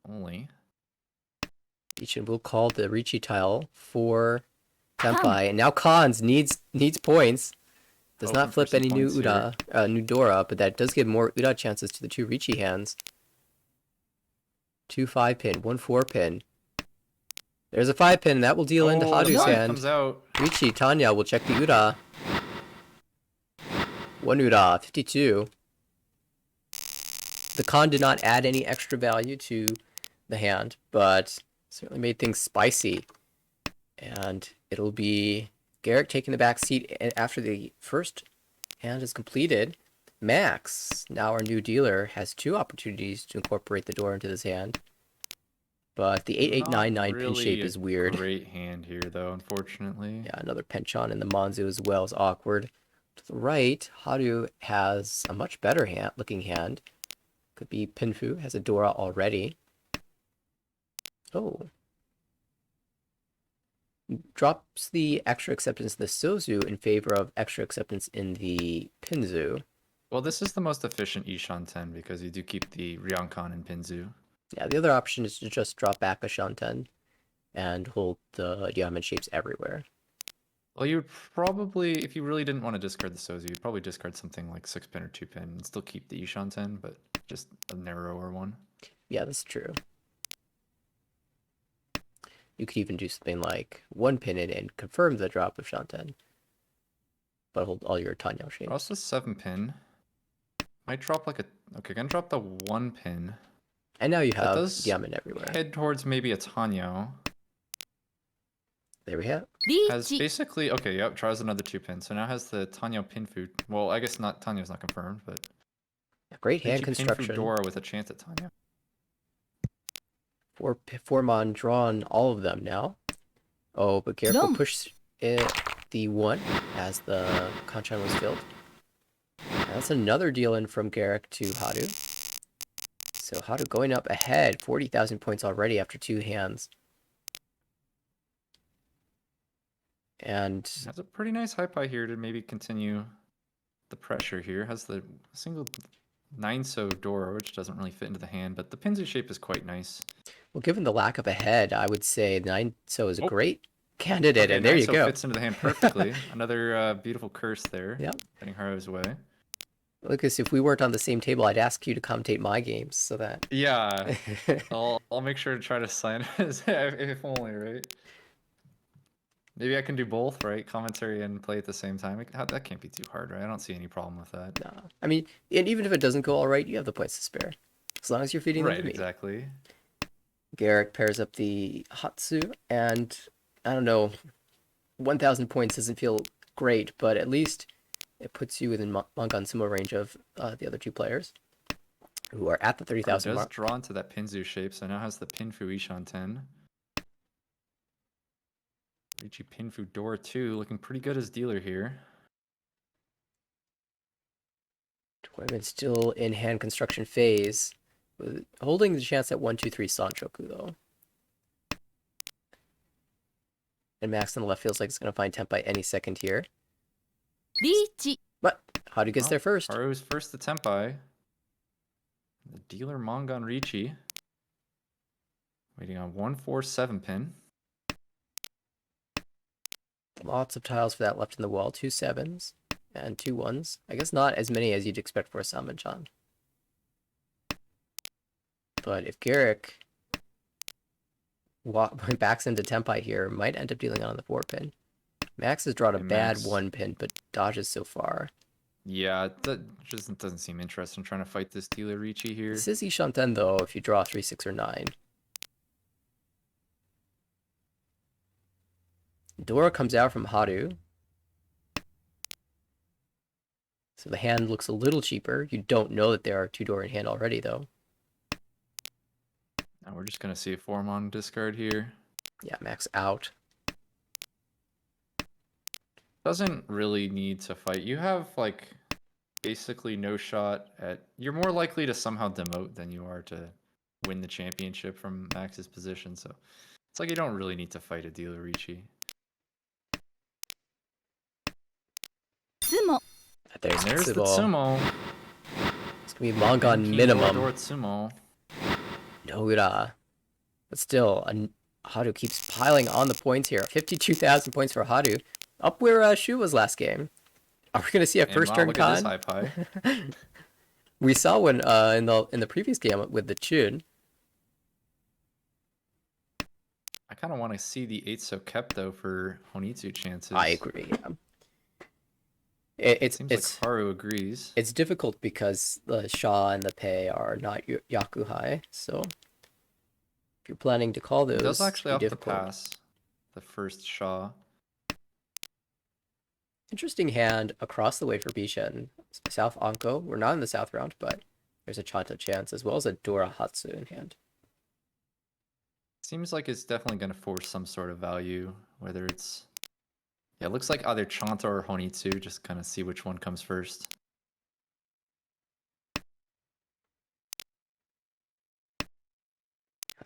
only. Beechin will call the Ricci tile for Tenpai, and now Khans needs points. Does not flip any new new Dora, but that does give more Uda chances to the 2 Ricci hands. 2 5-pin, 1 4-pin. There's a 5-pin, and that will deal into Hadu's hand. Comes out. Ricci, Tanya will check the Uda. 1 Uda, 52. The Khan did not add any extra value to the hand, but certainly made things spicy. And it'll be Garrick taking the back seat after the first hand is completed. Max, now our new dealer, has 2 opportunities to incorporate the door into this hand. But the 8899 pin shape is weird. Great hand here, though, unfortunately. Yeah, another Penchon and the Manzu as well is awkward. To the right, Hadu has a much better looking hand. Could be Pinfu, has a Dora already. Oh. Drops the extra acceptance in the Sozu in favor of extra acceptance in the Pinzu. Well, this is the most efficient Ishan 10 because you do keep the Ryankan and Pinzu. Yeah, the other option is to just drop back a Shanten and hold the diamond shapes everywhere. Well, you would probably, if you really didn't want to discard the Sozu, you'd probably discard something like 6-pin or 2-pin and still keep the Ishan 10, but just a narrower one. Yeah, that's true. You could even do something like 1-pin it and confirm the drop of Shanten, but hold all your Tanya shapes. Also 7-pin. Might drop like a... Okay, gonna drop the 1-pin. And now you have Diamond everywhere. Head towards maybe a Tanyo. There we have. Has basically okay, yep, tries another 2-pin. So now has the Tanya Pinfu. Well, I guess not. Tanya's not confirmed, but Great hand Ricci construction. Pinfu Dora with a chance at Tanya. Four mon drawn all of them now. Oh, but Garrick will push it, the 1 as the Kanchan was filled. That's another deal in from Garrick to Hadu. So Hadu going up ahead, 40,000 points already after 2 hands. And has a pretty nice high pie here to maybe continue the pressure here. Has the single 9-so Dora, which doesn't really fit into the hand, but the Pinzu shape is quite nice. well, given the lack of a head, I would say 9-so is a great candidate, okay, and there you 9-so go. fits into the hand perfectly. Another beautiful curse there. Yep. Heading Haru's way. Lucas, if we weren't on the same table, I'd ask you to commentate my games so that. Yeah, I'll make sure to try to sign if only, right? Maybe I can do both, right? Commentary and play at the same time. That can't be too hard, right? I don't see any problem with that. No, I mean, and even if it doesn't go all right, you have the points to spare, as long as you're feeding them to me. Right, exactly. Garrick pairs up the Hatsu, and I don't know, 1,000 points doesn't feel great, but at least it puts you within Mangan Sumo range of the other 2 players who are at the 30,000 mark. Does draw into that Pinzu shape, so now has the Pinfu Ishan 10. Ricci Pinfu Dora 2, looking pretty good as dealer here. Toyman still in hand construction phase, holding the chance at 1-2-3 Sanchoku though. And Max on the left feels like it's going to find Tenpai any second here. But Hadu gets there first. Haru's first to Tenpai. The dealer Mangan Ricci. Waiting on 1-4-7 pin. Lots of tiles for that left in the wall. 2 7s and 2 1s. I guess not as many as you'd expect for a Sanmenchan. But if Garrick backs into Tenpai here, might end up dealing on the 4 pin. Max has drawn a bad 1 pin, but dodges so far. Yeah, that just doesn't seem interested in trying to fight this dealer Ricci here. This is Ishanten though, if you draw 3, 6, or 9. Dora comes out from Hadu. So the hand looks a little cheaper. You don't know that there are 2 Dora in hand already, though. Now we're just going to see a 4-mon discard here. Yeah, Max out. Doesn't really need to fight. You have, like, basically no shot at... You're more likely to somehow demote than you are to win the championship from Max's position, so... It's like you don't really need to fight a dealer Ricci. There's the Tsumo. It's going to be Mangan minimum. Tsumo. Noura. But still, Hadu keeps piling on the points here. 52,000 points for Hadu. Up where Shu was last game. Are we going to see a first turn con? High pie. We saw one in the previous game with the Chun. I kind of want to see the 8-so kept though for Honitsu chances. I agree. Yeah. Seems like Haru agrees. It's difficult because the Sha and the Pei are not Yakuhai, so if you're planning to call those, It does actually have to difficult. pass the first Sha. Interesting hand across the way for Bishen. South Anko. We're not in the South round, but there's a Chanto chance as well as a Dora Hatsu in hand. Seems like it's definitely going to force some sort of value, whether it's... Yeah, it looks like either Chanto or Honitsu, just kind of see which one comes first.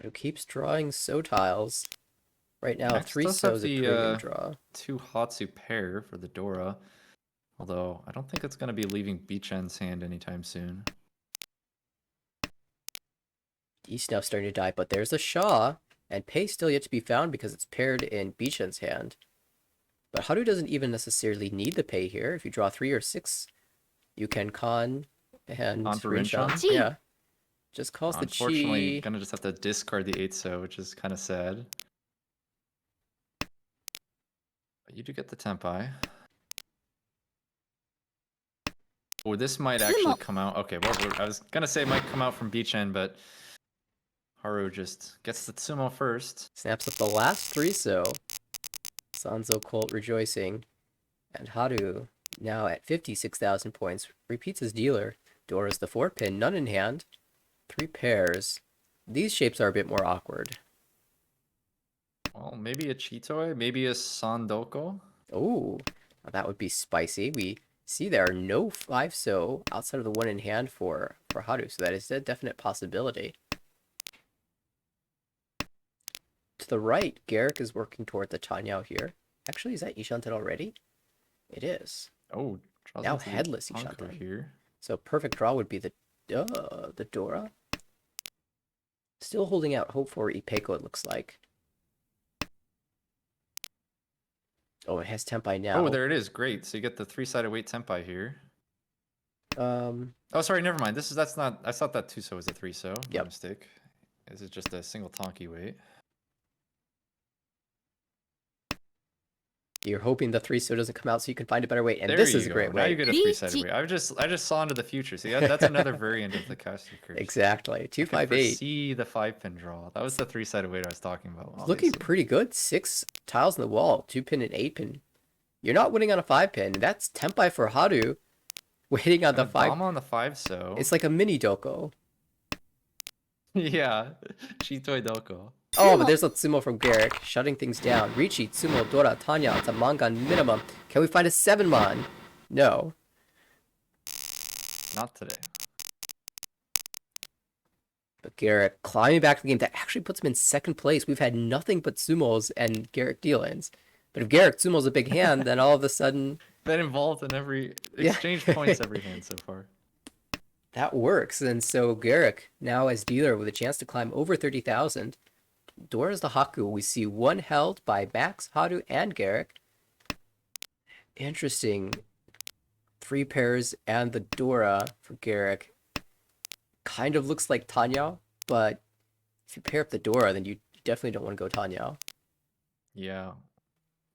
Who keeps drawing So tiles. Right now, Max 3 does So have is a the, premium draw. 2 Hatsu pair for the Dora, although I don't think it's going to be leaving Bichen's hand anytime soon. He's now starting to die, but there's a Sha, and Pei still yet to be found because it's paired in Bichen's hand. But Haru doesn't even necessarily need the Pei here. If you draw 3 or 6, you can con and Rinchon? Yeah. Just calls the Chi. Unfortunately, gonna just have to discard the 8-so, which is kind of sad. But you do get the Tenpai. Oh, this might actually come out. Okay, well, I was gonna say it might come out from Bichen, but Haru just gets the Tsumo first. Snaps up the last 3 So. Sanzo Colt rejoicing. And Haru, now at 56,000 points, repeats his dealer. Dora's the 4-pin, none in hand. 3 pairs. These shapes are a bit more awkward. Well, maybe a Chitoi, maybe a Sandoko. Oh, that would be spicy. We see there are no 5-so outside of the 1 in hand for Haru, so that is a definite possibility. To the right, Garrick is working toward the Tanyao here. Actually, is that Ishanten already? It is. Oh, draws Now into the headless Anko Ishanten. here. So perfect draw would be the Dora. Still holding out hope for Ipeko, it looks like. Oh, it has Tempai now. Oh, there it is. Great. So you get the 3-sided weight Tempai here. Um, Oh, sorry, never mind. That's not. I thought that 2-so was a 3-so. My Yep. mistake. This is just a single Tonki weight. You're hoping the 3-so doesn't come out so you can find a better weight, and There this you is a go. great Now you weight. get a 3-sided weight. I just saw into the future. See, that's another variant of the caster curse. Exactly. I could 258. see the 5-pin draw. That was the 3-sided weight I was talking about. It's looking obviously. pretty good. 6 tiles in the wall, 2-pin and 8-pin. You're not winning on a 5-pin. That's Tempai for Haru. Waiting on the And a 5. bomb on the 5-so. It's like a mini Doko. Yeah, Chitoi Doko. Oh, but there's a Tsumo from Garrick, shutting things down. Richi, Tsumo, Dora, Tanya, it's a Mangan minimum. Can we find a 7-mon? No. Not today. But Garrick climbing back to the game, that actually puts him in 2nd place. We've had nothing but Tsumos and Garrick deal-ins. But if Garrick Tsumo's a big hand, then all of a sudden... Been involved in every... Exchange points every hand so far. That works. And so Garrick, now as dealer with a chance to climb over 30,000. Dora's the Haku. We see 1 held by Max, Haru, and Garrick. Interesting. 3 pairs and the Dora for Garrick. Kind of looks like Tanya, but if you pair up the Dora, then you definitely don't want to go Tanya. Yeah.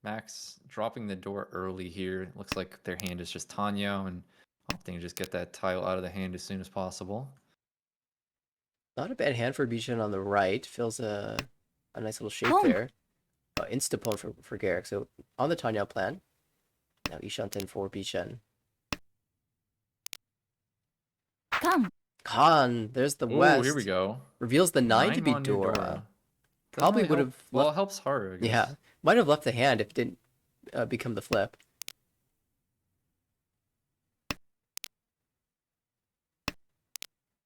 Max dropping the door early here. It looks like their hand is just Tanya and opting to just get that tile out of the hand as soon as possible. Not a bad hand for Bijan on the right. Fills a nice little shape there. Insta-pone for Garrick. So on the Tanya plan. Now Ishanten for Bijan. Khan, there's the Oh, West. here we go. Reveals the 9 to be on your Dora. Probably would have... Well, it helps Haru, I guess. Yeah. Might have left the hand if it didn't become the flip.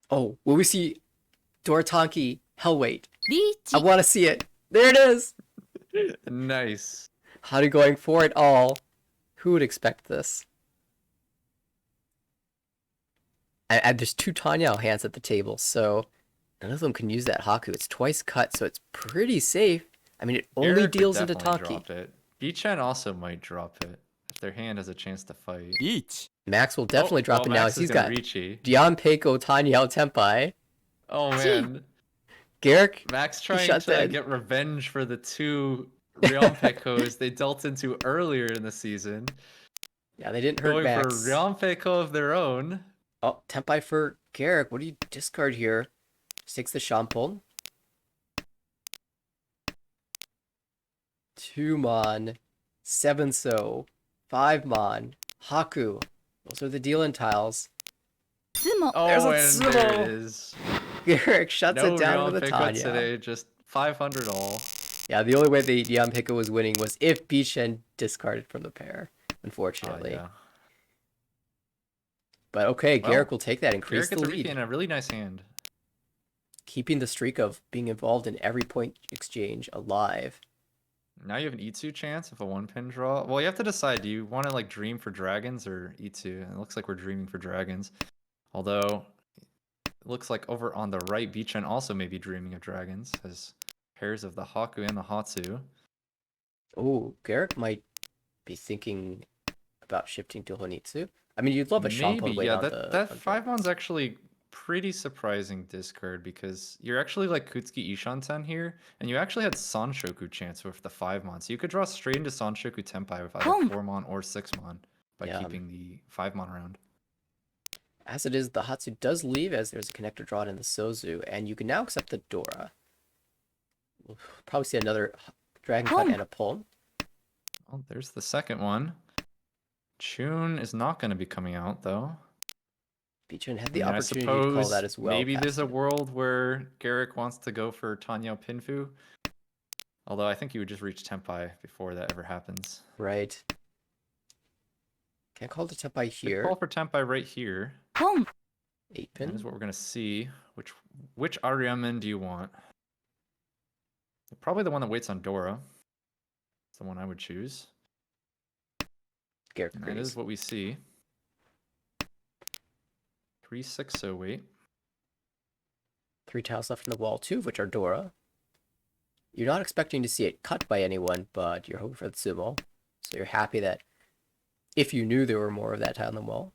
Oh, will we see Doratanki Hellweight? I want to see it. There it is. Nice. Haru going for it all. Who would expect this? And there's 2 Tanya hands at the table, so none of them can use that Haku. It's twice cut, so it's pretty safe. I mean, it only Garrick deals would into definitely Tanki. drop it. Bichan also might drop it if their hand has a chance to fight. Max will definitely drop it now as he's got Ricci. Dianpeiko, Tanyao, Tempai. Oh man. Garrick, Max trying shut to that. get revenge for the 2 Rionpekos they dealt into earlier in the season. Yeah, they didn't hurt Going Max. for Rionpeko of their own. Oh, Tempai for Garrick. What do you discard here? Just takes the Shampon. 2-mon. 7-so. 5-mon. Haku. Those are the deal-in tiles. Oh, There's a and there it Tsumo. is. Garrick shuts No it down with a Rionpeko Tanya. today, just 500 all. Yeah, the only way the Dianpeiko was winning was if Bichen discarded from the pair, unfortunately. Yeah. But okay, Well, Garrick will take that, increase Garrick the gets a repeat lead. and a really nice hand. Keeping the streak of being involved in every point exchange alive. Now you have an Itsu chance of a 1-pin draw. Well, you have to decide, do you want to like dream for dragons or Itsu? And it looks like we're dreaming for dragons. Although, it looks like over on the right, Bichan also may be dreaming of dragons, as pairs of the Haku and the Hatsu. Oh, Garrick might be thinking about shifting to Honitsu. I mean, you'd love a Shampoo weight yeah, on that the... 5-mon's actually pretty surprising discard because you're actually like Kutsuki Ishanten here, and you actually had Sanshoku chance with the 5-mon. So you could draw straight into Sanshoku Tenpai with either 4-mon or 6-mon by keeping the 5-mon around. As it is, the Hatsu does leave as there's a connector drawn in the Sozu, and you can now accept the Dora. We'll probably see another Dragon Cut and a Pulm. Well, there's the second one. Chun is not going to be coming out, though. Bichun had I the mean, I opportunity to call suppose that as well. maybe there's a passed it. world where Garrick wants to go for Tanyao Pinfu. Although I think he would just reach Tenpai before that ever happens. Right. Can't call it a Tenpai Good here. call for Tenpai right here. 8 That pin. is what we're going to see. Which Ariamen do you want? Probably the one that waits on Dora. It's the one I would choose. Garrick And that agrees. is what we see. 3-6-0 wait. 3 tiles left in the wall, 2 of which are Dora. You're not expecting to see it cut by anyone, but you're hoping for the sumo. So you're happy that if you knew there were more of that tile in the wall,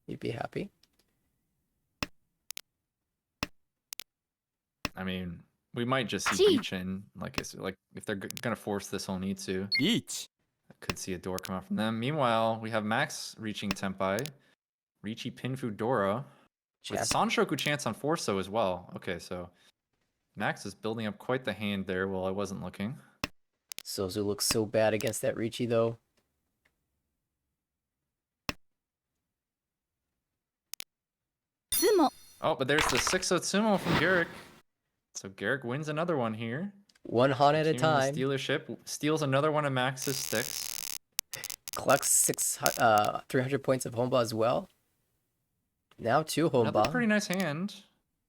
you'd be happy. I mean, we might just see Beachin. Like if they're gonna force this whole need to. Each. I could see a door come out from them. Meanwhile, we have Max reaching Tenpai. Richi Pinfu Dora. With Sanshoku chance on Forso as well. Okay, so Max is building up quite the hand there while I wasn't looking. Sozu looks so bad against that Richi, though. Oh, but there's the 6 Otsumo from Garrick. So Garrick wins another one here. One Han at a Continuing time. the stealership. Steals another one of Max's sticks. Collects 300 points of Honba as well. Now 2 Another Honba. pretty nice hand.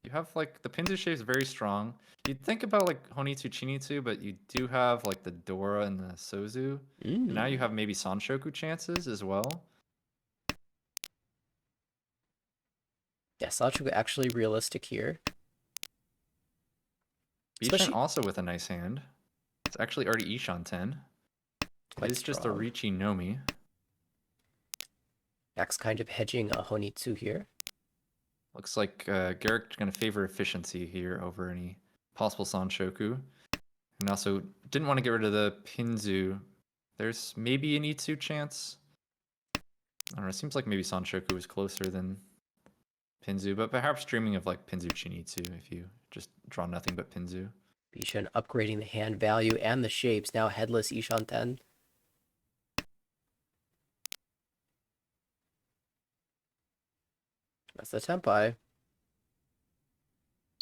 You have like the Pinzu shape is very strong. You'd think about like Honitsu Chinitsu, but you do have like the Dora and the Sozu. And now you have maybe Sanshoku chances as well. Yeah, Sanshoku actually realistic here. Bishan also with a nice hand. It's actually already Ishan 10. Quite It is just a strong. Richi Nomi. Max kind of hedging a Honitsu here. Looks like Garrick's going to favor efficiency here over any possible Sanshoku. And also didn't want to get rid of the Pinzu. There's maybe an Itsu chance. I don't know, it seems like maybe Sanshoku is closer than Pinzu, but perhaps dreaming of like Pinzu Chinitsu if you just draw nothing but Pinzu. Bishan upgrading the hand value and the shapes. Now headless Ishan 10. That's the Tenpai.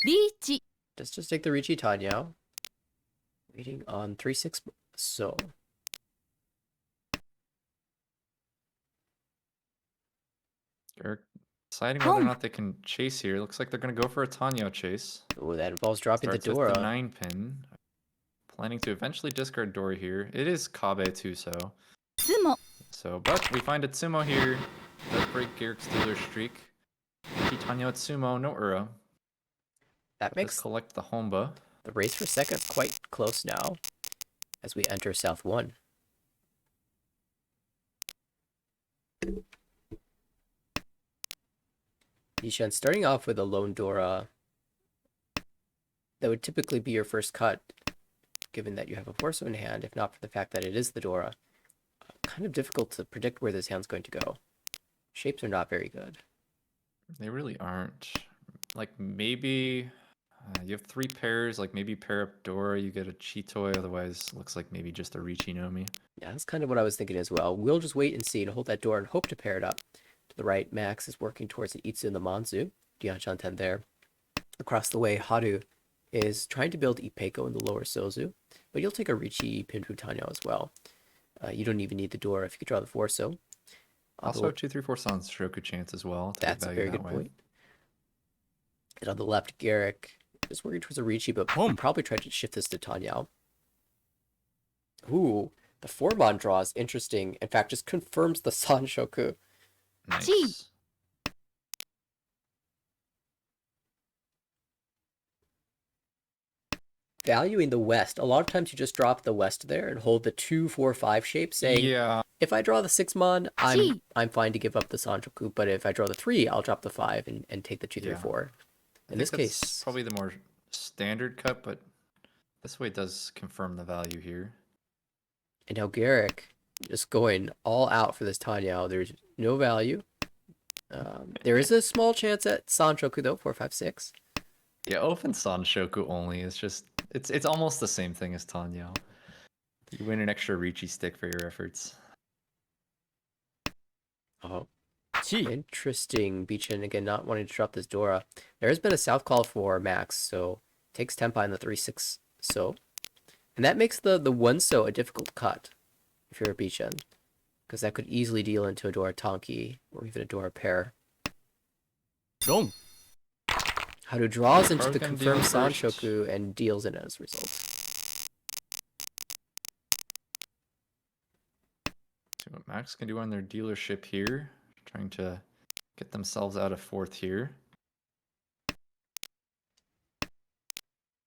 Richi. Let's just take the Richi Tanyao. Waiting on 3-6. So. Garrick deciding whether or not they can chase here. Looks like they're going to go for a Tanyo chase. Oh, that involves dropping Starts the Dora. with the 9 pin. Planning to eventually discard Dora here. It is Kabe too, so. But we find a Tsumo here. Does break Garrick's dealer streak. Tanyo Tsumo, no Ura. That makes Let's collect the Honba. the race for second quite close now as we enter South 1. Yishan starting off with a lone Dora. That would typically be your first cut, given that you have a Forso in hand, if not for the fact that it is the Dora. Kind of difficult to predict where this hand's going to go. Shapes are not very good. They really aren't. Like maybe you have 3 pairs, like maybe pair up Dora, you get a Chitoi, otherwise looks like maybe just a Richinomi. Yeah, that's kind of what I was thinking as well. We'll just wait and see and hold that door and hope to pair it up. To the right, Max is working towards an Itsu and the Manzu. Dianchan 10 there. Across the way, Haru is trying to build Ipeko in the lower Sozu, but you'll take a Richi Pinfu Tanyo as well. You don't even need the door if you could draw the Forso. Also, 2-3-4 Sanshoku chance as well. That's a very good point. And on the left, Garrick is working towards a Richi, but probably tried to shift this to Tanyao. Ooh, the 4-mon draw is interesting. In fact, just confirms the Sanshoku. Nice. Valuing the west. A lot of times you just drop the west there and hold the 2-4-5 shape, saying, yeah, if I draw the 6-mon, I'm fine to give up the Sanshoku, but if I draw the 3, I'll drop the 5 and take the 2-3-4. In this case, probably the more standard cut, but this way does confirm the value here. And now Garrick just going all out for this Tanyao. There's no value. There is a small chance at Sanshoku though, 4-5-6. Yeah, open Sanshoku only is just it's almost the same thing as Tanyo. You win an extra Ricci stick for your efforts. Oh, 치. interesting. Beachin again not wanting to drop this Dora. There has been a south call for Max, so takes Tempai in the 3-6 so. And that makes the 1 so a difficult cut if you're a Beachin. Because that could easily deal into a Dora Tonki or even a Dora pair. 롱. Haru draws into Probably the gonna deal confirmed in first. Sanshoku and deals in as a result. See what Max can do on their dealership here. Trying to get themselves out of fourth here.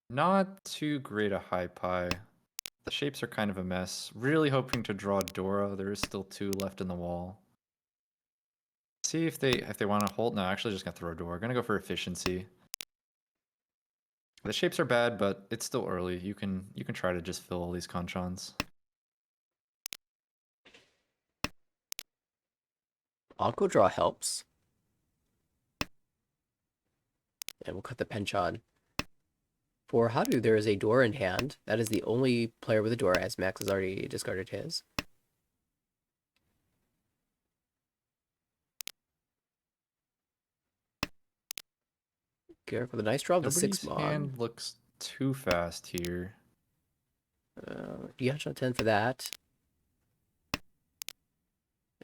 Not too great a high pie. The shapes are kind of a mess. Really hoping to draw Dora. There is still 2 left in the wall. See if they want to hold. No, actually just gonna throw a Dora. Gonna go for efficiency. The shapes are bad, but it's still early. You can try to just fill all these conchons. Anko draw helps. And we'll cut the penchon. For Haru, there is a Dora in hand. That is the only player with a Dora, as Max has already discarded his. Garrick with a nice draw of the Nobody's 6 mon. hand looks too fast here. Yasha 10 for that.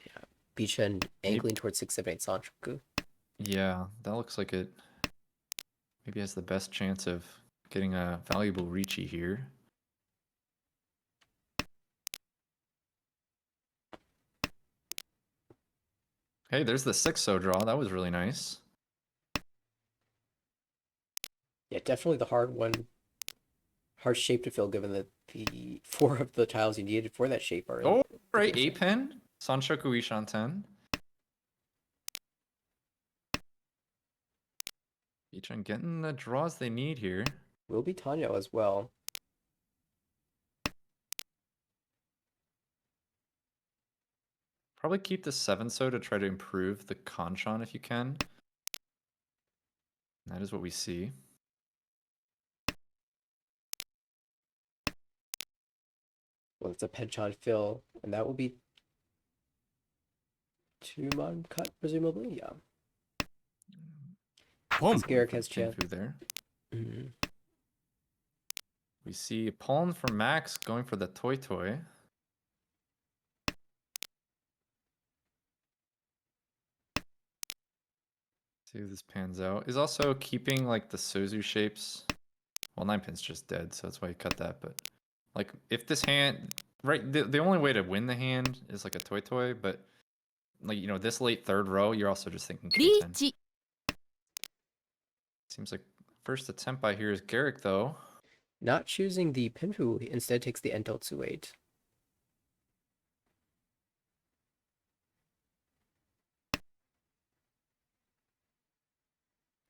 Yeah, Beachin angling towards 6-7-8 Sanchoku. Yeah, that looks like it maybe has the best chance of getting a valuable Ricci here. Hey, there's the 6-so draw. That was really nice. Yeah, definitely the hard shape to fill, given that the 4 of the tiles you needed for that shape are. Oh, right, 8-pen. Sanshoku Ishanten. Beachin getting the draws they need here. Will be Tanyo as well. Probably keep the 7-so to try to improve the conchon if you can. That is what we see. Well, it's a penchant fill, and that will be 2 mon cut, presumably. Yeah. 봄. Garrick has chance. There. Mm-hmm. We see a pawn from Max going for the Toy Toy. See if this pans out. Is also keeping like the Sozu shapes. Well, 9-pin's just dead, so that's why he cut that. But like, if this hand, right, the only way to win the hand is like a Toy Toy. But like, you know, this late third row, you're also just thinking K10. リーチ. Seems like first attempt by here is Garrick though. Not choosing the Pinfu, instead takes the Entotsu 8.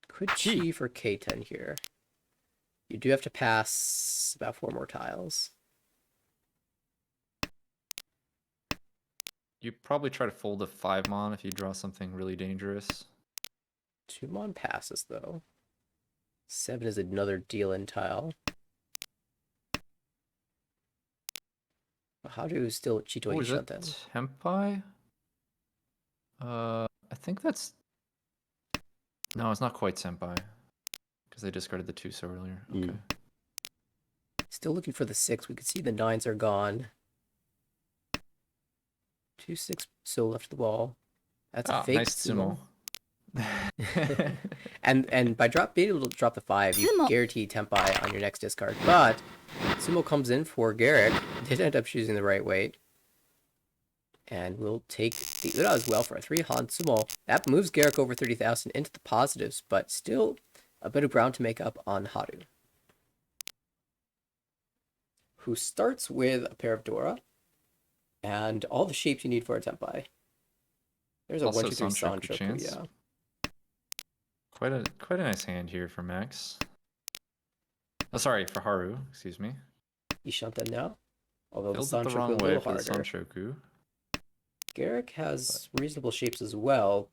Could chi for K10 here. You do have to pass about 4 more tiles. You probably try to fold a 5-mon if you draw something really dangerous. 2 mon passes though. 7 is another deal-in tile. How do still Chito Oh, is that Ishanten? Tempai? I think that's... No, it's not quite Senpai. Because they discarded the 2 so earlier. Okay. Still looking for the 6. We could see the 9s are gone. 2-6 still left the wall. That's a fake nice sumo. sumo. and by being able to drop the 5, you guarantee Tempai on your next discard. But Sumo comes in for Garrick. Did end up choosing the right weight. And we'll take the Ura as well for a 3 Han Sumo. That moves Garrick over 30,000 into the positives, but still a bit of ground to make up on Haru, who starts with a pair of Dora and all the shapes you need for a Tempai. There's a Also 1, 2, 3 Sanshoku Sanchoku, chance. yeah. Quite a nice hand here for Max. Oh, sorry, for Haru, excuse me. Ishanten now. Although Filled the it the Sanchoku wrong a way little for the harder. Sanshoku. Garrick has reasonable shapes as well.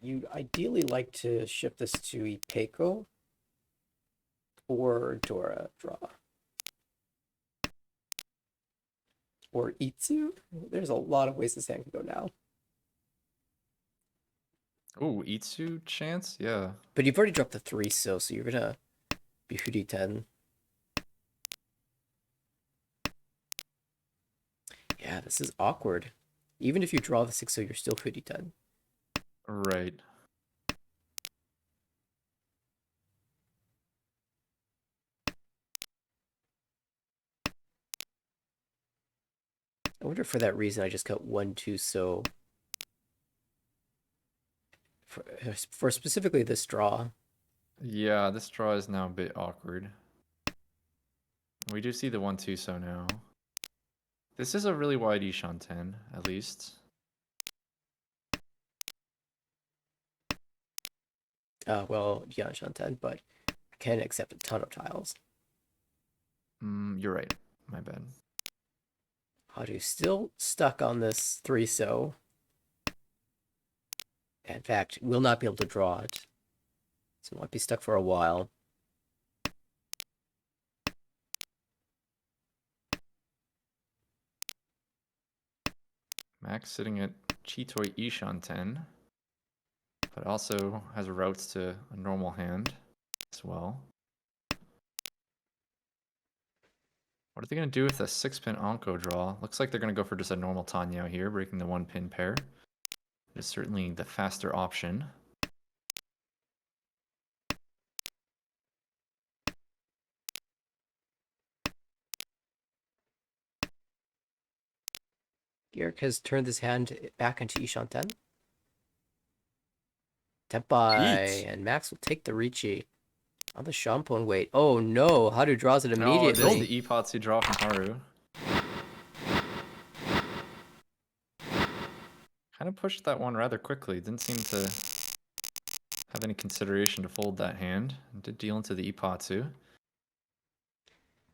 You'd ideally like to ship this to Ipeco, or Dora draw. Or Itsu. There's a lot of ways this hand can go now. Oh, Itsu chance? Yeah. But you've already dropped the 3, so you're gonna be Hudi 10. Yeah, this is awkward. Even if you draw the 6, so you're still Hudi 10. Right. I wonder if for that reason I just cut 1, 2, so for specifically this draw. Yeah, this draw is now a bit awkward. We do see the 1-2 so now. This is a really wide Ishan 10, at least. Well, yeah, Shanten, but I can accept a ton of tiles. You're right. My bad. Hadu still stuck on this 3, so. In fact, will not be able to draw it. So it might be stuck for a while. Max sitting at Chitoi Ishan 10, but also has routes to a normal hand as well. What are they going to do with a 6-pin Onko draw? Looks like they're going to go for just a normal Tanyao here, breaking the 1-pin pair. It is certainly the faster option. Garrick has turned his hand back into Ishanten. Tenpai, and Max will take the Richi. On the Shampoo wait. Oh no, Hadu draws it Oh, immediately. there's the Ipotsu draw from Haru. Kind of pushed that one rather quickly. Didn't seem to have any consideration to fold that hand. Did deal into the Ipotsu. Well,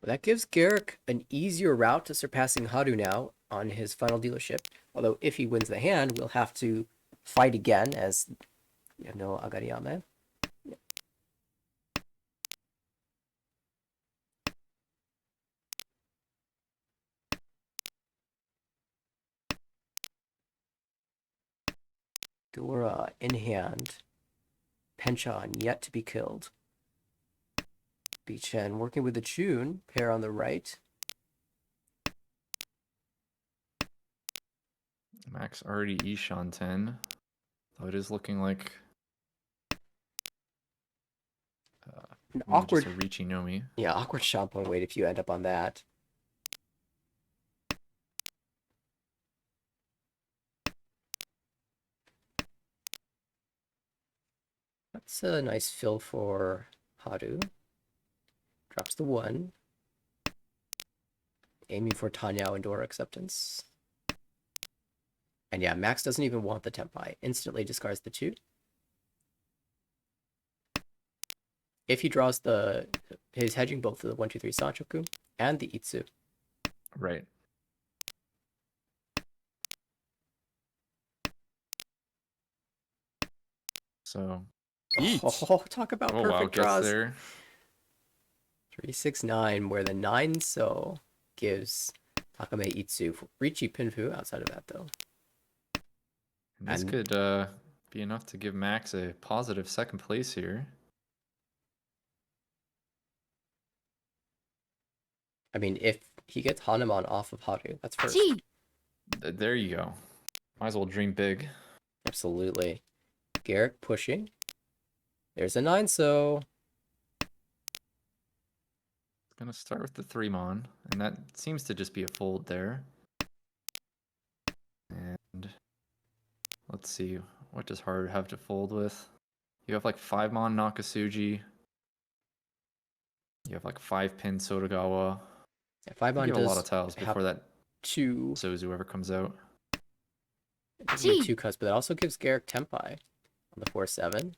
that gives Garrick an easier route to surpassing Hadu now on his final dealership. Although if he wins the hand, we'll have to fight again as you have no Agariyame. Dora in hand. Penchan yet to be killed. Bichen working with the Chun, pair on the right. Max already Ishan 10. Though it is looking like An maybe awkward, just a Richi Nomi. yeah, awkward Shampoo wait if you end up on that. That's a nice fill for Haru. Drops the 1. Aiming for Tanyao and Dora acceptance. And yeah, Max doesn't even want the Tenpai. Instantly discards the 2. If he draws his hedging both the 1, 2, 3 Sanchoku and the Itsu. Right. So. Oh, talk about Oh, perfect wow, gets draws. there. 3, 6, 9, where the 9 so gives Takame Itsu Richi Pinfu outside of that though. And this could be enough to give Max a positive second place here. I mean, if he gets Hanuman off of Haru, that's first. There you go. Might as well dream big. Absolutely. Garrick pushing. There's a 9 so. Gonna start with the 3-mon, and that seems to just be a fold there. And let's see, what does Haru have to fold with? You have like 5-mon Nakasuji. You have like 5-pin Sotagawa. Yeah, 5 You on have a does lot of tiles before that 2. Sozu ever comes out. It doesn't make 2 cuts, but that also gives Garrick Tenpai on the 4, 7.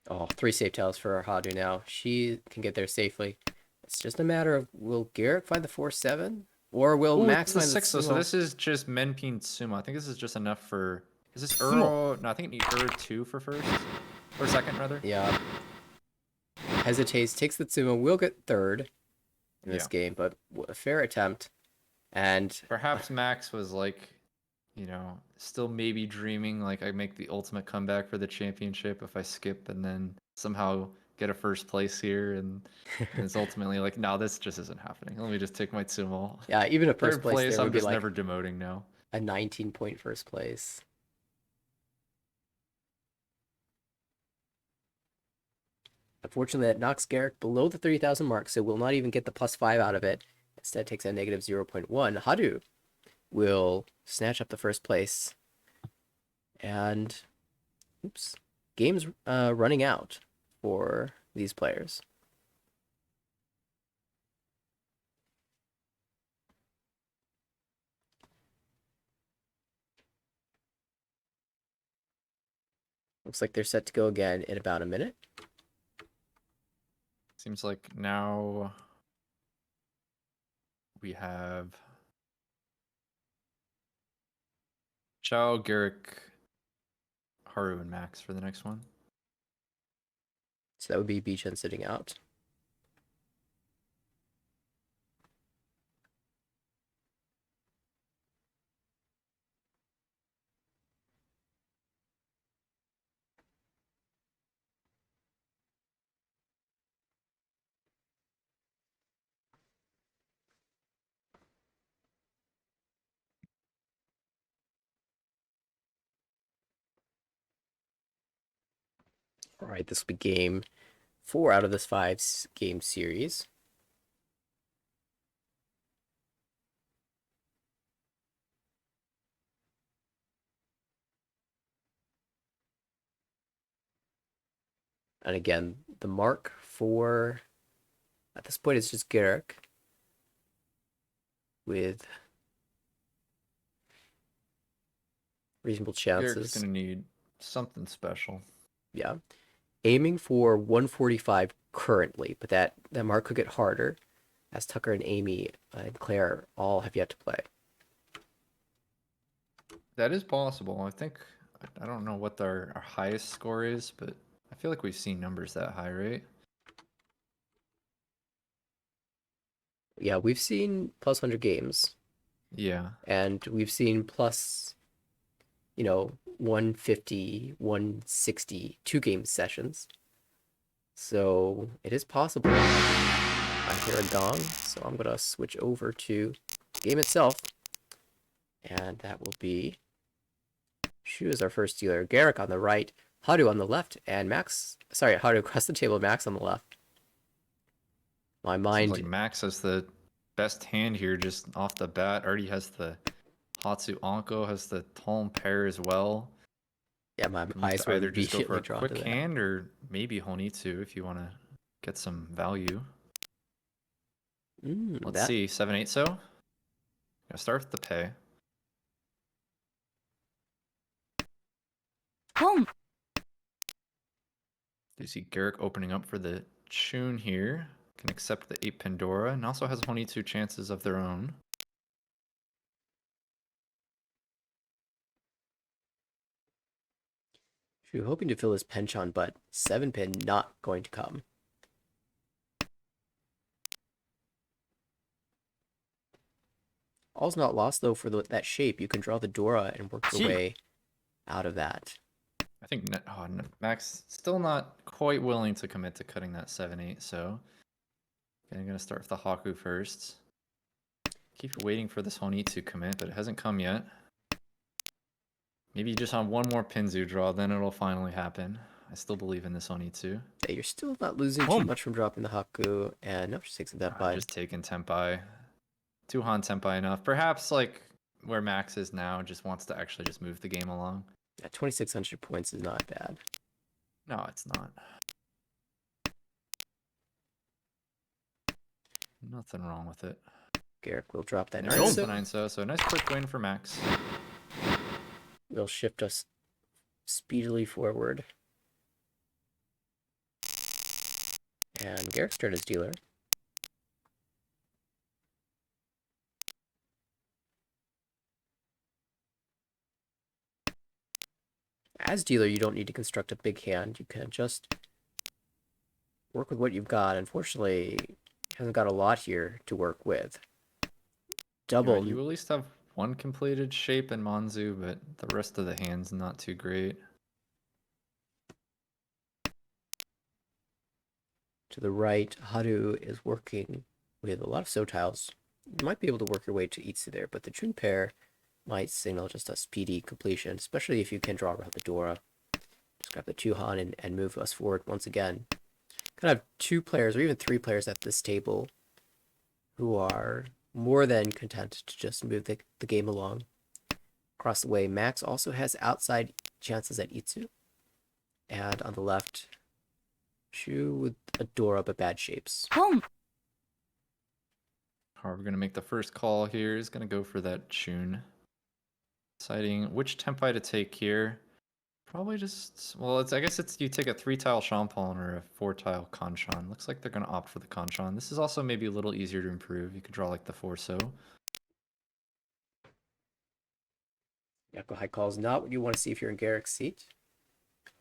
Oh, 3 safe tiles for Hadu now. She can get there safely. It's just a matter of will Garrick find the 4-7 or will Ooh, Max it's the find the 6 though, so sumo? this is just Menpin Sumo. I think this is just enough for... Is this Sumo. Euro? No, I think you need Euro 2 for first. Or second, rather. Yeah. Hesitates, takes the sumo, will get third in this Yeah. game, but a fair attempt. And Perhaps Max was like, you know, still maybe dreaming like I make the ultimate comeback for the championship if I skip and then somehow get a first place here, and it's ultimately like, no, this just isn't happening. Let me just take my sumo. yeah, even a first Third place place, there would I'm be just like never demoting now. a 19-point first place. Unfortunately, that knocks Garrick below the 30,000 mark, so will not even get the +5 out of it. Instead, takes a negative 0.1. Hadu will snatch up the first place. And, oops, game's running out for these players. Looks like they're set to go again in about a minute. Seems like now we have Chao, Garrick, Haru, and Max for the next one. So that would be Beechan sitting out. All right, this will be game 4 out of this 5-game series. And again, the mark for, at this point, it's just Garrick with reasonable Garrick's chances. gonna need something special. Yeah. Aiming for 145 currently, but that mark could get harder as Tucker and Amy and Claire all have yet to play. That is possible. I think, I don't know what our highest score is, but I feel like we've seen numbers that high, right? Yeah, we've seen plus 100 games, Yeah. and we've seen plus, 150, 160, 2-game sessions. So it is possible. I hear a gong, so I'm going to switch over to the game itself. And that will be Shu is our first dealer. Garrick on the right, Hadu on the left, and Hadu across the table, Max on the left. My Seems like mind, Max has the best hand here just off the bat. Already has the Hatsu Anko, has the Tolm pair as well. yeah, my Can look eyes to were either just go for immediately a drawn to quick that. hand or maybe Honitsu if you want to get some value. Let's That see, 7-8 so. Gonna start with the pay. Home. You see Garrick opening up for the Chun here. Can accept the 8 Pandora and also has Honitsu chances of their own. Shu hoping to fill his penchant, but 7-pin not going to come. All's not lost though for that shape. You can draw the Dora and work your way out of that. I think Max still not quite willing to commit to cutting that 7-8, so I'm gonna start with the Haku first. Keep waiting for this Honitsu commit, but it hasn't come yet. Maybe just on one more Pinzu draw, then it'll finally happen. I still believe in this Honitsu. Yeah, you're still not losing too much from dropping the Haku, and no, just takes a that by. Just taking Tenpai. Tuhan Tenpai enough. Perhaps like where Max is now, just wants to actually just move the game along. Yeah, 2,600 points is not bad. No, it's not. Nothing wrong with it. Garrick will drop that There is the 9 9-so a nice quick win for Max. Will shift us speedily forward. And Garrick's turn as dealer. As dealer, you don't need to construct a big hand. You can just work with what you've got. Unfortunately, hasn't got a lot here to work with. Yeah, Double you at least have one completed shape in Manzu, but the rest of the hand's not too great. to the right, Haru is working with a lot of so tiles. You might be able to work your way to Itsu there, but the Chun pair might signal just a speedy completion, especially if you can draw around the Dora. Just grab the 2 Han and move us forward once again. Kind of 2 players or even 3 players at this table who are more than content to just move the game along. Across the way, Max also has outside chances at Itsu. And on the left, Shu with a Dora but bad shapes. Boom. We're going to make the first call here. Is going to go for that Chun. Deciding which tempai to take here. Probably just, well, I guess it's you take a 3-tile Champon or a 4-tile Kanchan. Looks like they're going to opt for the Kanchan. This is also maybe a little easier to improve. You could draw like the 4-so. Yakuhai calls not what you want to see if you're in Garrick's seat.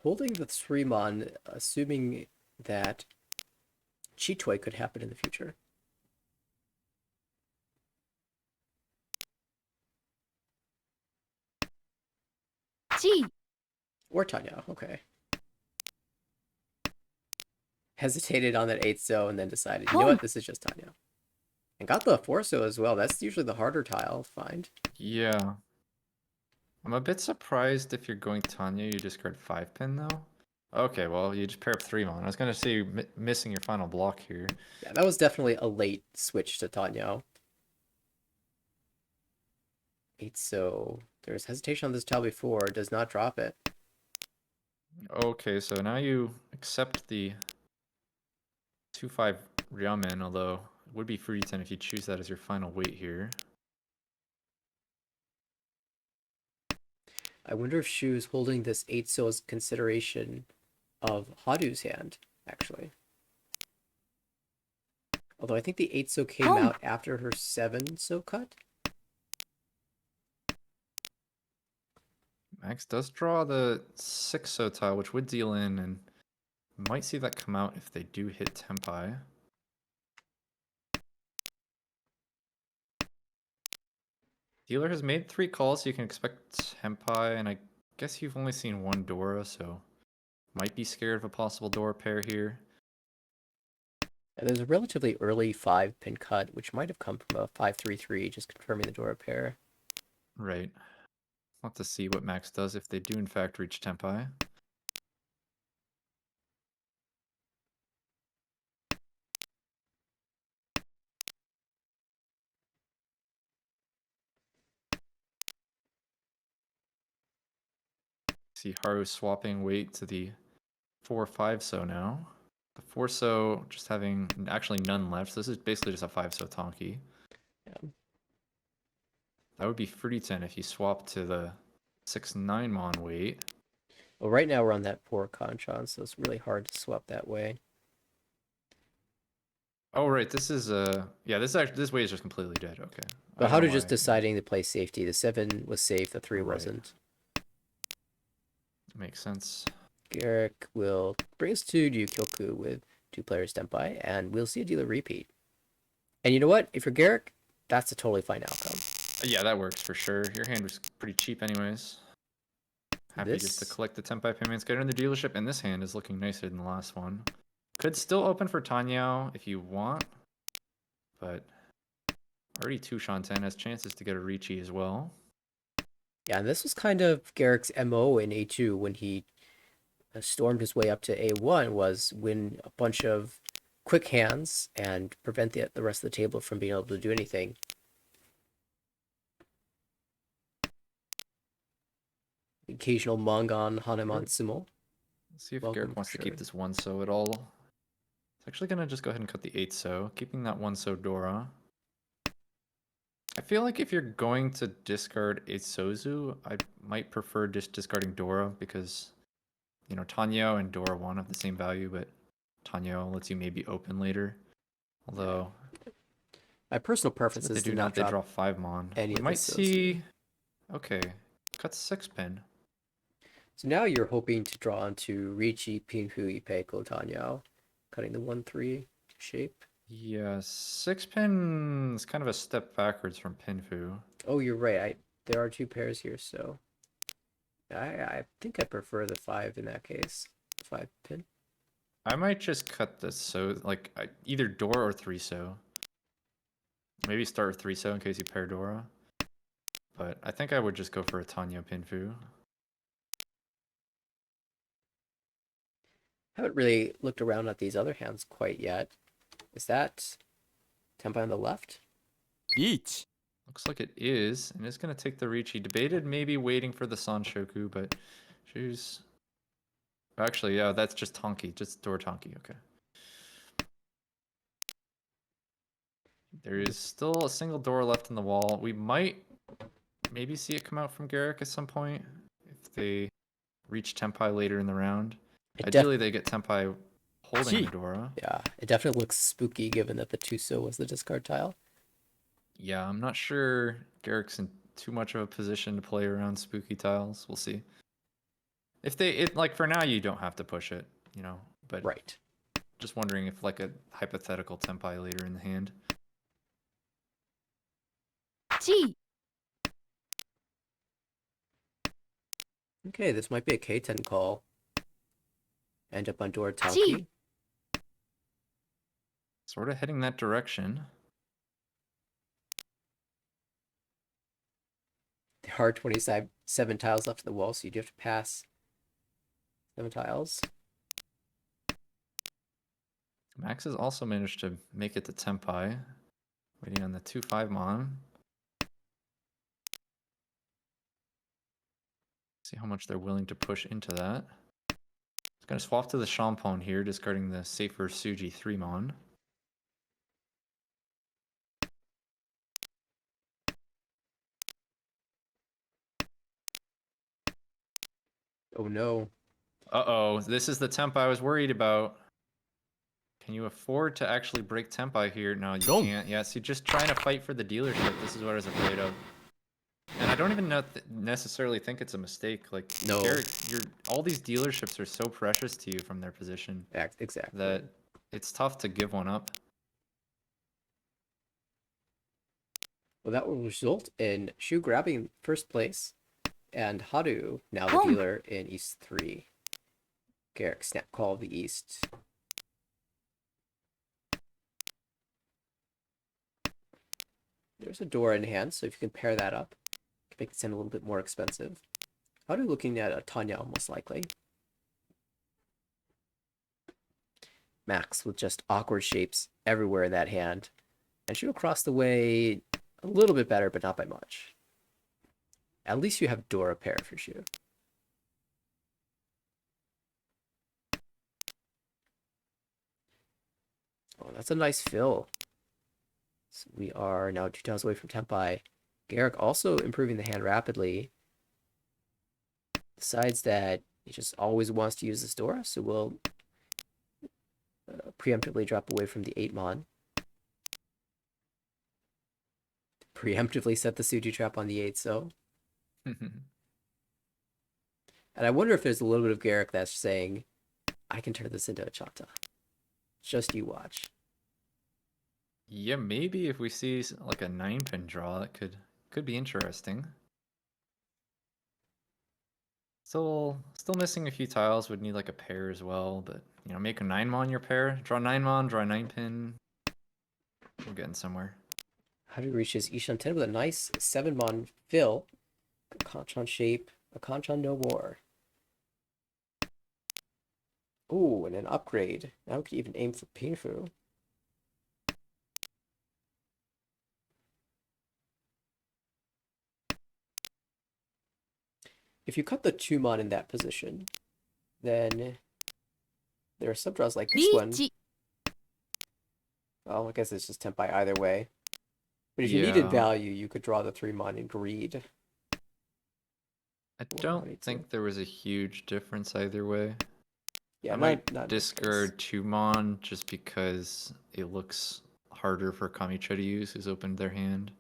Holding the 3-mon, assuming that Chitoi could happen in the future. Chi. Or Tanya, okay. Hesitated on that 8-so and then decided, you know what, this is just Tanya. And got the 4-so as well. That's usually the harder tile to find. Yeah. I'm a bit surprised if you're going Tanya, you discard 5-pin though. Okay, well, you just pair up 3-mon. I was going to say you're missing your final block here. Yeah, that was definitely a late switch to Tanya. 8-so. There's hesitation on this tile before. Does not drop it. Okay, so now you accept the 2-5 Ryamen, although it would be free 10 if you choose that as your final weight here. I wonder if Shu's holding this 8-so as consideration of Haru's hand, actually. Although I think the 8-so came out after her 7-so cut. Max does draw the 6-so tile, which would deal in, and might see that come out if they do hit Tempai. Dealer has made 3 calls, so you can expect Tempai, and I guess you've only seen 1 Dora, so might be scared of a possible Dora pair here. And there's a relatively early 5-pin cut, which might have come from a 5-3-3, just confirming the Dora pair. Right. We'll have to see what Max does if they do in fact reach Tempai. See Haru swapping weight to the 4-5-so now. The 4-so just having actually none left, so this is basically just a 5-so Tonki. Yeah. That would be free 10 if you swap to the 6-9-mon weight. Well, right now we're on that 4 Kanchan, so it's really hard to swap that way. Oh right, this is yeah, this way is just completely dead. Okay. But Haru just deciding to play safety. The 7 was safe, the 3 wasn't. Makes sense. Garrick will bring us to Ryukyoku with 2 players Tenpai, and we'll see a dealer repeat. And you know what? If you're Garrick, that's a totally fine outcome. Yeah, that works for sure. Your hand was pretty cheap anyways. Happy just to collect the Tenpai payments, get it in the dealership, and this hand is looking nicer than the last one. Could still open for Tanyao if you want, but already 2 Shanten has chances to get a Ricci as well. Yeah, and this was kind of Garrick's MO in A2 when he stormed his way up to A1, was win a bunch of quick hands and prevent the rest of the table from being able to do anything. Occasional Mongon Hanemon Sumo. Let's see if Welcome, Garrick wants to keep sir. this 1-so at all. It's actually going to just go ahead and cut the 8-so, keeping that 1-so Dora. I feel like if you're going to discard a Sozu, I might prefer just discarding Dora because, you know, Tanyo and Dora 1 have the same value, but Tanyo lets you maybe open later. Although, my personal preference they is do to not. not They drop draw 5 mon. any We of might these Sozu. see. Okay, cut 6-pin. So now you're hoping to draw onto Richi, Pinfu, Ipe, Tanyao, cutting the 1-3 shape. Yeah, 6-pin is kind of a step backwards from Pinfu. Oh, you're right. There are 2 pairs here, so I think I prefer the 5 in that case. 5-pin. I might just cut this so like either Dora or 3-so. Maybe start with 3-so in case you pair Dora. But I think I would just go for a Tanya Pinfu. Haven't really looked around at these other hands quite yet. Is that Tenpai on the left? 1 Looks like it is, and it's gonna take the reach. He debated maybe waiting for the Sanshoku, but choose. Actually, yeah, that's just Tonki, just Dora Tonki. Okay. There is still a single door left in the wall. We might maybe see it come out from Garrick at some point if they reach Tenpai later in the round. Ideally, they get Tenpai holding the Dora. Yeah, it definitely looks spooky given that the 2-so was the discard tile. Yeah, I'm not sure Garrick's in too much of a position to play around spooky tiles. We'll see. If they, like for now, you don't have to push it, you know, but Right. just wondering if like a hypothetical Tenpai later in the hand. 1 Okay, this might be a K10 call. End up on Dora Tonki. Gee. Sort of heading that direction. There are 27 tiles left in the wall, so you do have to pass 7 tiles. Max has also managed to make it to Tenpai. Waiting on the 2-5 Mon. See how much they're willing to push into that. It's going to swap to the Champon here, discarding the safer Suji 3 Mon. Oh no. Uh-oh, this is the Tenpai I was worried about. Can you afford to actually break Tenpai here? No, you can't. Yeah, see, just trying to fight for the dealership. This is what I was afraid of. And I don't even necessarily think it's a mistake. Like, No. Garrick, all these dealerships are so precious to you from their position Exactly. that it's tough to give one up. Well, that will result in Shu grabbing first place and Haru now the dealer in East 3. Garrick snap call of the East. There's a door in hand, so if you can pair that up, you can make the stand a little bit more expensive. Haru looking at a Tanya most likely. Max with just awkward shapes everywhere in that hand. And Shu across the way a little bit better, but not by much. At least you have Dora pair for Shu. Oh, that's a nice fill. So we are now 2 tiles away from Tenpai. Garrick also improving the hand rapidly. Decides that he just always wants to use this Dora, so we'll preemptively drop away from the 8 Mon. Preemptively set the Suji trap on the 8, so. And I wonder if there's a little bit of Garrick that's saying, I can turn this into a Chata. Just you watch. Yeah, maybe if we see like a 9-pin draw, it could be interesting. Still missing a few tiles. Would need like a pair as well, but you know, make a 9-mon your pair. Draw 9-mon, draw 9-pin. We're getting somewhere. Haru reaches Ishan 10 with a nice 7-mon fill. A Kanchan shape, a Kanchan no more. Ooh, and an upgrade. Now we can even aim for Pinfu. If you cut the 2-mon in that position, then there are sub-draws like this one. リーチ Well, I guess it's just Tenpai either way. But if you needed value, you could draw the 3-mon in greed. I don't think there was a huge difference either way. Yeah, I might discard 2-mon just because it looks harder for Kamicha to use who's opened their hand.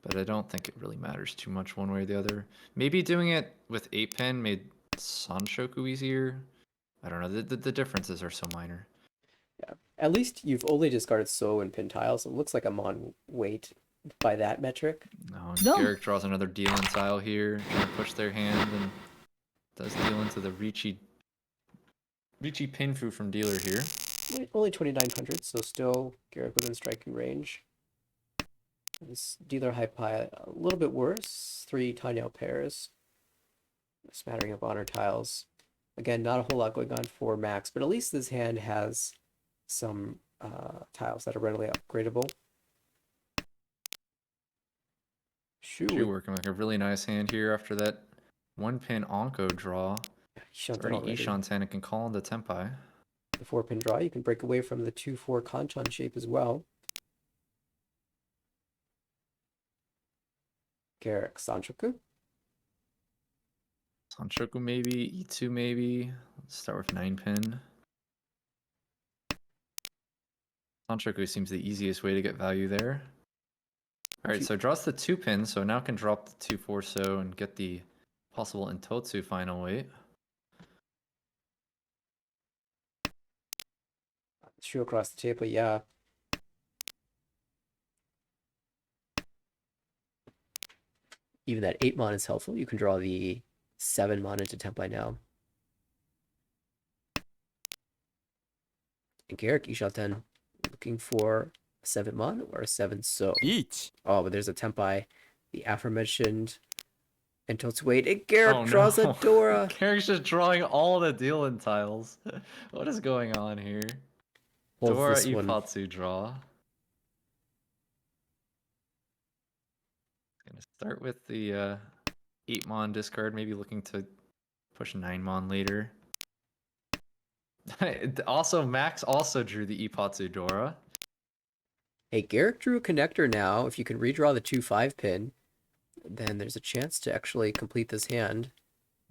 But I don't think it really matters too much one way or the other. Maybe doing it with 8-pin made Sanshoku easier. I don't know. The differences are so minor. Yeah. At least you've only discarded So and Pin tiles. So it looks like I'm on weight by that metric. No, and No. Garrick draws another deal-in tile here, trying to push their hand, and does deal into the Ricci Pinfu from dealer here. Only 2,900, so still Garrett within striking range. This dealer high pie a little bit worse. 3 Tanyao pairs. A smattering of honor tiles. Again, not a whole lot going on for Max, but at least this hand has some tiles that are readily upgradable. Actually working like a really nice hand here after that 1-pin Onko draw. It's Ishanten already already. Ishanten and can call into Tenpai. The 4-pin draw. You can break away from the 2-4 Kanchan shape as well. Garrick Sanchoku. Sanshoku maybe, E2 maybe. Let's start with 9-pin. Sanshoku seems the easiest way to get value there. Alright, so draws the 2-pin, so now can drop the 2-4 so and get the possible Intotsu final weight. Shoe across the table, yeah. Even that 8 mon is helpful. You can draw the 7 mon into Tenpai now. And Garrick Ishanten looking for a 7 mon or a 7 so. 1 Oh, but there's a Tenpai. The aforementioned Intotsu weight. And Garrick Oh, draws no. a Dora. Garrick's just drawing all the deal-in tiles. What is going on here? Well, Dora this one. Ipatsu draw. Gonna start with the 8-mon discard, maybe looking to push 9-mon later. Also, Max also drew the Ipatsu Dora. Hey, Garrick drew a connector now. If you can redraw the 2-5 pin, then there's a chance to actually complete this hand.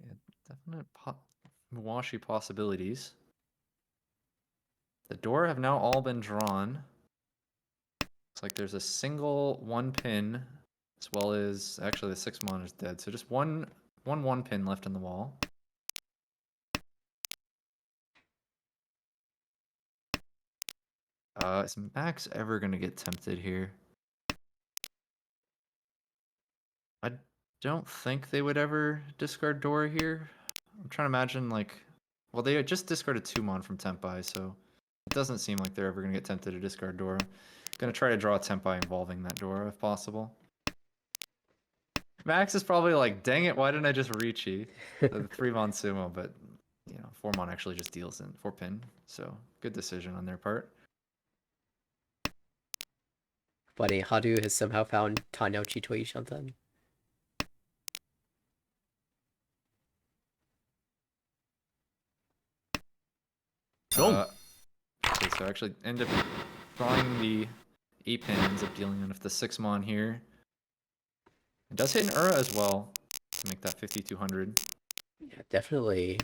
Yeah, definite Muwashi possibilities. The Dora have now all been drawn. Looks like there's a single 1-pin, as well as actually the 6-mon is dead. So just one 1-pin left in the wall. Is Max ever gonna get tempted here? I don't think they would ever discard Dora here. I'm trying to imagine like, well, they just discarded 2-mon from Tenpai, so it doesn't seem like they're ever gonna get tempted to discard Dora. Gonna try to draw a Tenpai involving that Dora if possible. Max is probably like, dang it, why didn't I just Ricci? The 3-mon sumo, but you know, 4-mon actually just deals in 4-pin, so good decision on their part. Funny, Hadu has somehow found Tanyao Chitoi Ishanten. Okay, so actually end up drawing the 8-pin, ends up dealing with the 6-mon here. It does hit an Ura as well to make that 5,200. Yeah, definitely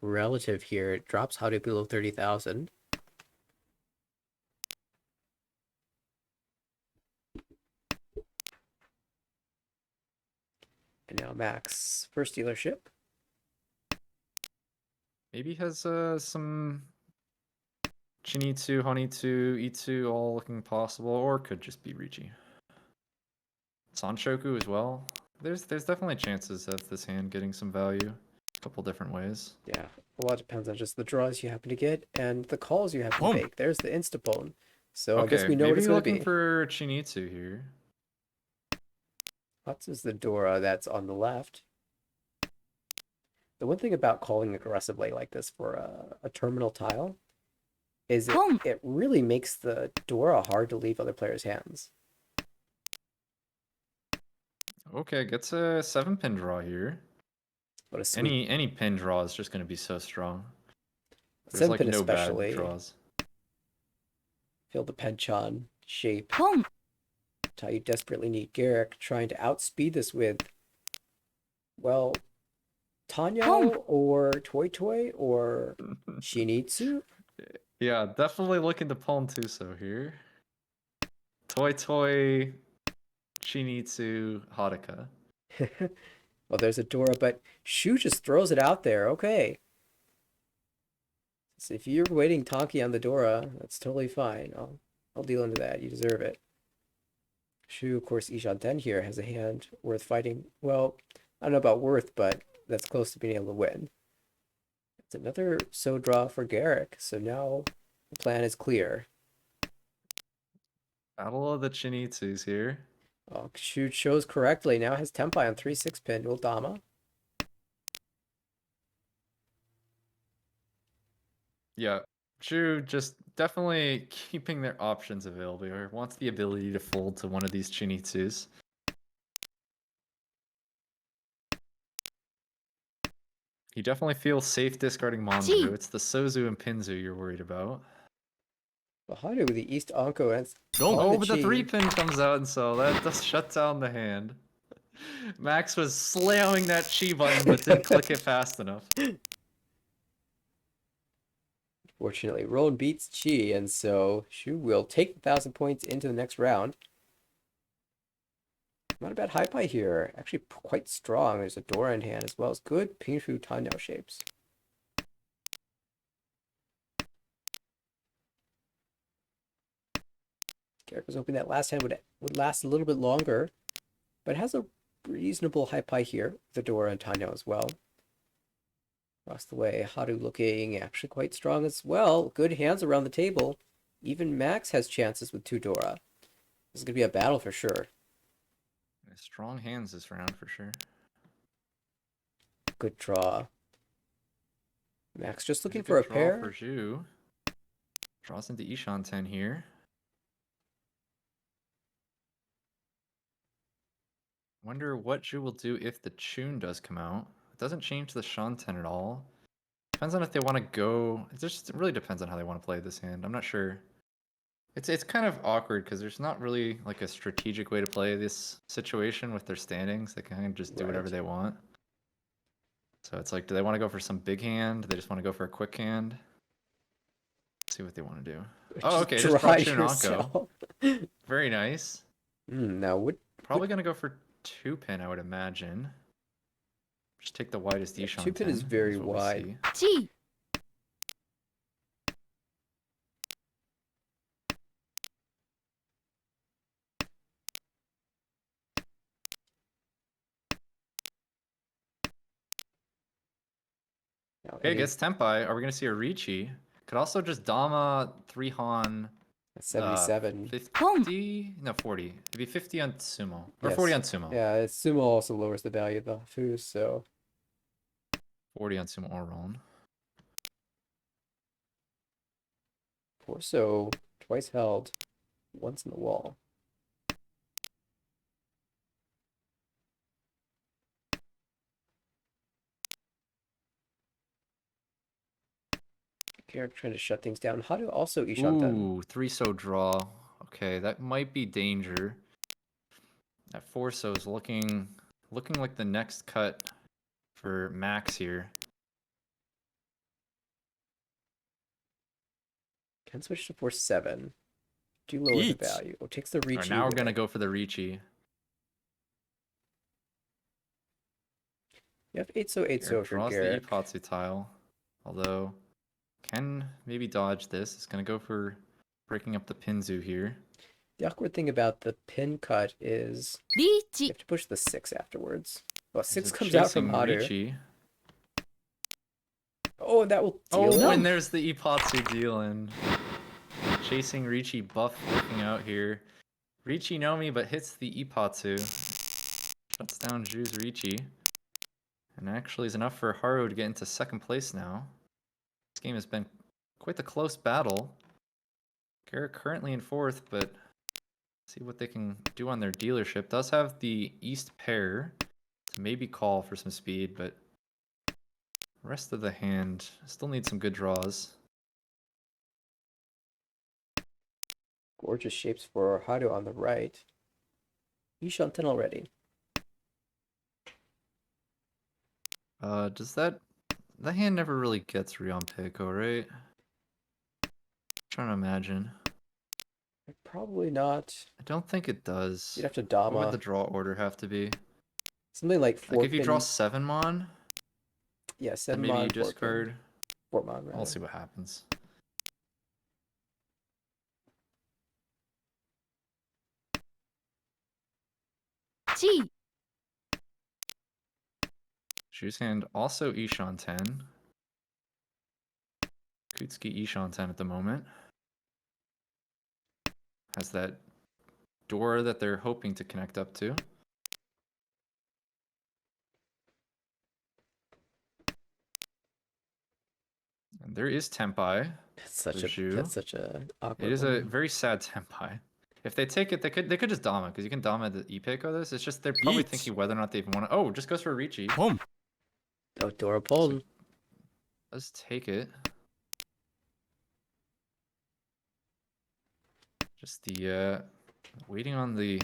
relative here. It drops Hadu below 30,000. And now Max, first dealership. Maybe has some Chinitsu, Honitsu, Itsu all looking possible, or could just be Ricci. Sanshoku as well. There's definitely chances of this hand getting some value a couple different ways. Yeah, a lot depends on just the draws you happen to get and the calls you happen to Boom. make. There's the Instapone. So Okay, I guess we know what maybe it's going to looking be. for Chinitsu here. This is the Dora that's on the left. The one thing about calling aggressively like this for a terminal tile is it really makes the Dora hard to leave other players' hands. Okay, gets a 7-pin draw here. What a sweet Any pin draw is just going to be so strong. There's 7 like pin no especially. bad draws. Feel the Penchan shape. Boom. How you desperately need Garrick trying to outspeed this with, well, Tanyao or Toy Toy or Shinitsu. Yeah, definitely looking to Palm Tuso here. Toy Toy, Chinitsu, Hadaka. Well, there's a Dora, but Shu just throws it out there. Okay. So if you're waiting Tonki on the Dora, that's totally fine. I'll deal into that. You deserve it. Shu, of course, Ishan here has a hand worth fighting. Well, I don't know about worth, but that's close to being able to win. It's another so draw for Garrick. So now the plan is clear. Battle of the Chinitsus here. Oh, Shu chose correctly. Now has Tempai on 3-6 pin. Will Dama. Yeah, Drew just definitely keeping their options available or wants the ability to fold to one of these Chinitsus. He definitely feels safe discarding Monzu. It's the Sozu and Pinzu you're worried about. Bahadu with the East Anko and Oh, but the 3-pin comes out, and so that does shut down the hand. Max was slamming that chi button, but didn't click it fast enough. Fortunately, Roland beats Chi, and so Shu will take 1,000 points into the next round. Not a bad high pie here. Actually, quite strong. There's a Dora in hand as well as good Pingshu Tanyao shapes. Garrick was hoping that last hand would last a little bit longer, but has a reasonable high pie here. The Dora and Tanyao as well. Across the way, Haru looking actually quite strong as well. Good hands around the table. Even Max has chances with 2 Dora. This is going to be a battle for sure. Strong hands this round for sure. Good draw. Max just looking for a pair. For Zhu. Draws into Ishan 10 here. Wonder what Zhu will do if the Chun does come out. It doesn't change the Shanten at all. Depends on if they want to go. It really depends on how they want to play this hand. I'm not sure. It's kind of awkward because there's not really like a strategic way to play this situation with their standings. They can kind of just do whatever they want. So it's like, do they want to go for some big hand? Do they just want to go for a quick hand? Let's see what they want to do. Oh, okay. Just draw Chunanko. Very nice. Now probably gonna go for 2-pin, I would imagine. Just take the widest Ishan. 2-pin is very wide. Okay, gets Tempai. Are we gonna see a Ricci? Could also just Dama 3 Han. 77. 50? No, 40. It'd be 50 on Sumo. Or yes. 40 on Sumo. Yeah, Sumo also lowers the value of the Fu, so. 40 on Sumo or Roland. Torso, twice held, once in the wall. Garrick trying to shut things down. How do also Ishanten? Ooh, 3-so draw. Okay, that might be danger. That 4-so is looking like the next cut for Max here. Can switch to 4-7. Do lower the value. Oh, takes the Ricci. Right, now we're gonna go for the Ricci. You have 8-so, 8-so for Garrick. Draws the Ipatsu tile. Although, can maybe dodge this. It's gonna go for breaking up the Pinzu here. The awkward thing about the pin cut is you have to push the 6 afterwards. Well, 6 comes out from Haru. Oh, that will deal. Oh, and there's the Ipatsu dealing. Chasing Ricci buff working out here. Ricci no me, but hits the Ipatsu. Shuts down Zhu's Ricci. And actually is enough for Haru to get into second place now. This game has been quite the close battle. Garrick currently in 4th, but see what they can do on their dealership. Does have the East pair to maybe call for some speed, but rest of the hand still needs some good draws. Gorgeous shapes for Haru on the right. Ishanten already. Does that hand never really gets Rion Pico, right? Trying to imagine. Probably not. I don't think it does. You'd have to Dama. What would the draw order have to be? Something like Like four if you draw pin. 7 mon, Yeah, then 7 maybe you mon, 4 pin. discard. 4 mon, We'll rather. see what happens. G. Shu's hand also Ishan 10. Kutsuki Ishan 10 at the moment. Has that door that they're hoping to connect up to. And there is Tempai. That's such a It awkward is a one. very sad Tempai. If they take it, they could just Dama, because you can Dama the Ipeco of this. It's just they're probably Beats. thinking whether or not they even want to. Oh, just goes for a Ricci. Boom. Oh, Dora So Poln. let's take it. Just the waiting on the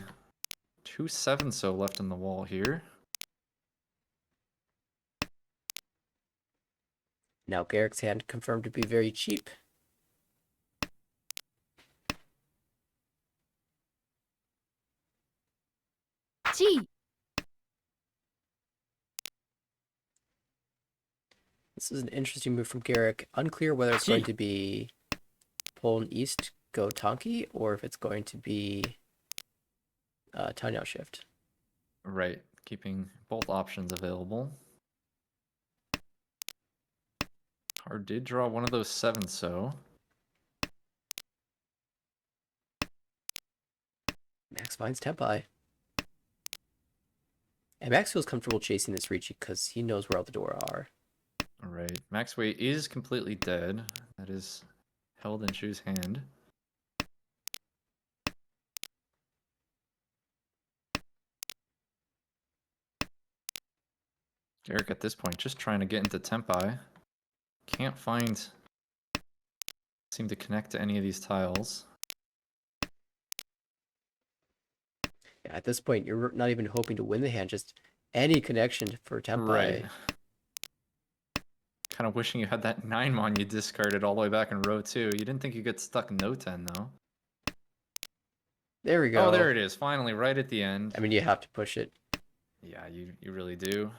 2/7 so left in the wall here. Now Garrick's hand confirmed to be very cheap. G. This is an interesting move from Garrick. Unclear whether it's going to be Poln East, go Tonki, or if it's going to be Tanyao Shift. Right, keeping both options available. Card did draw one of those 7 so. Max finds Tempai. And Max feels comfortable chasing this Ricci because he knows where all the Dora are. Right, Maxway is completely dead. That is held in Shu's hand. Eric at this point just trying to get into Tempai. Can't seem to connect to any of these tiles. Yeah, at this point, you're not even hoping to win the hand, just any connection for Tempai. Right. Kind of wishing you had that 9 mon you discarded all the way back in row 2. You didn't think you get stuck no 10 though. There we go. Oh, there it is. Finally, right at the end. I mean, you have to push it. Yeah, you really do.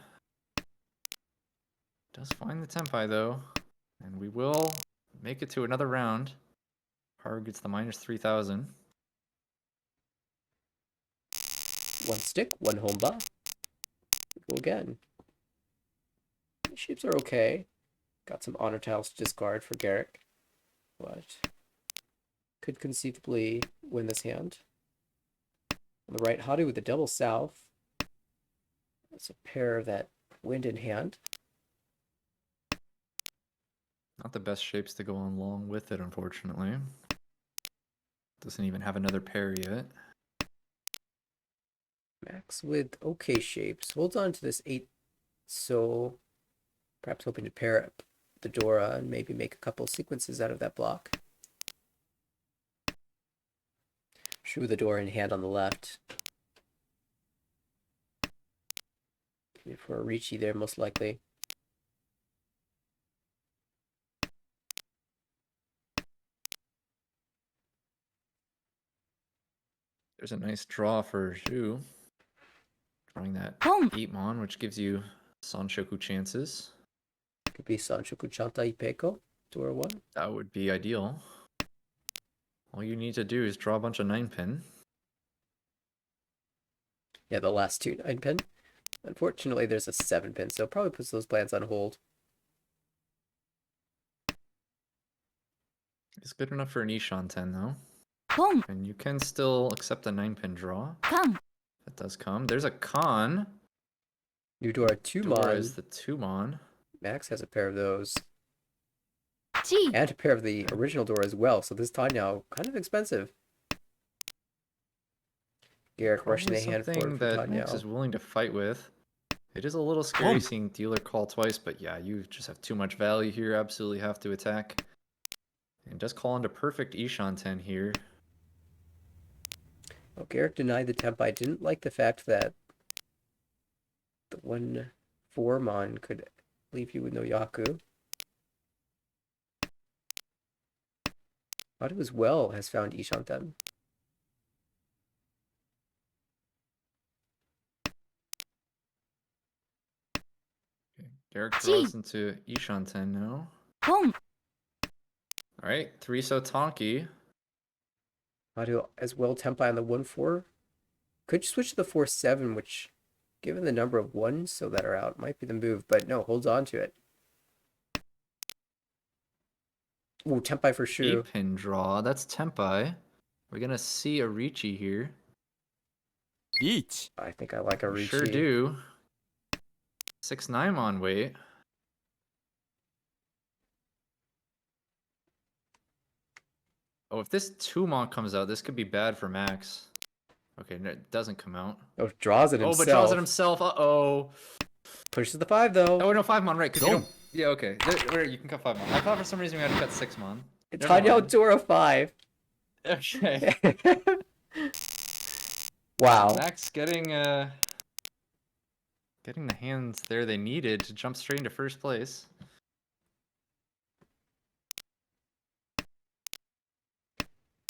Does find the Tempai though. And we will make it to another round. Haru gets the minus 3,000. One stick, one homba. Go again. Shapes are okay. Got some honor tiles to discard for Garrick. But could conceivably win this hand. On the right, Hadu with the double south. That's a pair of that wind in hand. Not the best shapes to go along with it, unfortunately. Doesn't even have another pair yet. Max with okay shapes. Holds on to this 8 so perhaps hoping to pair up the Dora and maybe make a couple sequences out of that block. Shu with the Dora in hand on the left. For a Ricci there, most likely. There's a nice draw for Shu. Drawing that Boom. 8 mon, which gives you Sanshoku chances. Could be Sanshoku Chanta Ipeko, Dora 1. That would be ideal. All you need to do is draw a bunch of 9-pin. Yeah, the last 2 9-pin. Unfortunately, there's a 7-pin, so it probably puts those plans on hold. It's good enough for an Ishan 10, though. Boom. And you can still accept a 9-pin draw. Come. That does come. There's a Con. New Dora 2 Dora mon. is the 2 mon. Max has a pair of those. G. And a pair of the original Dora as well, so this time now kind of expensive. Garrick rushing the hand forward something for that Max is Tanya. willing to fight with. It is a little scary seeing dealer call twice, but yeah, you just have too much value here. Absolutely have to attack. And does call into perfect Ishan 10 here. Well, Garrick denied the temp. I didn't like the fact that the 1/4 mon could leave you with no Yaku. Hadu as well has found Ishan 10. Garrick Gee. draws into Ishanten now. Pong. All right, 3-so Tonki. Audio as well tempi on the 1-4. Could you switch to the 4-7, which, given the number of ones so that are out, might be the move, but no, holds on to it. Ooh, tempi for sure. 8-pin draw. That's Tempai. We're gonna see a Ricci here. リーチ I think I like a We Ricci. sure do. 6-9 on weight. Oh, if this 2-mon comes out, this could be bad for Max. Okay, no, it doesn't come out. Oh, draws it Oh, himself. but draws it himself. Uh-oh. Pushes the 5, though. Oh, no, 5-mon, right, because you Don't. don't... Yeah, okay. There, you can cut 5-mon. I thought for some reason we had to cut 6-mon. It's Never Hanyao mind. Dora 5. Okay. Wow. Max getting the hands there they needed to jump straight into first place.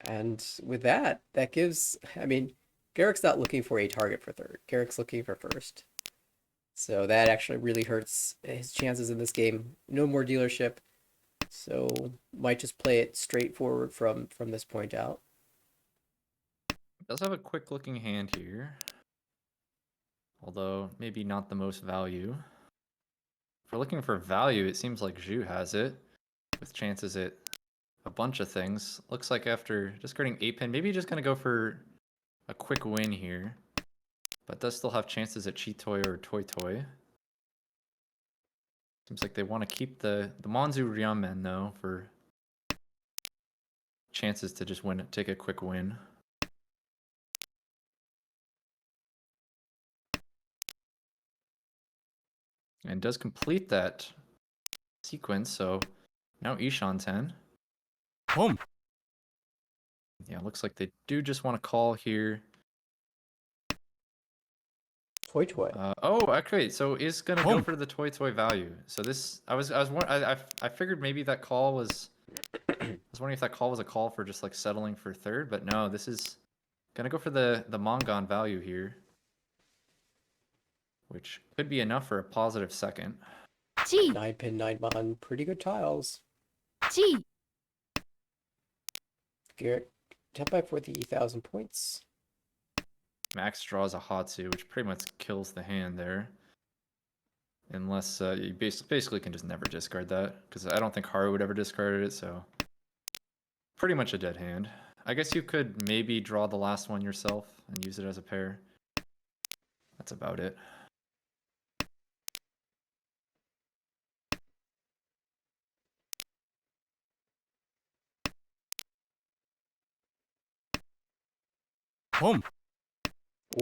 And with that, that gives, I mean, Garrick's not looking for a target for third. Garrick's looking for first. So that actually really hurts his chances in this game. No more dealership. So might just play it straightforward from this point out. Does have a quick looking hand here. Although maybe not the most value. If we're looking for value, it seems like Zhu has it. With chances at a bunch of things. Looks like after discarding 8-pin, maybe just gonna go for a quick win here. But does still have chances at Chitoy or Toy Toy. Seems like they want to keep the Monzu Ryamen though for chances to just win, take a quick win. And does complete that sequence, so now Ishanten. ポン Yeah, looks like they do just want to call here. Toy Toy. Oh, okay, so is gonna go Home. for the Toy Toy value. So this, I figured maybe that call was, I was wondering if that call was a call for just like settling for third, but no, this is gonna go for the Mongon value here, which could be enough for a positive second. G. 9-pin, 9-mon. Pretty good tiles. G. Garrick, tempi for the 1,000 points. Max draws a Hatsu, which pretty much kills the hand there. Unless you basically can just never discard that, because I don't think Haru would ever discard it, so pretty much a dead hand. I guess you could maybe draw the last one yourself and use it as a pair. That's about it. Home.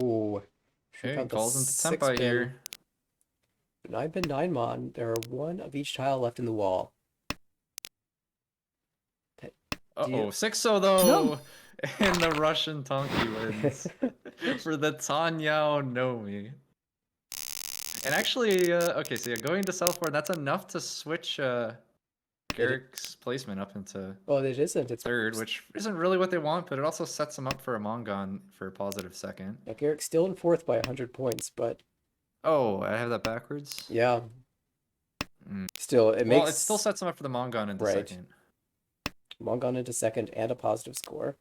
Ooh. Okay, Found the calls into 6 Tempai pin. here. 9-pin, 9-mon. There are one of each tile left in the wall. Uh-oh, 6-0 though! No. And the Russian Tonki wins for the Tanyao Nomi. And actually, okay, so yeah, going to Southboard, that's enough to switch Garrick's placement up into Well, it isn't. It's third, which isn't really what they want, but it also sets them up for a Mongon for a positive second. Yeah, Garrick's still in fourth by 100 points, but Oh, I have that backwards? yeah. Mm. Still, it Well, makes it still sets them up for the Mongon into Right. second. Mongon into second and a positive score.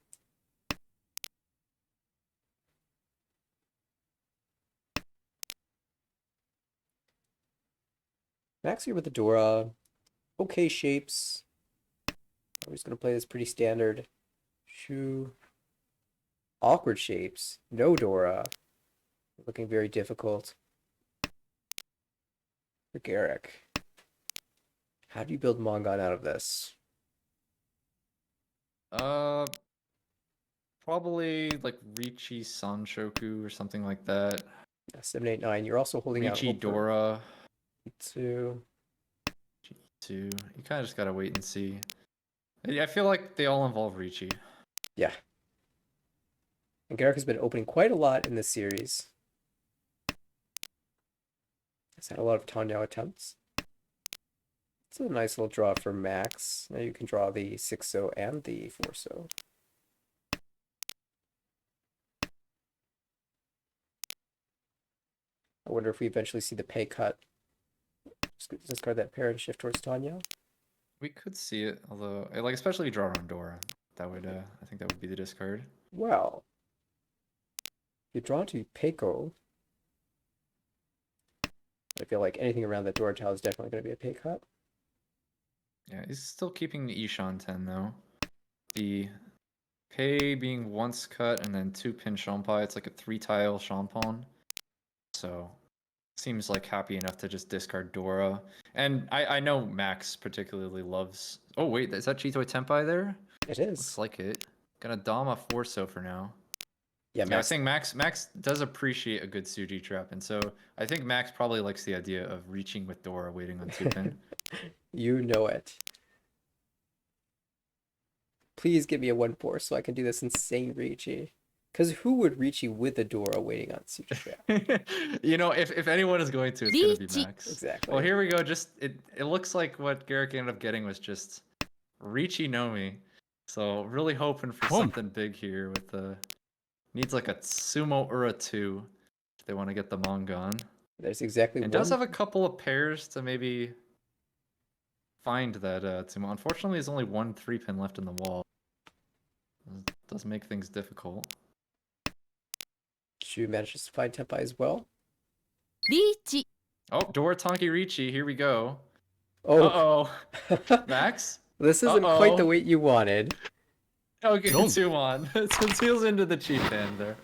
Max here with the Dora. Okay shapes. We're just gonna play this pretty standard. Shoe. Awkward shapes. No Dora. Looking very difficult. For Garrick. How do you build Mongon out of this? Probably like Richi Sanshoku or something like that. Yeah, 7, 8, 9. You're also holding out Richi hope for Dora. 2. Two. You kind of just gotta wait and see. Yeah, I feel like they all involve Ricci. Yeah. And Garrick has been opening quite a lot in this series. He's had a lot of Tanyao attempts. It's a nice little draw for Max. Now you can draw the 6-0 and the 4-0. I wonder if we eventually see the pay cut. Just discard that pair and shift towards Tanya. We could see it, although, like, especially if you draw on Dora. That would, I think that would be the discard. Well, you draw to Peiko. I feel like anything around that Dora tile is definitely going to be a pay cut. Yeah, he's still keeping the Ishan 10, though. The pay being once cut and then 2-pin Shampai, it's like a 3-tile Shampon. So, seems like happy enough to just discard Dora. And I know Max particularly loves... Oh, wait, is that Chitoi Tenpai there? It Looks is. like it. Gonna Dom a Forso for now. Yeah, Yeah, I was Max. saying Max does appreciate a good Suji trap, and so I think Max probably likes the idea of reaching with Dora waiting on 2-pin. You know it. Please give me a 1-4 so I can do this insane Ricci. Because who would Ricci with a Dora waiting on Suji trap? You know, if anyone is going to, it's gonna be Reach. Max. Exactly. Well, here we go. Just it looks like what Garrick ended up getting was just Ricci Nomi. So really hoping for something big here with needs like a Sumo Ura 2 if they want to get the Mongon. There's exactly It one. does have a couple of pairs to maybe find that Sumo. Unfortunately, there's only one 3-pin left in the wall. It does make things difficult. Shu manages to find Tenpai as well. Reach. Oh, Dora Tonki Ricci, here we go. Oh. Uh-oh. Max? This isn't quite the Uh-oh. weight you wanted. Okay, Don't. Tsumon. Seals into the cheap hand there.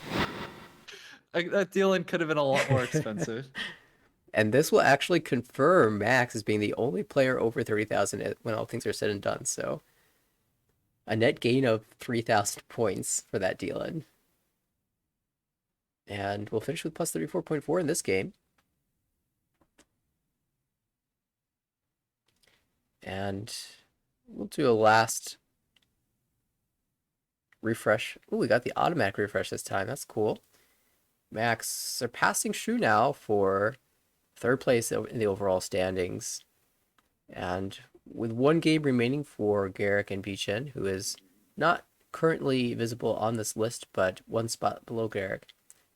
Like, that deal-in could have been a lot more expensive. And this will actually confirm Max as being the only player over 30,000 when all things are said and done. So a net gain of 3,000 points for that deal in. And we'll finish with plus 34.4 in this game. And we'll do a last refresh. Oh, we got the automatic refresh this time. That's cool. Max surpassing Shu now for third place in the overall standings. And with one game remaining for Garrick and Bichen, who is not currently visible on this list, but one spot below Garrick,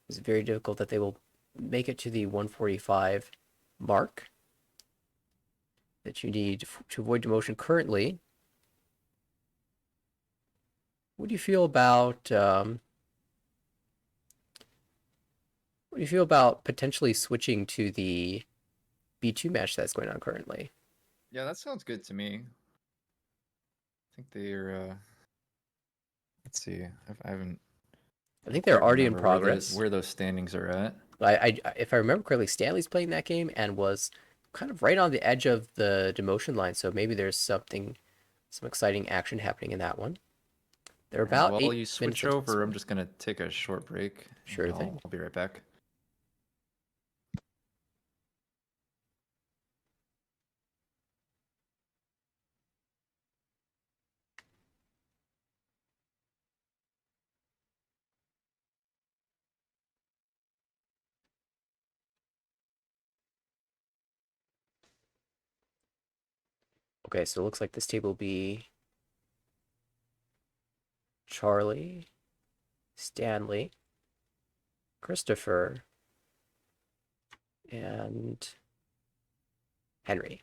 it's very difficult that they will make it to the 145 mark that you need to avoid demotion currently. What do you feel about potentially switching to the B2 match that's going on currently? Yeah, that sounds good to me. I think they're, let's see, I haven't... I think they're quite already in remember progress. where those standings are at. If I remember correctly, Stanley's playing that game and was kind of right on the edge of the demotion line, so maybe there's some exciting action happening in that one. They're about While 8 you minutes switch into over, this I'm one. just gonna take a short break. Sure and thing. I'll be right back. Okay, so it looks like this table will be Charlie, Stanley, Christopher, and Henry.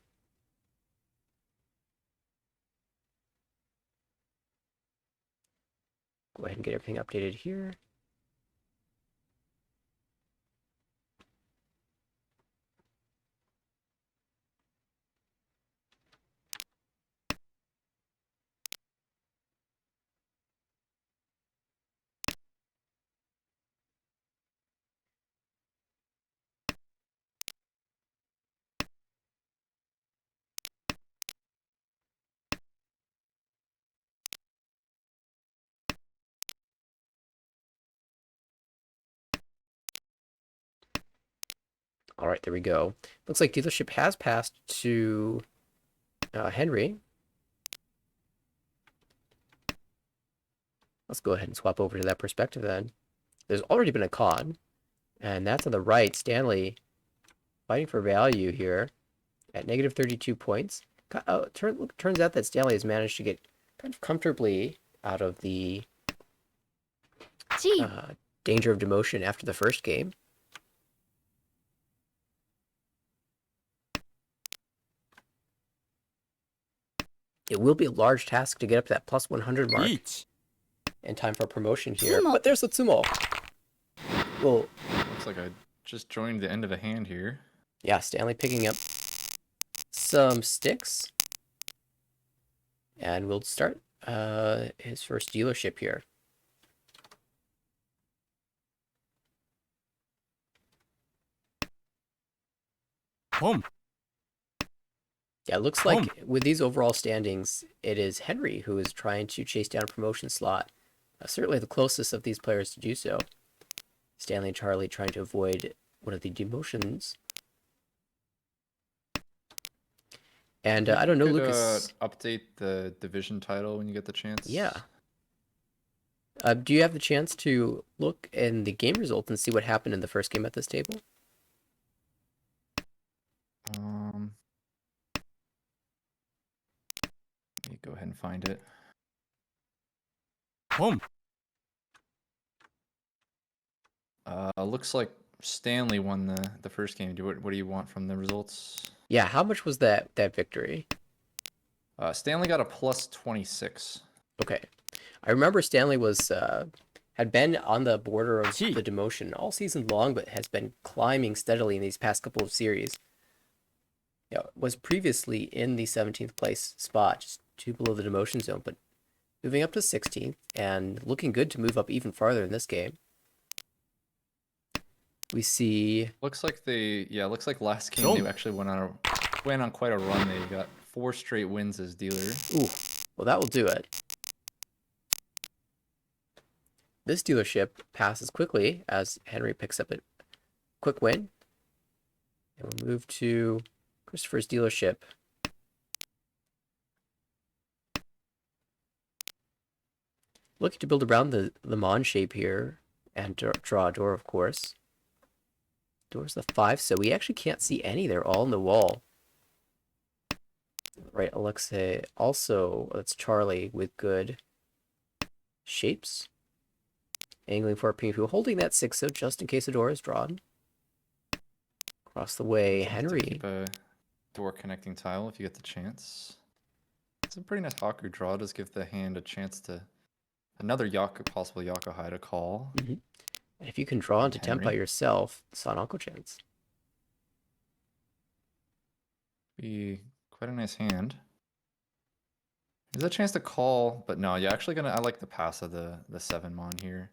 Go ahead and get everything updated here. All right, there we go. Looks like dealership has passed to Henry. Let's go ahead and swap over to that perspective then. There's already been a con, and that's on the right. Stanley fighting for value here at negative 32 points. Turns out that Stanley has managed to get kind of comfortably out of the G. danger of demotion after the first game. It will be a large task to get up to that plus 100 mark リーチ in time for promotion here. Tsumo. But there's the Tsumo. Well, Looks like I just joined the end of a hand here. yeah, Stanley picking up some sticks. And we'll start his first dealership here. Boom. Yeah, it looks like with these overall standings, it is Henry who is trying to chase down a promotion slot. Certainly the closest of these players to do so. Stanley and Charlie trying to avoid one of the demotions. And I don't know, Could, Lucas. update the division title when you get the chance. Yeah. Do you have the chance to look in the game results and see what happened in the first game at this table? Let me go ahead and find it. Boom. Looks like Stanley won the first game. What do you want from the results? Yeah, how much was that victory? Stanley got a plus 26. Okay. I remember Stanley was had been on the border of Gee. the demotion all season long, but has been climbing steadily in these past couple of series. Yeah, was previously in the 17th place spot, just 2 below the demotion zone, but moving up to 16th and looking good to move up even farther in this game. We see Looks like looks like last game Boom. they actually went on quite a run. They got 4 straight wins as dealer. Ooh, well, that will do it. This dealership passes quickly as Henry picks up a quick win. And we'll move to Christopher's dealership. Looking to build around the Mon shape here and draw a door, of course. Door's the 5, so we actually can't see any. They're all on the wall. Right, Alexei. Also, that's Charlie with good shapes. Angling for a ping-pong, holding that 6, so just in case a door is drawn. Across the way, Have to Henry. keep a door connecting tile if you get the chance. It's a pretty nice Haku draw. Does give the hand a chance to another possible Yako high to call. And if you can draw into temp by Henry. yourself, Sanako chance. Be quite a nice hand. There's a chance to call, but no, you're actually gonna. I like the pass of the 7 mon here.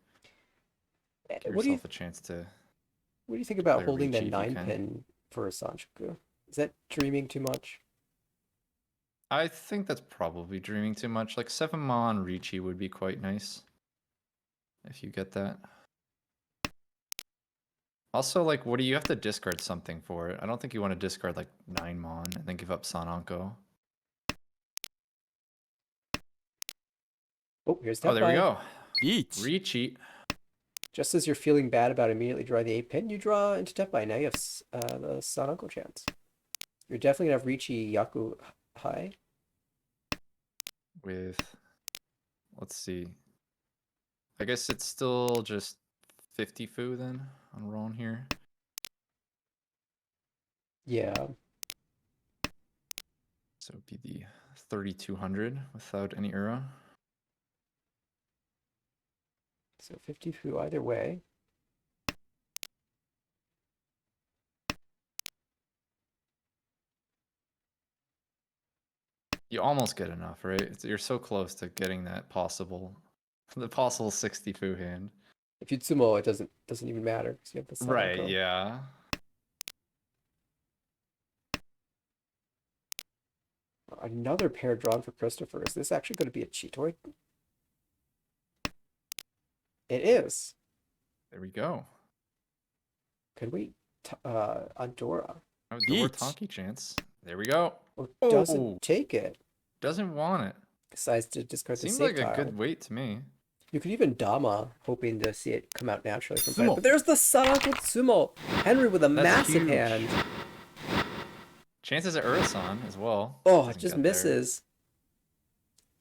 Give What do you yourself a chance to. think about play a holding the Ricci if you 9 can. pin for a Sanchoku? Is that dreaming too much? I think that's probably dreaming too much. Like 7 mon Ricci would be quite nice. If you get that. Also, like, what do you have to discard something for it? I don't think you want to discard like 9 mon and then give up Sananko. Oh, here's Oh, there we go. リーチ Ricci. Just as you're feeling bad about immediately drawing the 8 pin, you draw into Tepai. Now you have the Sanako chance. You're definitely going to have Ricci Yaku high. With, let's see. I guess it's still just 50 fu then on Ron here. Yeah. So it'd be the 3200 without any Ura. So 50 fu either way. You almost get enough, right? You're so close to getting that the possible 60 fu hand. If you Tsumo, it doesn't even matter because you have the Sanako. Right, yeah. Another pair drawn for Christopher. Is this actually going to be a Cheetoy? It is. There we go. Could we on Dora? Oh, door Yeet. Tonki chance. There we go. Or Oh. doesn't take it. Doesn't want it. Decides to discard the Seems save like tile. a good weight to me. You could even Dama, hoping to see it come out naturally from Sumo. play. But there's the Sanako Tsumo! Henry with a That's massive huge. hand. Chances at Urasan as well. Oh, it Doesn't just get there. misses.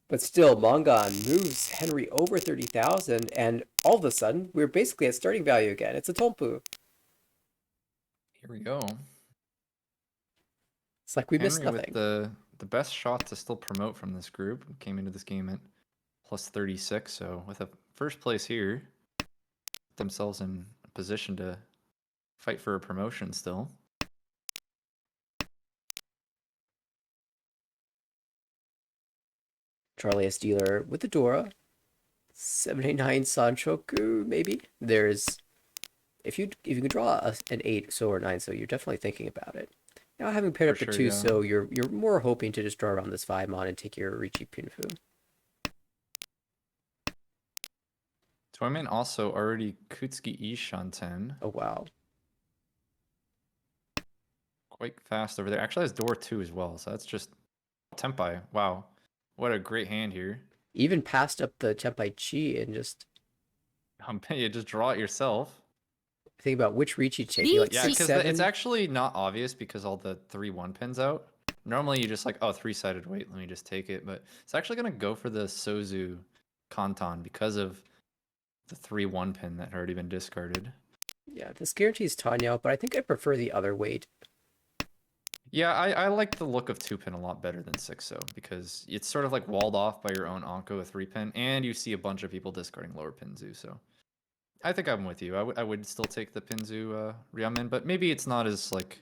But still, Mongon moves Henry over 30,000, and all of a sudden, we're basically at starting value again. It's a Tompu. Here we go. It's like we missed Henry nothing. with the best shot to still promote from this group. Came into this game at plus 36, so with a first place here, put themselves in a position to fight for a promotion still. Charlie as dealer with the Dora. 789 Sanchoku, maybe. There's if you can draw an 8 so or 9 so, you're definitely thinking about it. Now having paired For up the sure, 2 yeah. so, you're more hoping to just draw around this 5 mon and take your Riichi Pinfu. Toyman also already Kutsuki Ishanten. Oh wow. Quite fast over there. Actually has door 2 as well, so that's just Tempai. Wow. What a great hand here. Even passed up the Tenpai Chi and just You just draw it yourself. think about which Riichi to take. You like Yeah, 6, because 7? it's actually not obvious because all the 3 1-pins out. Normally you just like, oh, 3-sided, wait, let me just take it. But it's actually going to go for the Sozu Kanton because of the 3 1-pin that had already been discarded. Yeah, this guarantees Tanya, but I think I prefer the other weight. Yeah, I like the look of 2-pin a lot better than 6-0 because it's sort of like walled off by your own Anko, a 3-pin, and you see a bunch of people discarding lower Pinzu, so I think I'm with you. I would still take the Pinzu Ryamen, but maybe it's not as like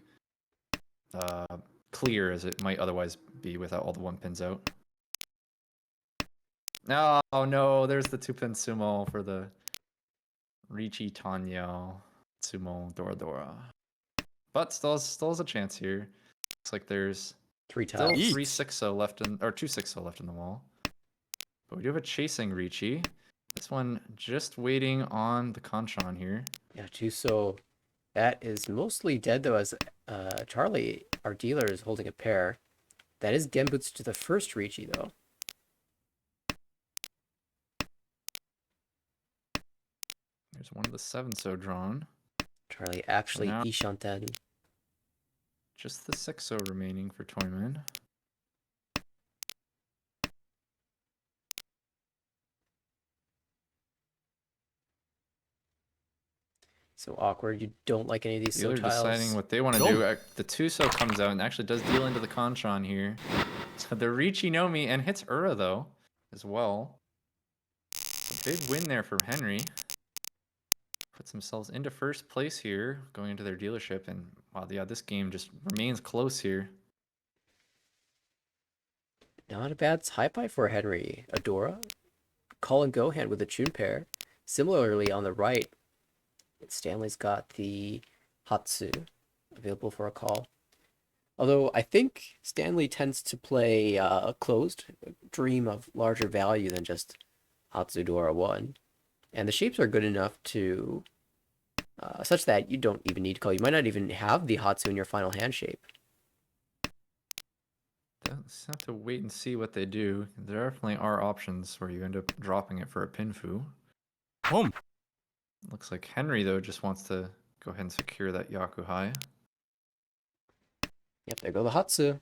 clear as it might otherwise be without all the 1-pins out. Oh no, there's the 2-pin Sumo for the Riichi Tanya Sumo Dora Dora. But still has a chance here. Looks like there's 3 still tiles. 3 6-0 left in, or 2 6-0 left in the wall. But we do have a chasing Riichi. This one just waiting on the Kanchan here. Yeah, 2 so. That is mostly dead though, as Charlie, our dealer, is holding a pair. That is Genbutsu to the first Riichi though. There's one of the 7-0 drawn. Charlie actually Now- Ishanten. Just the 6-0 remaining for Toyman. So awkward. You don't like any of these so Dealer tiles. deciding what they want to do. The 2-0 comes out and actually does deal into the Kanchan here. So the Riichi Nomi and hits Ura though as well. A big win there for Henry. Puts themselves into first place here, going into their dealership, and wow, yeah, this game just remains close here. Not a bad high for Henry. Adora. Call and go hand with a tune pair. Similarly on the right, Stanley's got the Hatsu available for a call. Although I think Stanley tends to play closed, dream of larger value than just Hatsu Dora 1. And the shapes are good enough to such that you don't even need to call. You might not even have the Hatsu in your final hand shape. Just have to wait and see what they do. There definitely are options where you end up dropping it for a Pinfu. Home. Looks like Henry, though, just wants to go ahead and secure that Yakuhai. Yep, there go the Hatsu.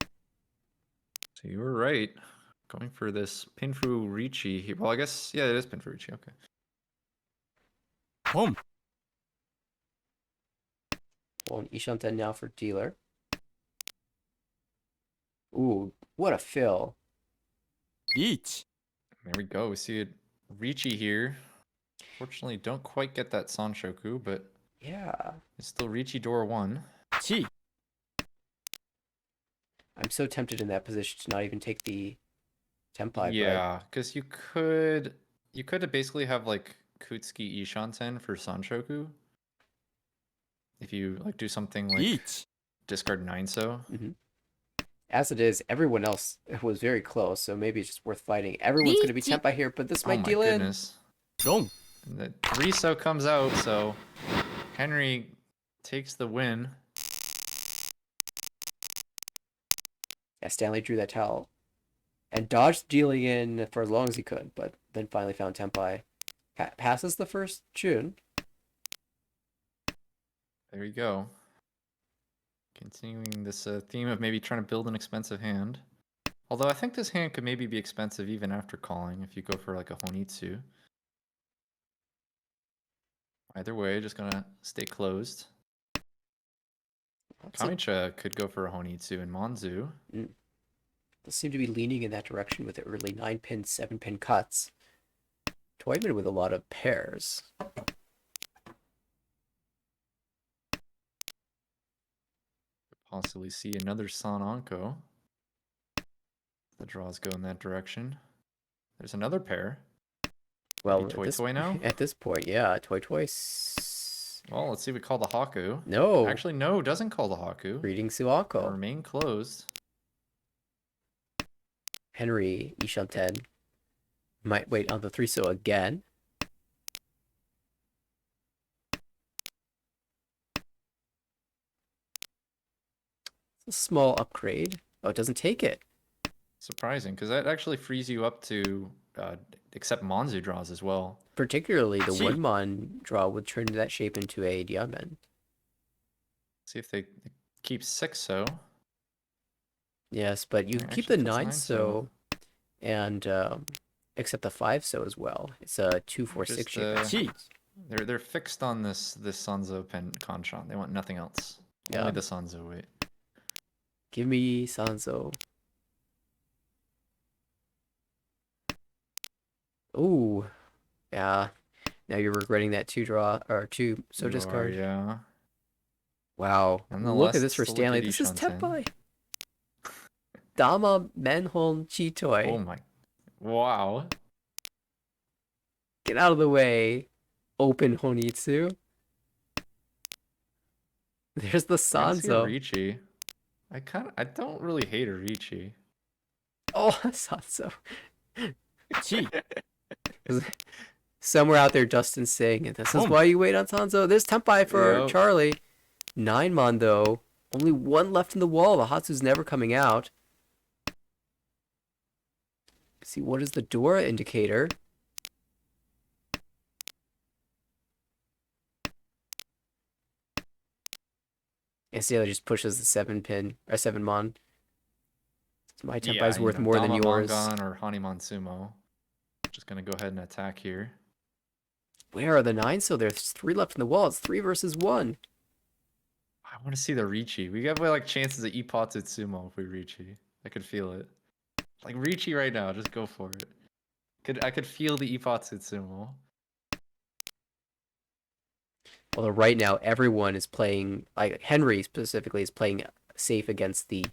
So you were right. Going for this Pinfu Riichi here. Well, I guess, yeah, it is Pinfu Riichi. Okay. Home. Well, Ishanten now for dealer. Ooh, what a fill. Each. There we go. We see it Riichi here. Fortunately, don't quite get that Sanshoku, but Yeah. it's still Riichi Door 1. Chi. I'm so tempted in that position to not even take the Tenpai. Yeah, because you could basically have like Kutsuki Ishanten for Sanshoku. If you like do something like Each. discard 9-so. As it is, everyone else was very close, so maybe it's just worth fighting. Everyone's going to be Tenpai here, but this Oh might my deal goodness. Long. And the 3-so comes out, so Henry takes the win. Yeah, Stanley drew that towel and dodged dealing in for as long as he could, but then finally found Tenpai. Passes the first June. There you go. Continuing this theme of maybe trying to build an expensive hand. Although I think this hand could maybe be expensive even after calling if you go for like a Honitsu. Either way, just gonna stay closed. Kamicha could go for a Honitsu and Monzu. Does seem to be leaning in that direction with the early 9-pin, 7-pin cuts. Toyman with a lot of pairs. Possibly see another San Anko. The draws go in that direction. There's another pair. Well, Maybe Toy Toy now? At this point, yeah, Toy. Well, let's see if we call the Haku. No. Actually, no, doesn't call the Haku. Reading It'll Suako. remain closed. Henry Ishanten might wait on the 3-so again. It's a small upgrade. Oh, it doesn't take it. Surprising, because that actually frees you up to accept Monzu draws as well. Particularly the See. 1-mon draw would turn that shape into a diamond. See if they keep 6-so. Yes, but you Yeah, keep actually the puts 9-so and accept the 5-so as well. It's a 2-4-6 Just, shape. Chi. They're fixed on this Sanzo pen Kanchan. They want nothing else. Yeah. Only the Sanzo weight. Give me Sanzo. Ooh. Yeah. Now you're regretting that 2-draw or 2-so You discard. are, yeah. Wow. Look Nonetheless, at this for still look Stanley. at This is Ishanten. Tepai. Dama Menhon Chitoi. Oh my. Wow. Get out of the way. Open Honitsu. There's the I can see a Sanzo. Ricci. I don't really hate a Ricci. Oh, Sanzo. Chi. Somewhere out there, Dustin's saying it. This is Boom. why you wait on Sanzo. There's Tempai for Yep. Charlie. 9-mon, though. Only one left in the wall. The Hatsu's never coming out. See, what is the Dora indicator? And Sailor just pushes the 7-pin or 7-mon. My Tempai's worth more than Dama yours. Mangan or Haniman Sumo. Just gonna go ahead and attack here. Where are the 9? So there's 3 left in the wall. It's 3 versus 1. I want to see the Ricci. We got like chances of Ipotsu Sumo if we Ricci. I could feel it. Like Ricci right now, just go for it. I could feel the Ipotsu Sumo. Although right now everyone is playing, like Henry specifically is playing safe against the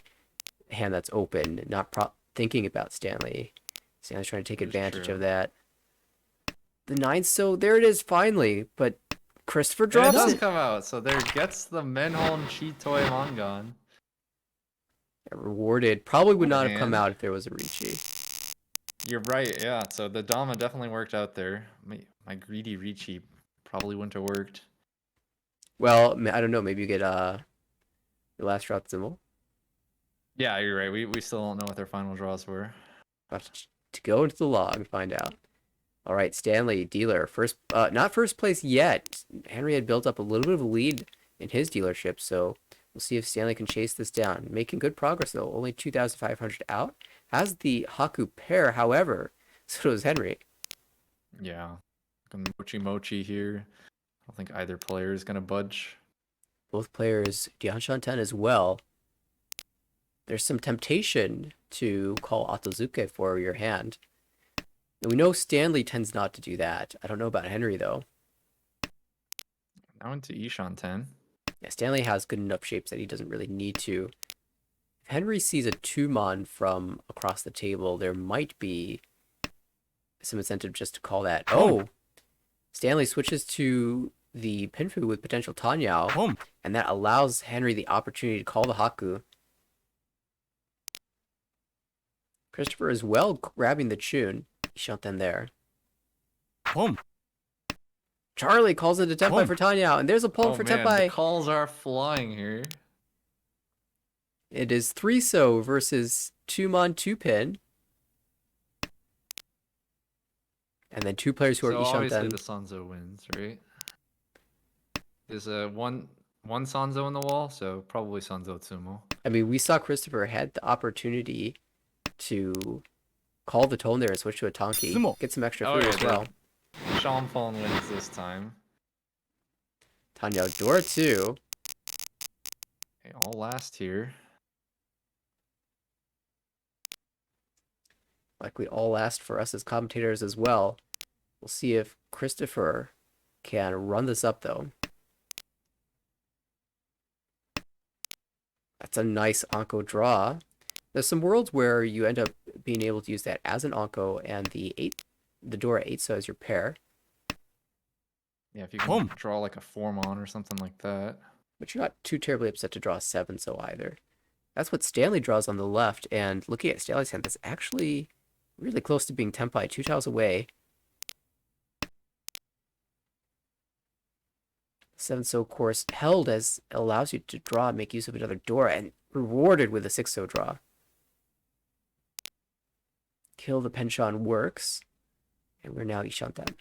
hand that's open, not thinking about Stanley. Stanley's trying to take That's advantage true. of that. The 9, so there it is finally, but Christopher And it drops does it. come out, so there gets the Menhon Chitoi Mangan. Rewarded. Probably would What a not have come hand. out if there was a Ricci. You're right, yeah. So the Dama definitely worked out there. My greedy Ricci probably wouldn't have worked. Well, I don't know. Maybe you get the last drop symbol. Yeah, you're right. We still don't know what their final draws were. Have to go into the log and find out. All right, Stanley, dealer, first, not first place yet. Henry had built up a little bit of a lead in his dealership, so we'll see if Stanley can chase this down. Making good progress though, only 2,500 out. Has the Haku pair, however, so does Henry. Yeah. Mochi Mochi here. I don't think either player is gonna budge. Both players, Dianshanten as well. There's some temptation to call Otozuke for your hand. And we know Stanley tends not to do that. I don't know about Henry though. Now into Ishan 10. Yeah, Stanley has good enough shapes that he doesn't really need to. If Henry sees a 2-mon from across the table, there might be some incentive just to call that. Oh! Stanley switches to the Pinfu with potential Tanyao, Boom. and that allows Henry the opportunity to call the Haku. Christopher as well grabbing the Chun. He shot them there. Boom. Charlie calls it a Tenpai Boom. for Tanyao, and there's a pull for man, Tenpai. the calls are flying here. It is 3-so versus 2-mon 2-pin. And then 2 players who So are obviously Ishanten. the Sanzo wins, right? There's a one Sanzo in the wall, so probably Sanzo Tsumo. I mean, we saw Christopher had the opportunity to call the tone there and switch to a Tonki. Sumo. Get some extra Oh, food yeah, as well. Champon wins this time. Tanyao Dora 2. Okay, all last here. Like we all asked for us as commentators as well. We'll see if Christopher can run this up, though. That's a nice Anko draw. There's some worlds where you end up being able to use that as an Anko and the Dora 8 so as your pair. Yeah, if you can draw like a Formon or something like that. But you're not too terribly upset to draw a 7 so either. That's what Stanley draws on the left, and looking at Stanley's hand, that's actually really close to being Tenpai, 2 tiles away. 7 so course held as allows you to draw and make use of another Dora, and rewarded with a 6 so draw. Kill the Penchant works, and we're now Ishanten.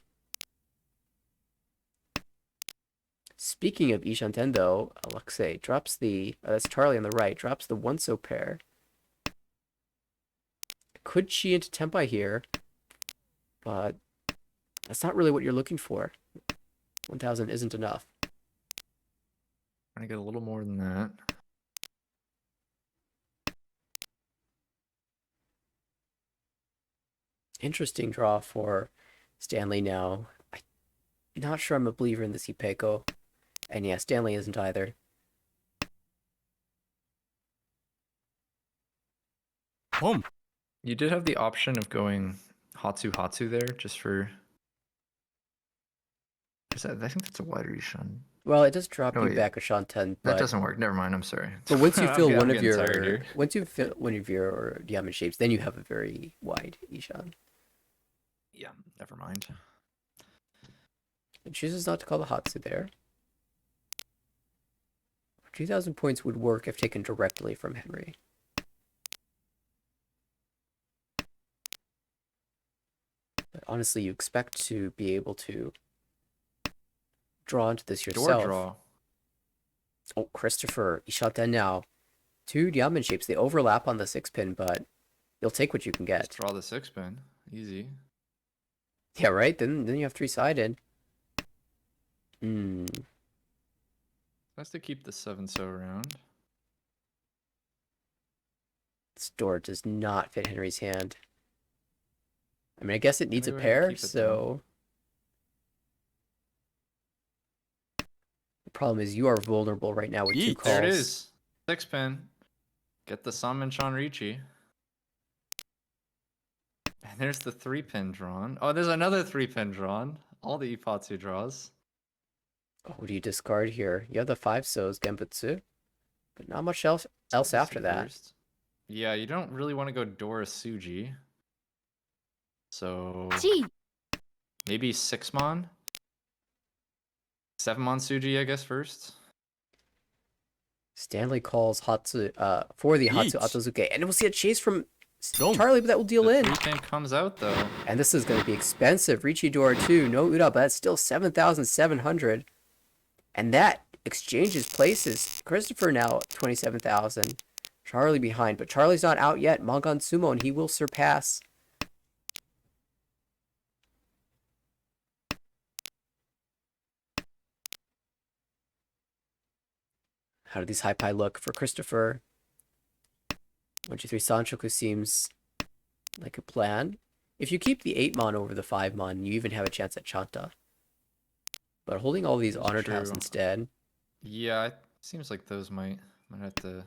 Speaking of Ishanten, though, Alexei drops the, that's Charlie on the right, drops the 1 so pair. Could chi into Tenpai here, but that's not really what you're looking for. 1,000 isn't enough. Trying to get a little more than that. Interesting draw for Stanley now. I'm not sure I'm a believer in this Ipeko. And yeah, Stanley isn't either. Boom. You did have the option of going Hatsu there, just for... I think that's a wider Ishan. Well, it does drop Oh, you wait. back a Shanten, That but doesn't work. Never mind. I'm sorry. but once you fill I'm one of getting tired your here. once you fill one of your diamond shapes, then you have a very wide Ishan. Yeah, never mind. It chooses not to call the Hatsu there. 2,000 points would work if taken directly from Henry. But honestly, you expect to be able to draw into this yourself. Door draw. Oh, Christopher, Ishanten now. 2 diamond shapes. They overlap on the 6-pin, but you'll take what you can get. Just draw the 6-pin. Easy. Yeah, right? Then you have 3-sided. Nice to keep the 7 so around. This door does not fit Henry's hand. I mean, I guess it needs a Maybe go ahead and pair, keep it, so... The problem is you are vulnerable right now with 2 Yeet. calls. There it is. 6-pin. Get the Sanmenchan Richi. And there's the 3-pin drawn. Oh, there's another 3-pin drawn. All the Ipatsu draws. Oh, what do you discard here? You have the 5 so's Genbutsu, but not much else after that. First. Yeah, you don't really want to go Dora Suji. So Chi. maybe 6-mon? 7-mon Suji, I guess, first. Stanley calls Hatsu for the Hatsu Yeet. Atozuke, and we'll see a chase from Boom. Charlie, but that will deal The in. 3-pin comes out, though. And this is going to be expensive. Richidora 2, no Uda, but that's still 7,700. And that exchanges places. Christopher now at 27,000. Charlie behind, but Charlie's not out yet. Mangan Sumo, and he will surpass. How do these high pie look for Christopher? 1, 2, 3 Sanchoku seems like a plan. If you keep the 8-mon over the 5-mon, you even have a chance at Chanta. But holding all these That's honor tiles true. instead. Yeah, it seems like those might have to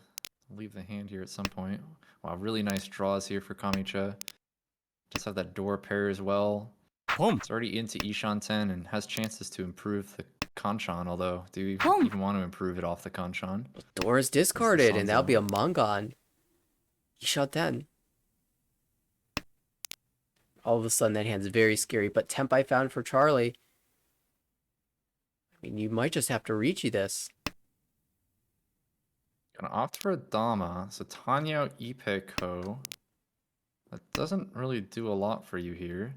leave the hand here at some point. Wow, really nice draws here for Kamicha. Just have that door pair as well. Boom. It's already into Ishanten and has chances to improve the Kanchan, although do you Boom. even want to improve it off the Kanchan? Door is discarded, and Sanzo. that'll be a Mangan. Ishanten. All of a sudden, that hand's very scary, but Tenpai found for Charlie. I mean, you might just have to Richi this. Gonna opt for a Dama, so Tanya Ipeko. That doesn't really do a lot for you here.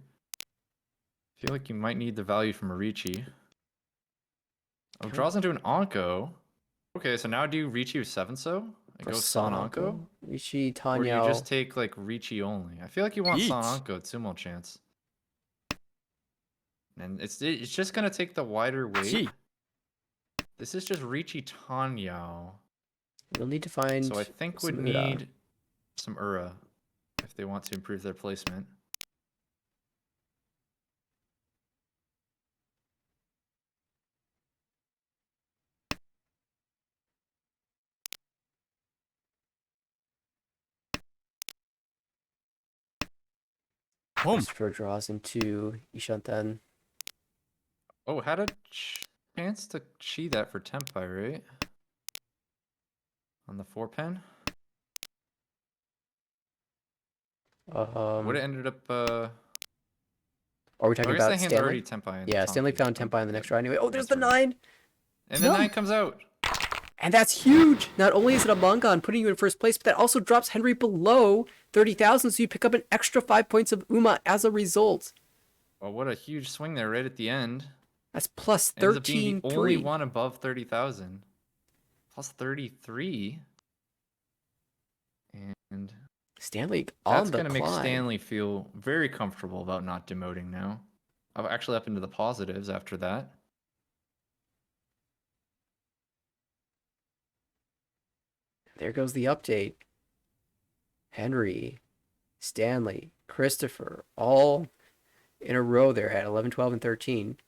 Feel like you might need the value from Marichi. Oh, draws into an Anko. Okay, so now do you Richi with 7-so? And For go San Anko? Richi, Or do Tanya. you just take like Richi only? I feel like you want San Yeet. Anko at Sumo chance. And it's just gonna take the wider weight. Chi. This is just Richi Tanyao. We'll need to find. So I think some would Ura. need some Ura if they want to improve their placement. Home. Christopher draws into Ishanten. Oh, had a chance to chi that for Tempai, right? On the 4-pen? Would have ended up. Are we Oh, talking I guess that about hand's already Stanley? Tempai. And Yeah, Stanley Tonki. found Oh, Tempai in the yeah, next round anyway. Oh, there's that's the right. 9! And the 9 comes out. And that's huge! Not only is it a Mongon putting you in first place, but that also drops Henry below 30,000, so you pick up an extra 5 points of Uma as a result. Oh, what a huge swing there right at the end. That's plus Ends up being the only 13,300. one above 30,000. Plus 33. And Stanley on that's the going to make climb. Stanley feel very comfortable about not demoting now. I'm actually up into the positives after that. There goes the update. Henry, Stanley, Christopher, all in a row there at 11, 12, and 13.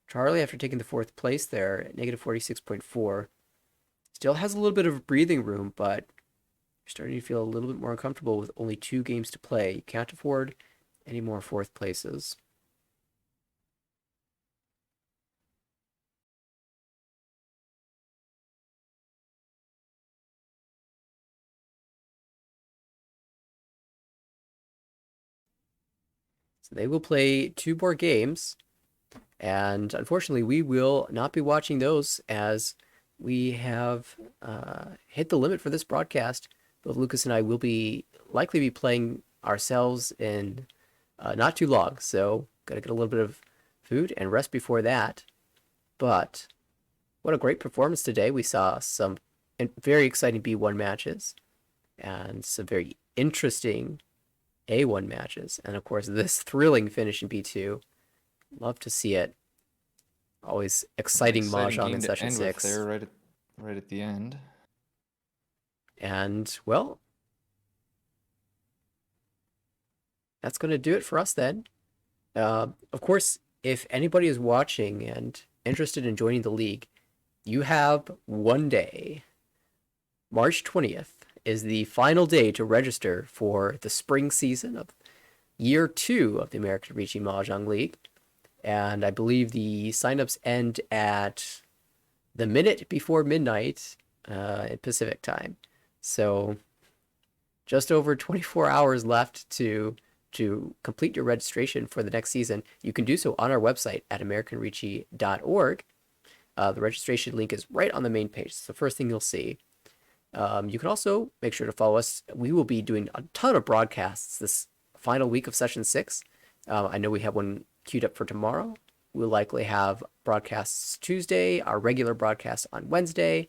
Charlie, after taking the 4th place there at negative 46.4, still has a little bit of breathing room, but you're starting to feel a little bit more uncomfortable with only 2 games to play. You can't afford any more 4th places. So they will play 2 more games, and unfortunately, we will not be watching those as we have hit the limit for this broadcast. Both Lucas and I will be likely be playing ourselves in not too long, so gotta get a little bit of food and rest before that. But what a great performance today! We saw some very exciting B1 matches and some very interesting A1 matches, and of course this thrilling finish in B2. Love to see it. Always exciting mahjong game in to session end 6. with there right at the end. And, well, that's going to do it for us then. Of course, if anybody is watching and interested in joining the league, you have one day. March 20th is the final day to register for the spring season of year 2 of the American Ricci Mahjong League. And I believe the signups end at the minute before midnight at Pacific time. So just over 24 hours left to complete your registration for the next season. You can do so on our website at americanricci.org. The registration link is right on the main page. It's the first thing you'll see. You can also make sure to follow us. We will be doing a ton of broadcasts this final week of session 6. I know we have one queued up for tomorrow. We'll likely have broadcasts Tuesday, our regular broadcast on Wednesday,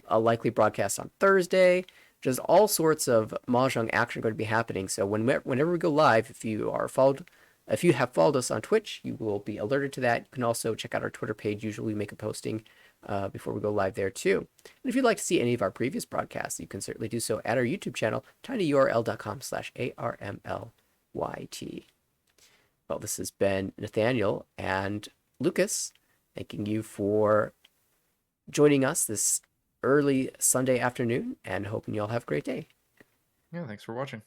a likely broadcast on Thursday. Just all sorts of mahjong action going to be happening. So whenever we go live, if you have followed us on Twitch, you will be alerted to that. You can also check out our Twitter page. Usually we make a posting before we go live there too. And if you'd like to see any of our previous broadcasts, you can certainly do so at our YouTube channel, tinyurl.com/ARMLYT. Well, this has been Nathaniel and Lucas. Thanking you for joining us this early Sunday afternoon, and hoping you all have a great day. Yeah, thanks for watching.